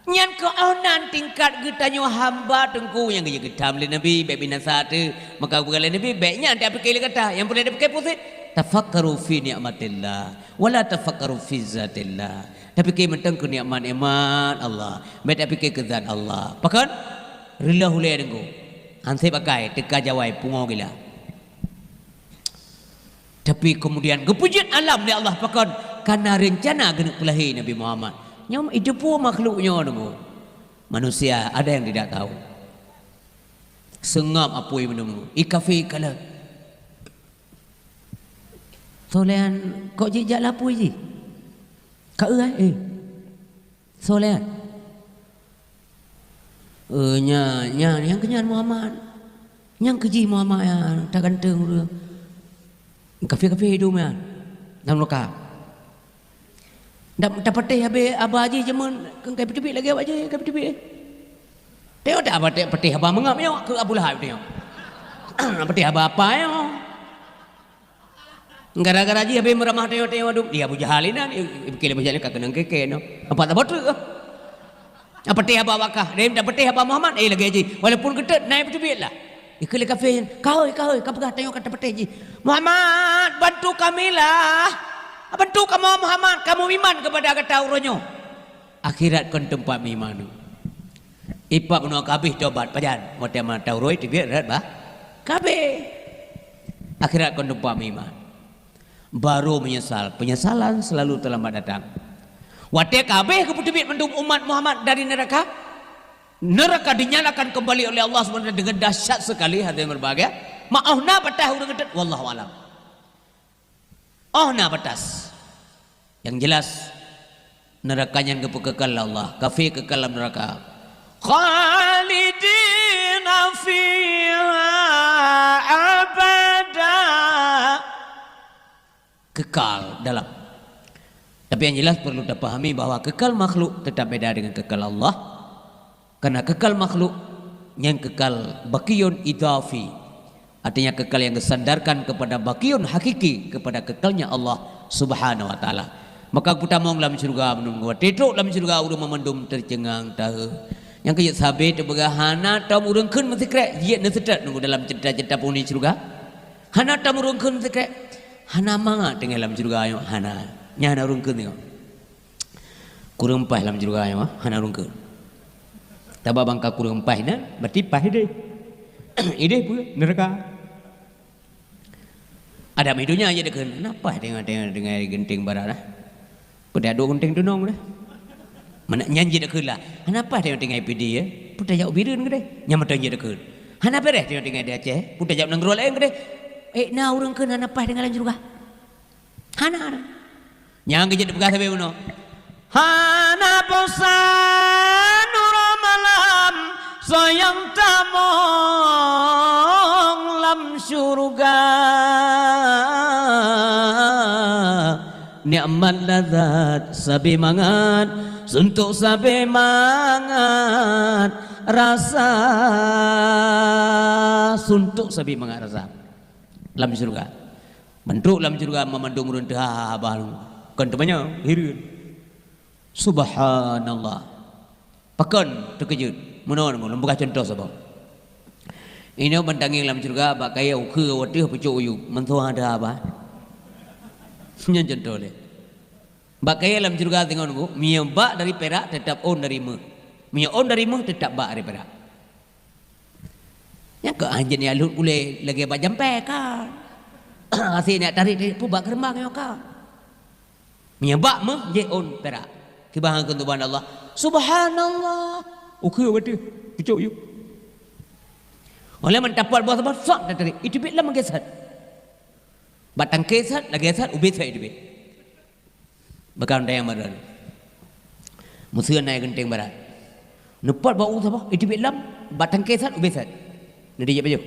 nyan keonan tingkat getanyo hamba tengku yang gaya getam le nabi baik binasa tu maka bergalai nabi baiknya anda fikir kata yang boleh fikir pusit tafakkaru fi ni'matillah wala tafakkaru fi zatillah tapi fikir mentang ke nikmat Allah baik fikir ke zat Allah pakan rila hulai tengku ansai pakai teka jawai pungo gila tapi kemudian kepujit alam ni Allah pakan karena rencana genuk pelahi Nabi Muhammad nyom itu pun makhluknya nemu manusia ada yang tidak tahu sengap apa yang menemu ikafi kala solehan kok jejak lapu je kak solehan nya yang kenyan Muhammad yang keji Muhammad yang tak ganteng dia kafe hidup ya dalam lokal dapat teh habis abah haji jemun kai petipik lagi awak je kai petipik tengok tak abah teh petih abah mengap yo ke Abu Lahab tengok petih abah apa yo Gara-gara dia habis meramah tengok-tengok duk dia Abu Jahalinan kira Abu Jahal kakenang keke no. Apa tak betul ke? Apa teh apa wakah? Dia minta petih apa Muhammad lagi haji. Walaupun ketet naik betul lah. Ikut kafir. Kau pegah tengok kata petih haji. Muhammad bantu kamilah. Bantu kamu Muhammad, kamu iman kepada kata uronyo. Akhirat kon tempat iman. Ipak menua kabeh tobat pajan. Mo tema tauroi tibet rat bah. Kabeh. Akhirat kon tempat iman. Baru menyesal. Penyesalan selalu terlambat datang. Wate kabeh keputibit mendum umat Muhammad dari neraka. Neraka dinyalakan kembali oleh Allah SWT dengan dahsyat sekali hadirin berbahagia. Maafna patah urang gedet wallahu alam. Na batas. Yang jelas nerakanya yang kekal Allah, kafir kekal dalam neraka. Khalidina fiha abada. Kekal dalam. Tapi yang jelas perlu kita pahami bahwa kekal makhluk tetap beda dengan kekal Allah. Karena kekal makhluk yang kekal bakiyun idafi, artinya kekal yang disandarkan kepada bakiyun hakiki, kepada kekalnya Allah Subhanahu wa taala. Maka kita mau dalam surga menunggu tidur dalam surga urang memendum tercengang tahu. Yang kaya sabe tebegahana tam urang keun mesti krek ye ne sedat nunggu dalam cerita-cerita puni surga. Hana tam urang keun mesti krek. Hana manga tengah dalam surga ayo hana. Nya hana urang keun tengok. Kurang pah dalam surga ayo hana urang keun. Tabak bangka kurang pah na berarti pah ide. Ide pun neraka. Ada hidunya aja dekan. Kenapa tengok genting barat lah. Pada dua genting tu nong dah. Mana nyanyi dekan lah. Kenapa tengok IPD ya? Putar jauh birin ke deh. Nyamata nyanyi dekan. Kenapa deh tengok di Aceh? Putar jauh nang lain ke deh. Na orang kan kenapa dengan lain juga? Hana. Yang kerja dekat sampai uno. Hana bosan nurul malam sayang tamong lam surga. Ni'mat ladzat sabi mangat suntuk sabi mangat rasa suntuk sabi mangat rasa lam surga. Bentuk lam surga memandung urun teh abah kan temannya hireun. Subhanallah. Pakan terkejut. Menon lembuka contoh sebab. Ini bentanging lam surga ba kaya ukeu wadih pucuk uyu mentuh ada apa? Nya contoh le. Ba kaya lam surga tengok nunggu, mia ba dari perak tetap on dari me. Mia on dari me tetap ba dari perak. Ya ke anjeun ya lut ule lagi ba jampe kan. Asih nak tarik pu ba kerembang yo ka. Mia ba me je on perak. Kibahang kuntuban Allah. Subhanallah. Ukeu wadih pucuk uyu. Oleh mendapat buat apa? Sak dari itu bit lama gesat. Batang kesat lagi gesat ubit saya itu bit. Bakal dayang badan. Musuh naik genting barat. Nepat bau apa? Itu bit lam batang kesat ubit saya. Nanti je baju.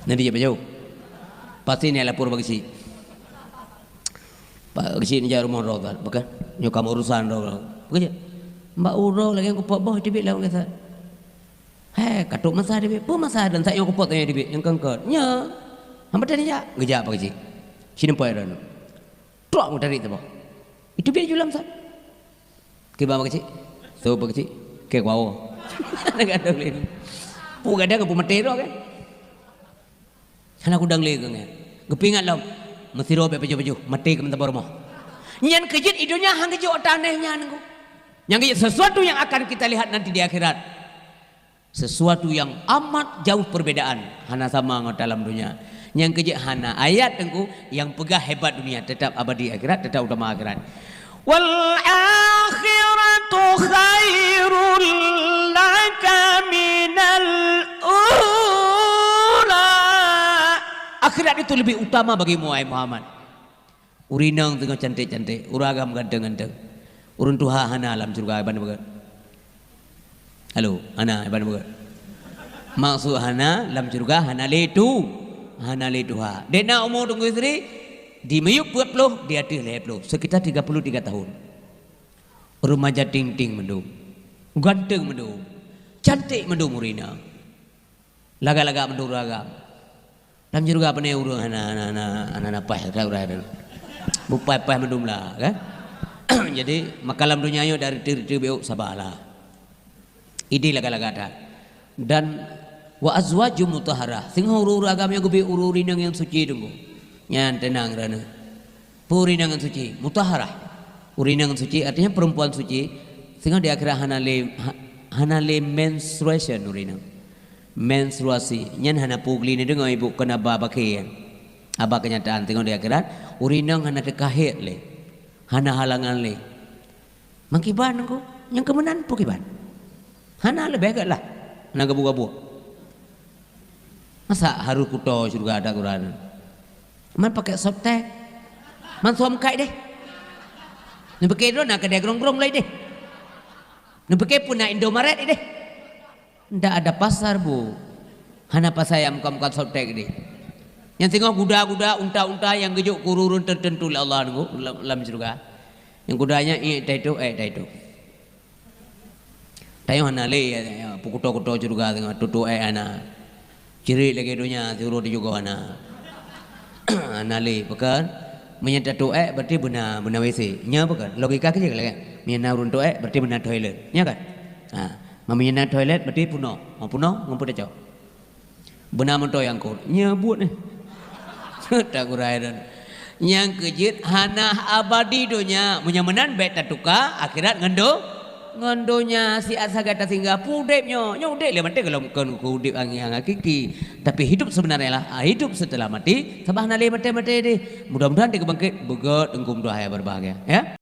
Nanti je baju. Pasti ni lapor bagi si. Pak si ni jar rumah rotan, bukan? Nyokam urusan rotan. Bukan? Mbak uro lagi aku pot bawah itu bit lam gesat. Katuk masa dia, pun masa dan saya yang kupot tanya dia, yang kengkot, nya, hampa tadi ya, gejak apa kecil, sini poin dah, tuak mu tarik tu, itu biar jualan sah, kibah apa kecil, so apa kecil, kek wow, nak ada lagi, pun ada ke pematero kan, sana aku dang lagi kan, kepingat lah, mesti robe baju, mati ke mentabur rumah, nyan kejit hidupnya hang kejut tanahnya nengku, yang kejit sesuatu yang akan kita lihat nanti di akhirat. Sesuatu yang amat jauh perbedaan hana sama dalam dunia. Yang kejek hana ayat tengku yang pegah hebat dunia tetap abadi akhirat, tetap utama akhirat. Wal akhiratu khairul laka minal ula. Akhirat itu lebih utama bagimu wahai Muhammad. Urinang tengah cantik-cantik, uragam ganteng-ganteng. Urun tuha hana alam surga iban bagat. Halo, hana iban bagat. Maksud hana lam surga hana letu. Hana letu ha. Dena umur tunggu istri di meyuk 40, dia di 50, sekitar 33 tahun. Remaja ting-ting mendung. Ganteng mendung. Cantik mendung urina. Laga-laga mendung ragam. Dalam juga apa nih urung anak pah kan urang bupai pah mendum lah kan. Jadi makalam dunia yo dari tiri sabalah. Ini laga-laga dan wa azwaju mutahharah sing uru agama yo be ururi nang yang suci tunggu. Nyan tenang rana. Puri nang suci mutahharah. Uri nang suci artinya perempuan suci sehingga di akhirat hanale menstruation urina. Menstruasi nyan hana pugli ni dengar ibu kena babakian. Aba kenyataan tengok di akhirat urina hana dekahit le. Hana halangan le. Mangkiban ko yang kemenan pukiban. Hana le begatlah. Hana gabu-gabu. Masa haru kuto surga ada Quran. Man pakai softtek. Man suam kai deh. Ni pakai drone nak kedai gerong-gerong lai deh. Ni pakai pun nak Indomaret deh. Ndak ada pasar bu. Hana pasar yang muka-muka softtek deh. Yang tengok kuda-kuda, unta-unta yang gejuk kururun tertentu oleh Allah nunggu dalam surga. Yang kudanya itu. Tayo hana le pukuto-kuto surga tengok tutu ana. Ciri lagi dunia suruh juga hana. Hana le pekan menyata tu berarti benar WC. Nya bukan? Logika kerja kan? Menyana urun tu berarti benar toilet. Nya kan? Menyana toilet berarti puno. Mau puno ngompo dah cok. Benar mentoy yang kau. Nya buat ni. Tak kurairan. Yang kejit hana abadi dunia. Menyamanan bet tuka akhirat ngendonya si asagata sehingga pudepnya nyudep le mati kalau kudep ang hakiki tapi hidup sebenarnya lah hidup setelah mati sabah nale mati deh mudah-mudahan dia bangkit begot engkum doa berbahagia ya.